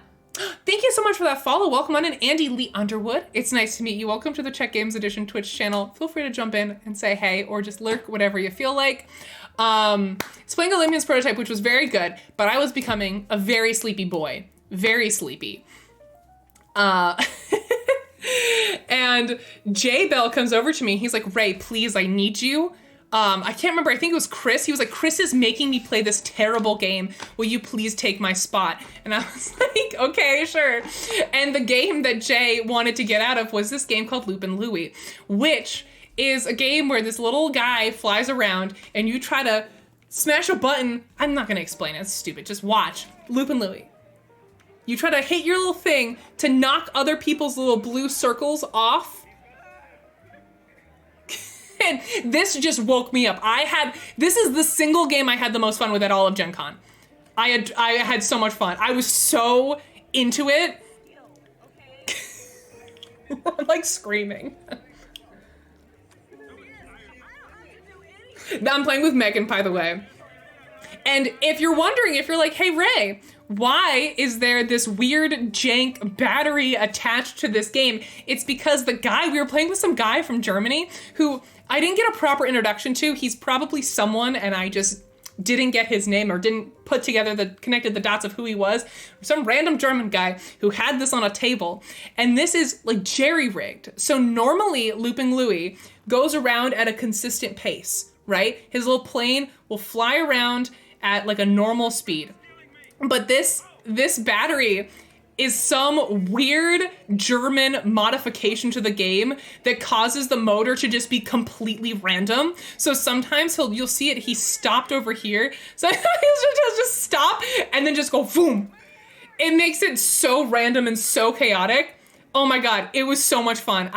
Thank you so much for that follow. Welcome on in, Andy Lee Underwood. It's nice to meet you. Welcome to the Czech Games Edition Twitch channel. Feel free to jump in and say hey, or just lurk, whatever you feel like. It's playing Olympian's prototype, which was very good, but I was becoming a very sleepy boy. Very sleepy. And Jay Bell comes over to me. He's like, Ray, please, I need you. I can't remember. I think it was Chris. He was like, Chris is making me play this terrible game. Will you please take my spot? And I was like, okay, sure. And the game that Jay wanted to get out of was this game called Loopin' Louie, which is a game where this little guy flies around and you try to smash a button. I'm not going to explain it. It's stupid. Just watch. Loopin' Louie. You try to hit your little thing to knock other people's little blue circles off. And this just woke me up. This is the single game I had the most fun with at all of Gen Con. I had so much fun. I was so into it. I'm like screaming. I'm playing with Megan, by the way. And if you're wondering, if you're like, hey, Ray, why is there this weird jank battery attached to this game? It's because we were playing with some guy from Germany who I didn't get a proper introduction to. He's probably someone, and I just didn't get his name or didn't connected the dots of who he was. Some random German guy who had this on a table. And this is like jerry-rigged. So normally Looping Louie goes around at a consistent pace, right? His little plane will fly around at like a normal speed. But this battery is some weird German modification to the game that causes the motor to just be completely random. So sometimes you'll see it, he stopped over here. So he'll just stop and then just go boom. It makes it so random and so chaotic. Oh my God, it was so much fun.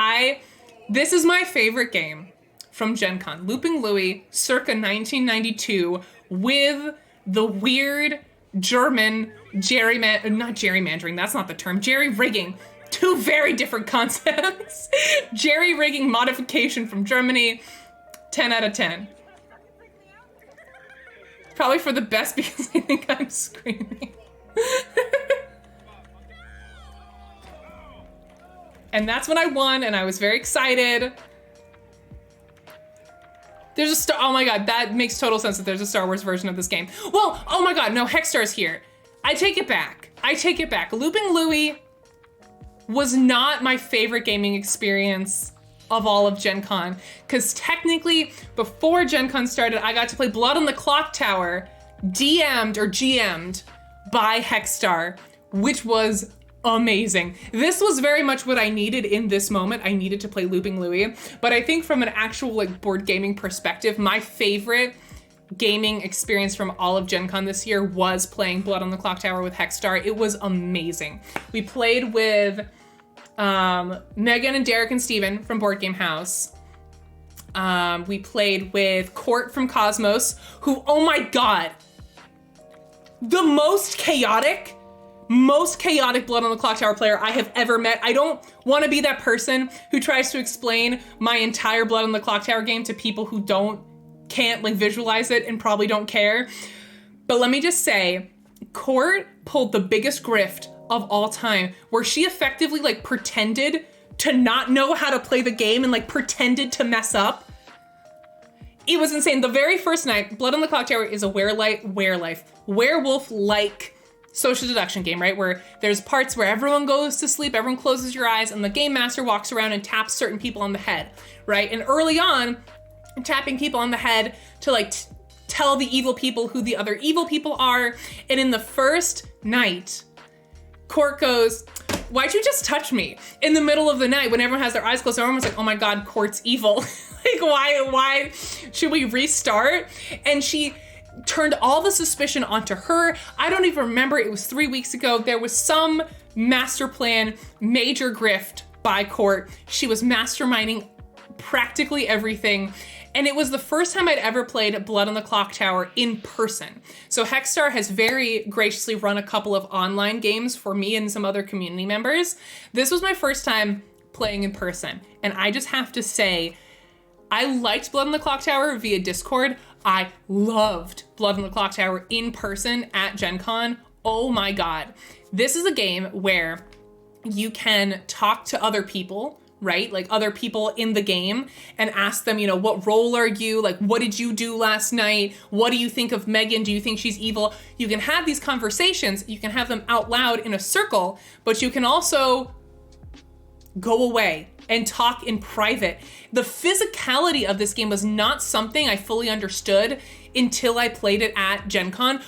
This is my favorite game from Gen Con. Looping Louie, circa 1992, with the weird German not gerrymandering, that's not the term, jerry-rigging. Two very different concepts. Jerry-rigging modification from Germany, 10 out of 10. Probably for the best because I think I'm screaming. And that's when I won, and I was very excited. There's a Star, oh my God, that makes total sense that there's a Star Wars version of this game. Well, oh my God, no, Hexstar's here. I take it back. Looping Louie was not my favorite gaming experience of all of Gen Con, because technically, before Gen Con started, I got to play Blood on the Clocktower, GM'd by Hexstar, which was amazing. This was very much what I needed in this moment. I needed to play Looping Louie, but I think from an actual like board gaming perspective, my favorite gaming experience from all of Gen Con this year was playing Blood on the Clocktower with Hexstar. It was amazing. We played with Megan and Derek and Steven from Board Game House. We played with Court from Cosmos, who, oh my God, the most chaotic Blood on the Clocktower player I have ever met. I don't want to be that person who tries to explain my entire Blood on the Clocktower game to people who can't like visualize it and probably don't care. But let me just say, Court pulled the biggest grift of all time, where she effectively like pretended to not know how to play the game and like pretended to mess up. It was insane. The very first night, Blood on the Clocktower is a werewolf-like social deduction game, right? Where there's parts where everyone goes to sleep, everyone closes your eyes, and the game master walks around and taps certain people on the head, right? And early on, tapping people on the head to like tell the evil people who the other evil people are. And in the first night, Court goes, why'd you just touch me? In the middle of the night when everyone has their eyes closed, everyone's like, oh my God, Court's evil. Like, why should we restart? And she turned all the suspicion onto her. I don't even remember, it was 3 weeks ago. There was some master plan, major grift by Court. She was masterminding practically everything. And it was the first time I'd ever played Blood on the Clocktower in person. So Hexstar has very graciously run a couple of online games for me and some other community members. This was my first time playing in person. And I just have to say, I liked Blood on the Clocktower via Discord. I loved Blood on the Clocktower in person at Gen Con. Oh my God. This is a game where you can talk to other people, right? Like other people in the game, and ask them, what role are you? Like, what did you do last night? What do you think of Megan? Do you think she's evil? You can have these conversations. You can have them out loud in a circle, but you can also go away and talk in private. The physicality of this game was not something I fully understood until I played it at Gen Con.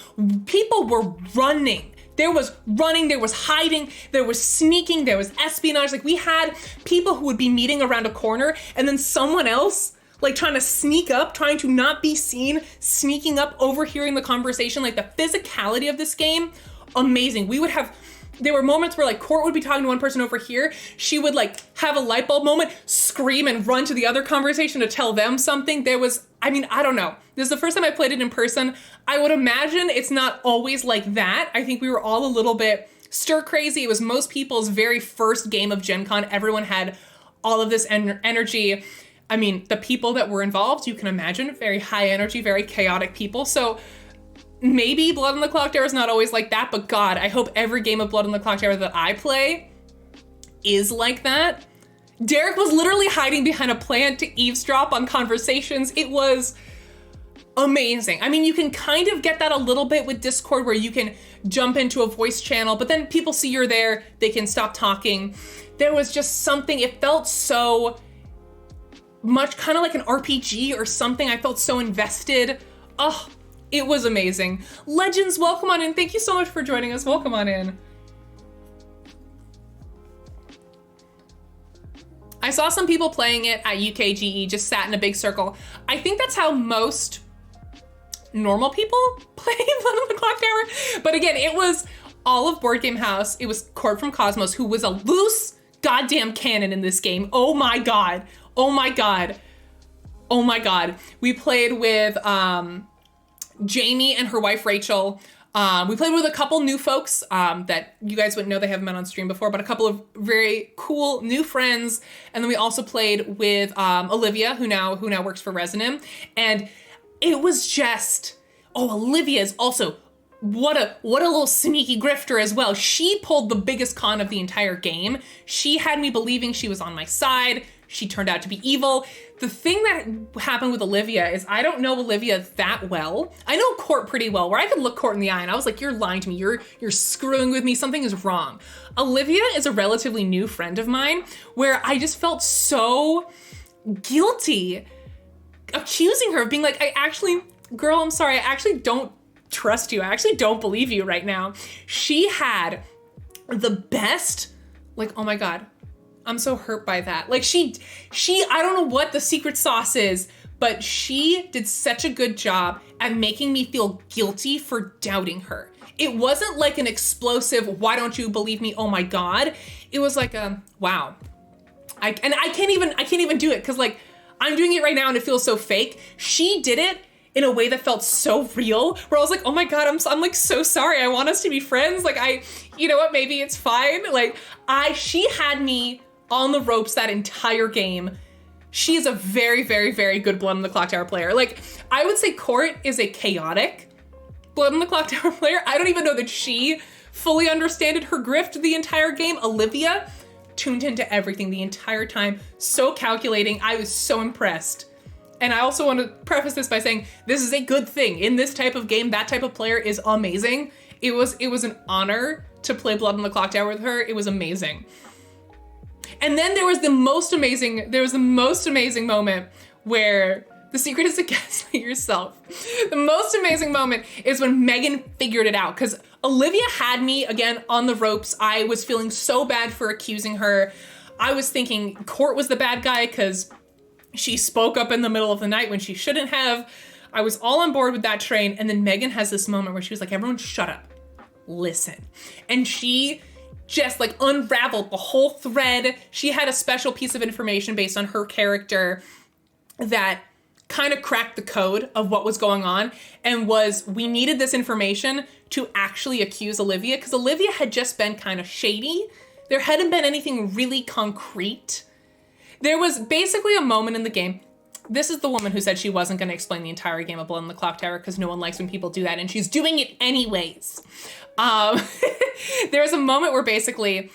People were running. There was running, there was hiding, there was sneaking, there was espionage. Like, we had people who would be meeting around a corner and then someone else like trying to sneak up, trying to not be seen, sneaking up, overhearing the conversation. Like, the physicality of this game, amazing. We would have there were moments where like Court would be talking to one person over here. She would like have a light bulb moment, scream and run to the other conversation to tell them something. There was, I mean, I don't know. This is the first time I played it in person. I would imagine it's not always like that. I think we were all a little bit stir crazy. It was most people's very first game of Gen Con. Everyone had all of this energy. I mean, the people that were involved, you can imagine, very high energy, very chaotic people. So maybe Blood on the Clock Tower is not always like that, but God, I hope every game of Blood on the Clock Tower that I play is like that. Derek was literally hiding behind a plant to eavesdrop on conversations. It was amazing. I mean, you can kind of get that a little bit with Discord where you can jump into a voice channel, but then people see you're there, they can stop talking. There was just something, it felt so much kind of like an RPG or something. I felt so invested. Oh, it was amazing. Legends, welcome on in. Thank you so much for joining us. Welcome on in. I saw some people playing it at UKGE, just sat in a big circle. I think that's how most normal people play Blood on the Clock Tower. But again, it was all of Board Game House. It was Court from Cosmos, who was a loose goddamn cannon in this game. Oh my God. Oh my God. Oh my God. We played with Jamie and her wife, Rachel. We played with a couple new folks that you guys wouldn't know, they haven't been on stream before, but a couple of very cool new friends. And then we also played with Olivia, who now works for Resonum. And it was just, oh, Olivia is also, what a little sneaky grifter as well. She pulled the biggest con of the entire game. She had me believing she was on my side. She turned out to be evil. The thing that happened with Olivia is I don't know Olivia that well. I know Court pretty well, where I could look Court in the eye and I was like, you're lying to me. You're screwing with me. Something is wrong. Olivia is a relatively new friend of mine where I just felt so guilty accusing her of being like, girl, I'm sorry. I actually don't trust you. I actually don't believe you right now. She had the best, like, oh my God, I'm so hurt by that. Like she, I don't know what the secret sauce is, but she did such a good job at making me feel guilty for doubting her. It wasn't like an explosive, why don't you believe me? Oh my God. It was like a, wow. I can't even do it. Cause like I'm doing it right now and it feels so fake. She did it in a way that felt so real, where I was like, oh my God, I'm like so sorry. I want us to be friends. Like you know what? Maybe it's fine. Like she had me on the ropes that entire game. She is a very, very, very good Blood on the Clock Tower player. Like, I would say Court is a chaotic Blood on the Clock Tower player. I don't even know that she fully understood her grift the entire game. Olivia tuned into everything the entire time. So calculating. I was so impressed. And I also want to preface this by saying this is a good thing. In this type of game, that type of player is amazing. It was an honor to play Blood on the Clock Tower with her. It was amazing. And then there was the most amazing moment where the secret is to gaslight yourself. The most amazing moment is when Megan figured it out, because Olivia had me again on the ropes. I was feeling so bad for accusing her. I was thinking Court was the bad guy because she spoke up in the middle of the night when she shouldn't have. I was all on board with that train. And then Megan has this moment where she was like, everyone shut up, listen. And she just like unraveled the whole thread. She had a special piece of information based on her character that kind of cracked the code of what was going on, and we needed this information to actually accuse Olivia, because Olivia had just been kind of shady. There hadn't been anything really concrete. There was basically a moment in the game. This is the woman who said she wasn't going to explain the entire game of Blood on the Clock Tower because no one likes when people do that, and she's doing it anyways. There was a moment where basically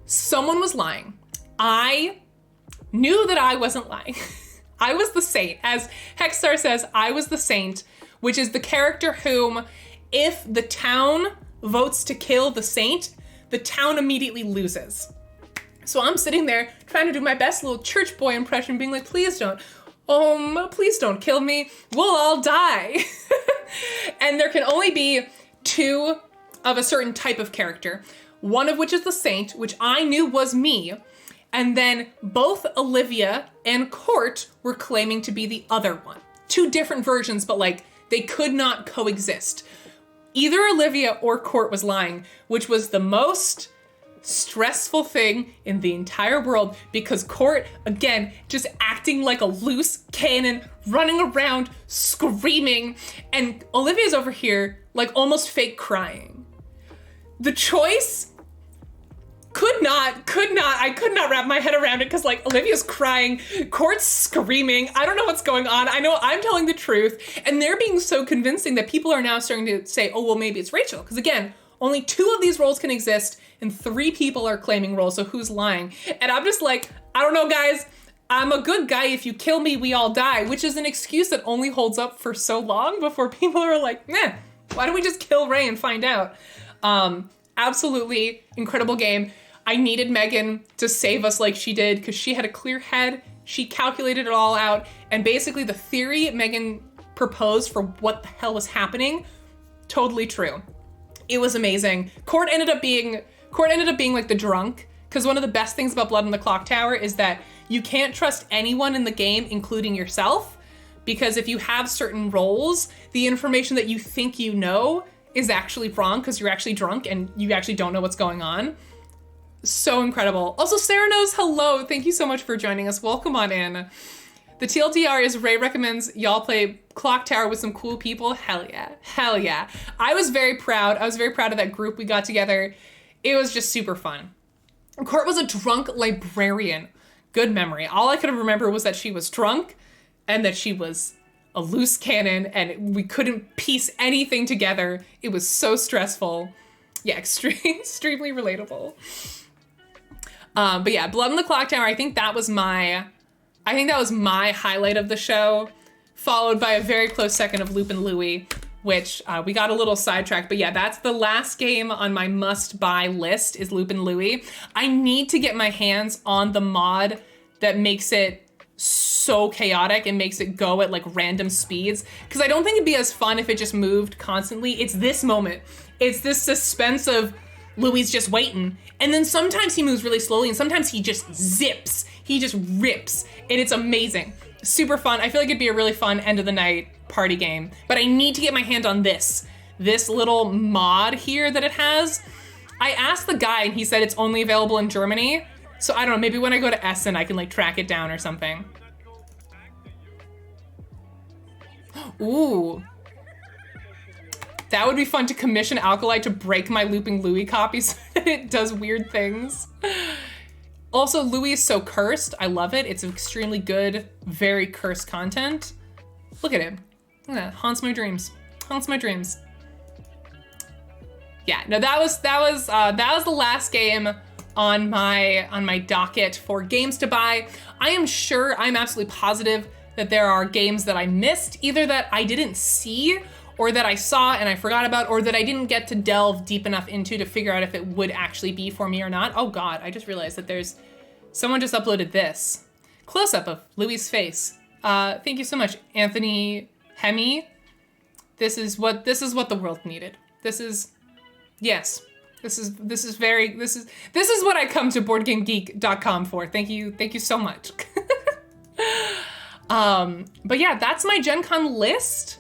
someone was lying. I knew that I wasn't lying. I was the saint. As Hexstar says, I was the saint, which is the character whom, if the town votes to kill the saint, the town immediately loses. So I'm sitting there trying to do my best little church boy impression, being like, please don't kill me. We'll all die. And there can only be two of a certain type of character, one of which is the saint, which I knew was me. And then both Olivia and Court were claiming to be the other one. Two different versions, but like they could not coexist. either Olivia or Court was lying, which was the most stressful thing in the entire world, because Court, again, just acting like a loose cannon, running around, screaming, and Olivia's over here, like, almost fake crying. The choice I could not wrap my head around it, because, like, Olivia's crying, Court's screaming, I don't know what's going on, I know I'm telling the truth, and they're being so convincing that people are now starting to say, oh, well, maybe it's Rachel, because again, only 2 of these roles can exist, and 3 people are claiming roles, so who's lying? And I'm just like, I don't know, guys, I'm a good guy, if you kill me, we all die, which is an excuse that only holds up for so long before people are like, meh, why don't we just kill Ray and find out? Absolutely incredible game. I needed Megan to save us like she did, because she had a clear head, she calculated it all out, and basically the theory Megan proposed for what the hell was happening, totally true. It was amazing. Court ended up being like the drunk, because one of the best things about Blood on the Clock Tower is that you can't trust anyone in the game, including yourself, because if you have certain roles, the information that you think you know is actually wrong, because you're actually drunk and you actually don't know what's going on. So incredible. Also, Sarah knows, hello. Thank you so much for joining us. Welcome on in. The TLDR is Ray recommends y'all play Clock Tower with some cool people. Hell yeah. Hell yeah. I was very proud. I was very proud of that group we got together. It was just super fun. Court was a drunk librarian. Good memory. All I could remember was that she was drunk and that she was a loose cannon and we couldn't piece anything together. It was so stressful. Yeah, extremely relatable. But yeah, Blood on the Clock Tower, I think that was my highlight of the show, followed by a very close second of Loop and Louie, which we got a little sidetracked, but yeah, that's the last game on my must-buy list is Loop and Louie. I need to get my hands on the mod that makes it so chaotic and makes it go at like random speeds, because I don't think it'd be as fun if it just moved constantly. It's this moment. It's this suspense of Louie's just waiting, and then sometimes he moves really slowly, and sometimes he just zips. He just rips, and it's amazing. Super fun. I feel like it'd be a really fun end of the night party game, but I need to get my hand on this little mod here that it has. I asked the guy, and he said it's only available in Germany, so I don't know, maybe when I go to Essen, I can like track it down or something. Ooh. That would be fun to commission Alkalite to break my Looping Louie copy so that it does weird things. Also, Louie is so cursed. I love it. It's extremely good, very cursed content. Look at him. Look at that. Haunts my dreams. Haunts my dreams. Yeah, no, that was the last game on my docket for games to buy. I'm absolutely positive that there are games that I missed, either that I didn't see, or that I saw and I forgot about, or that I didn't get to delve deep enough into to figure out if it would actually be for me or not. Oh God, I just realized that someone just uploaded this. Close-up of Louie's face. Thank you so much, Anthony Hemi. This is what the world needed. This is what I come to BoardGameGeek.com for. Thank you so much. But yeah, that's my Gen Con list.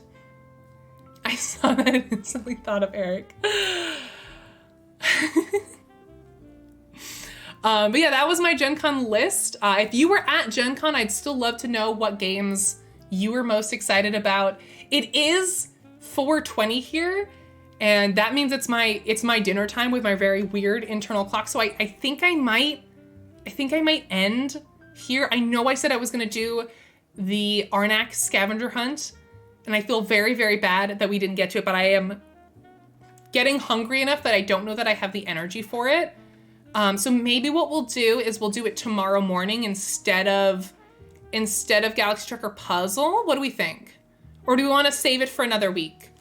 I saw that and instantly thought of Eric. But yeah, that was my Gen Con list. If you were at Gen Con, I'd still love to know what games you were most excited about. It is 4:20 here, and that means it's my dinner time with my very weird internal clock. So I think I might end here. I know I said I was gonna do the Arnak scavenger hunt, and I feel very, very bad that we didn't get to it, but I am getting hungry enough that I don't know that I have the energy for it. So maybe what we'll do is we'll do it tomorrow morning instead of Galaxy Trucker Puzzle. What do we think? Or do we want to save it for another week?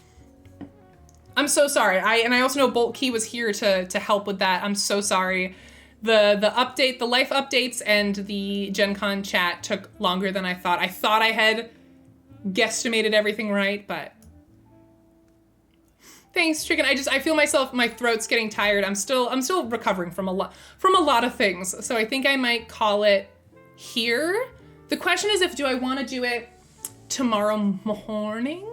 I'm so sorry. I also know Bolt Key was here to help with that. I'm so sorry. The update, the life updates and the Gen Con chat took longer than I thought. I thought I had guesstimated everything right, but thanks, Chicken. I feel my throat's getting tired. I'm still recovering from a lot of things. So I think I might call it here. The question is, do I want to do it tomorrow morning?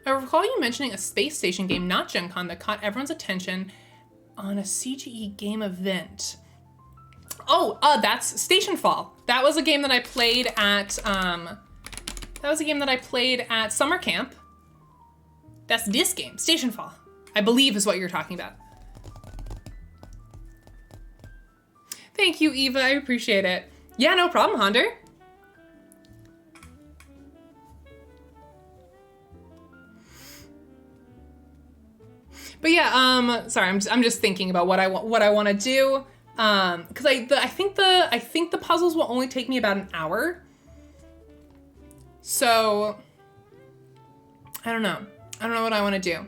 I recall you mentioning a space station game, not Gen Con, that caught everyone's attention on a CGE game event. Oh, that's Station Fall. That was a game that I played at, summer camp. That's this game, Station Fall, I believe is what you're talking about. Thank you, Eva, I appreciate it. Yeah, no problem, Honder. But yeah, sorry, I'm just thinking about what I want to do, because I think the puzzles will only take me about an hour. So I don't know what I want to do,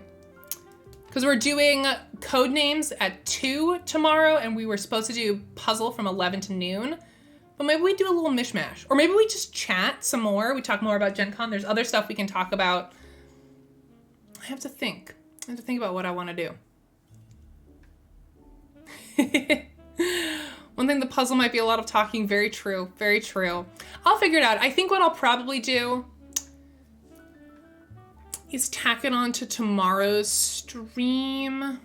because we're doing code names at 2 tomorrow, and we were supposed to do puzzle from 11 to noon. But maybe we do a little mishmash, or maybe we just chat some more. We talk more about Gen Con. There's other stuff we can talk about. I have to think about what I want to do. One thing, the puzzle might be a lot of talking. Very true. Very true. I'll figure it out. I think what I'll probably do is tack it on to tomorrow's stream.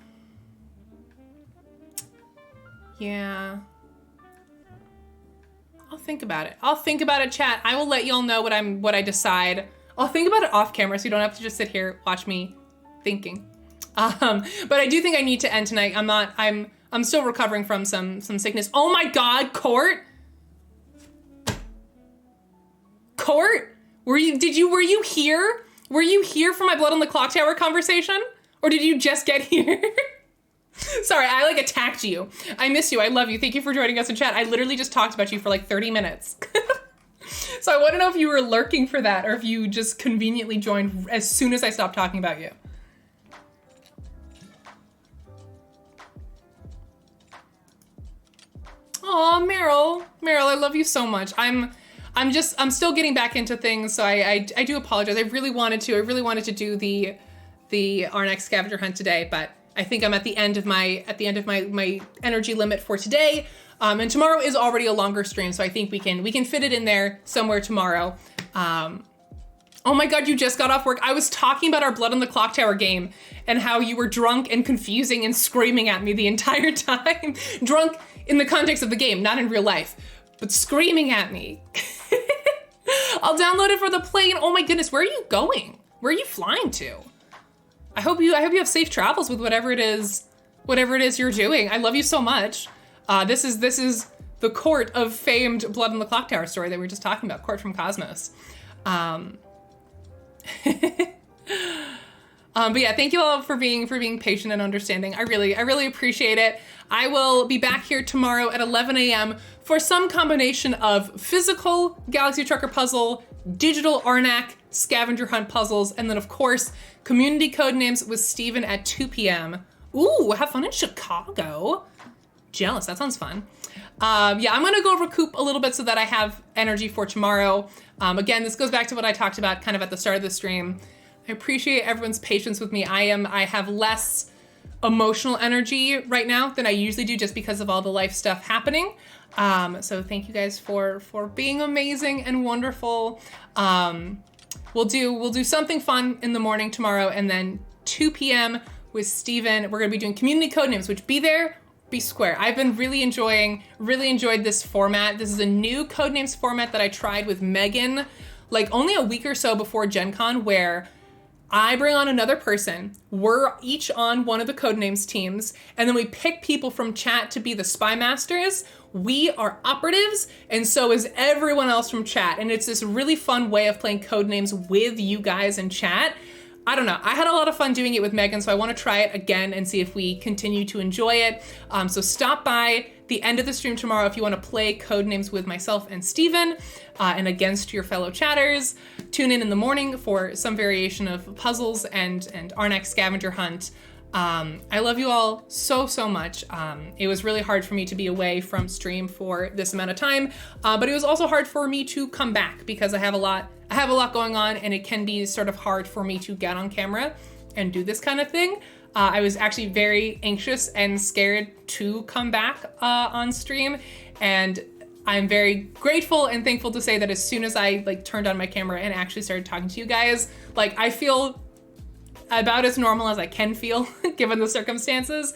Yeah. I'll think about it. Chat. I will let y'all know what I decide. I'll think about it off camera, so you don't have to just sit here, watch me thinking. But I do think I need to end tonight. I'm still recovering from some sickness. Oh my God, Court? Were you here? Were you here for my Blood on the Clocktower conversation? Or did you just get here? Sorry, I attacked you. I miss you, I love you. Thank you for joining us in chat. I literally just talked about you for 30 minutes. So I want to know if you were lurking for that, or if you just conveniently joined as soon as I stopped talking about you. Aw, Meryl, I love you so much. I'm still getting back into things, so I do apologize. I really wanted to do the Arnak scavenger hunt today, but I think I'm at the end of my energy limit for today. And tomorrow is already a longer stream, so I think we can fit it in there somewhere tomorrow. Oh my God, you just got off work. I was talking about our Blood on the Clocktower game and how you were drunk and confusing and screaming at me the entire time. Drunk in the context of the game, not in real life, but screaming at me. I'll download it for the plane. Oh my goodness, where are you going? Where are you flying to? I hope you have safe travels with whatever it is you're doing. I love you so much. This is the Court of famed Blood on the Clocktower story that we were just talking about, Court from Cosmos. But yeah, thank you all for being patient and understanding. I really appreciate it. I will be back here tomorrow at 11 a.m. for some combination of physical Galaxy Trucker puzzle, digital Arnak scavenger hunt puzzles, and then of course, community code names with Steven at 2 p.m. Ooh, have fun in Chicago. Jealous, that sounds fun. Yeah, I'm gonna go recoup a little bit so that I have energy for tomorrow. Again, this goes back to what I talked about kind of at the start of the stream. I appreciate everyone's patience with me. I have less emotional energy right now than I usually do, just because of all the life stuff happening. So thank you guys for being amazing and wonderful. We'll do something fun in the morning tomorrow, and then 2 p.m. with Steven, we're gonna be doing community code names, which be there, be square. I've been really enjoyed this format. This is a new Codenames format that I tried with Megan, only a week or so before Gen Con, where I bring on another person, we're each on one of the Codenames teams, and then we pick people from chat to be the spy masters. We are operatives, and so is everyone else from chat. And it's this really fun way of playing Codenames with you guys in chat. I don't know, I had a lot of fun doing it with Megan, so I want to try it again and see if we continue to enjoy it. So stop by the end of the stream tomorrow if you want to play Codenames with myself and Steven, and against your fellow chatters. Tune in the morning for some variation of puzzles and Arnak scavenger hunt. I love you all so much. It was really hard for me to be away from stream for this amount of time, but it was also hard for me to come back because I have a lot going on, and it can be sort of hard for me to get on camera and do this kind of thing. I was actually very anxious and scared to come back on stream, and I'm very grateful and thankful to say that as soon as I turned on my camera and actually started talking to you guys, I feel about as normal as I can feel given the circumstances.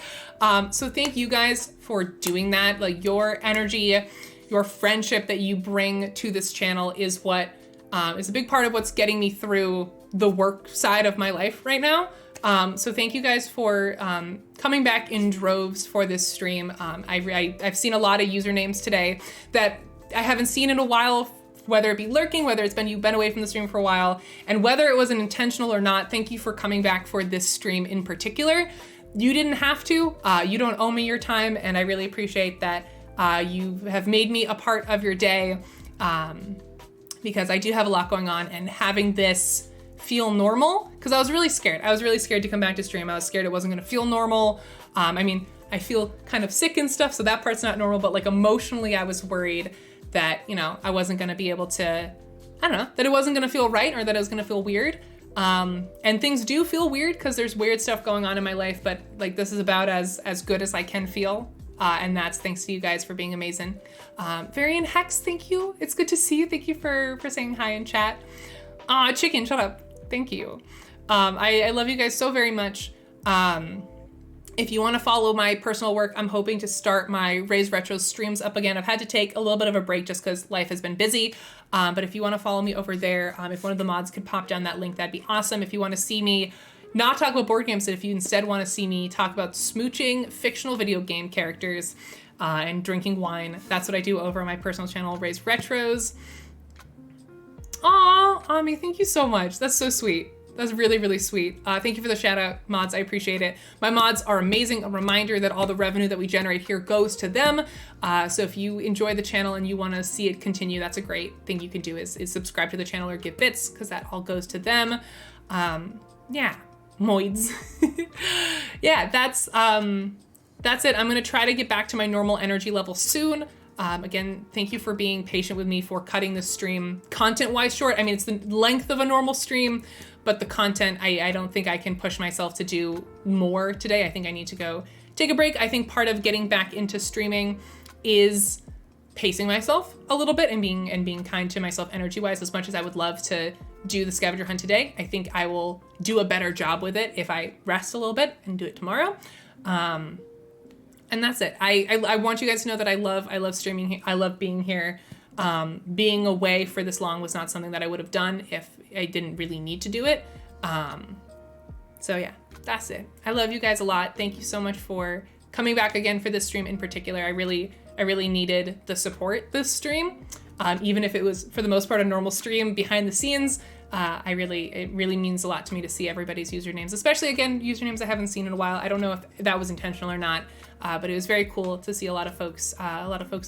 So thank you guys for doing that. Like, your energy, your friendship that you bring to this channel is what is a big part of what's getting me through the work side of my life right now. So thank you guys for coming back in droves for this stream. I've seen a lot of usernames today that I haven't seen in a while, whether it be lurking, whether it's been you've been away from the stream for a while, and whether it was an intentional or not. Thank you for coming back for this stream in particular. You didn't have to. You don't owe me your time, and I really appreciate that you have made me a part of your day, because I do have a lot going on, and having this feel normal, because I was really scared. I was really scared to come back to stream. I was scared it wasn't gonna feel normal. I mean, I feel kind of sick and stuff, so that part's not normal, but like emotionally, I was worried that, you know, I wasn't gonna be able to, I don't know, that it wasn't gonna feel right, or that it was gonna feel weird. And things do feel weird because there's weird stuff going on in my life, but like, this is about as good as I can feel. And that's thanks to you guys for being amazing. Varian Hex, thank you. It's good to see you. Thank you for saying hi in chat. Chicken, shut up. Thank you. I love you guys so very much. If you want to follow my personal work, I'm hoping to start my Raise Retro streams up again. I've had to take a little bit of a break just because life has been busy. But if you want to follow me over there, if one of the mods could pop down that link, that'd be awesome. If you want to see me not talk about board games, but if you instead want to see me talk about smooching fictional video game characters and drinking wine, that's what I do over on my personal channel, Raise Retros. Aw, Ami, thank you so much. That's so sweet. That's really, really sweet. Thank you for the shout out, mods. I appreciate it. My mods are amazing. A reminder that all the revenue that we generate here goes to them. So if you enjoy the channel and you want to see it continue, that's a great thing you can do is subscribe to the channel or give bits, because that all goes to them. Yeah, moids. Yeah, that's it. I'm going to try to get back to my normal energy level soon. Again, thank you for being patient with me for cutting the stream content-wise short. I mean, it's the length of a normal stream, but the content, I don't think I can push myself to do more today. I think I need to go take a break. I think part of getting back into streaming is pacing myself a little bit and being kind to myself energy-wise. As much as I would love to do the scavenger hunt today, I think I will do a better job with it if I rest a little bit and do it tomorrow. And that's it. I want you guys to know that I love streaming. I love being here. Being away for this long was not something that I would have done if I didn't really need to do it. So yeah, that's it. I love you guys a lot. Thank you so much for coming back again for this stream in particular. I really needed the support this stream. Even if it was for the most part a normal stream behind the scenes, it really means a lot to me to see everybody's usernames, especially again, usernames I haven't seen in a while. I don't know if that was intentional or not, but it was very cool to see a lot of folks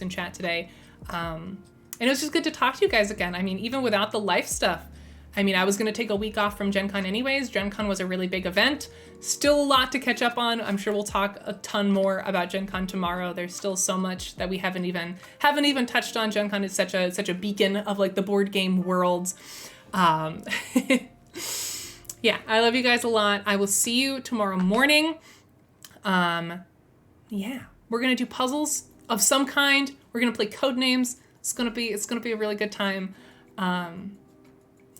in chat today. And it was just good to talk to you guys again. I mean, even without the life stuff, I mean, I was gonna take a week off from Gen Con anyways. Gen Con was a really big event. Still a lot to catch up on. I'm sure we'll talk a ton more about Gen Con tomorrow. There's still so much that we haven't even touched on. Gen Con is such a beacon of like the board game world. Yeah, I love you guys a lot. I will see you tomorrow morning. Yeah, we're gonna do puzzles of some kind. We're gonna play Codenames. It's gonna be a really good time.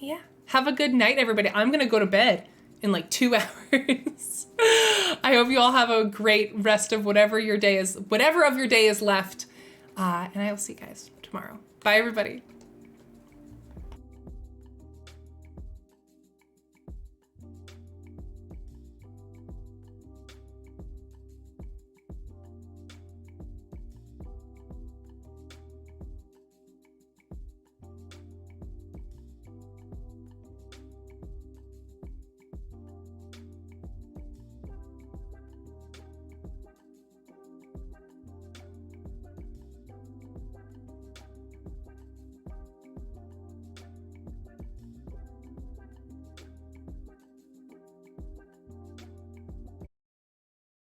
Yeah, have a good night, everybody. I'm gonna go to bed in like 2 hours. I hope you all have a great rest of whatever of your day is left. And I will see you guys tomorrow. Bye, everybody.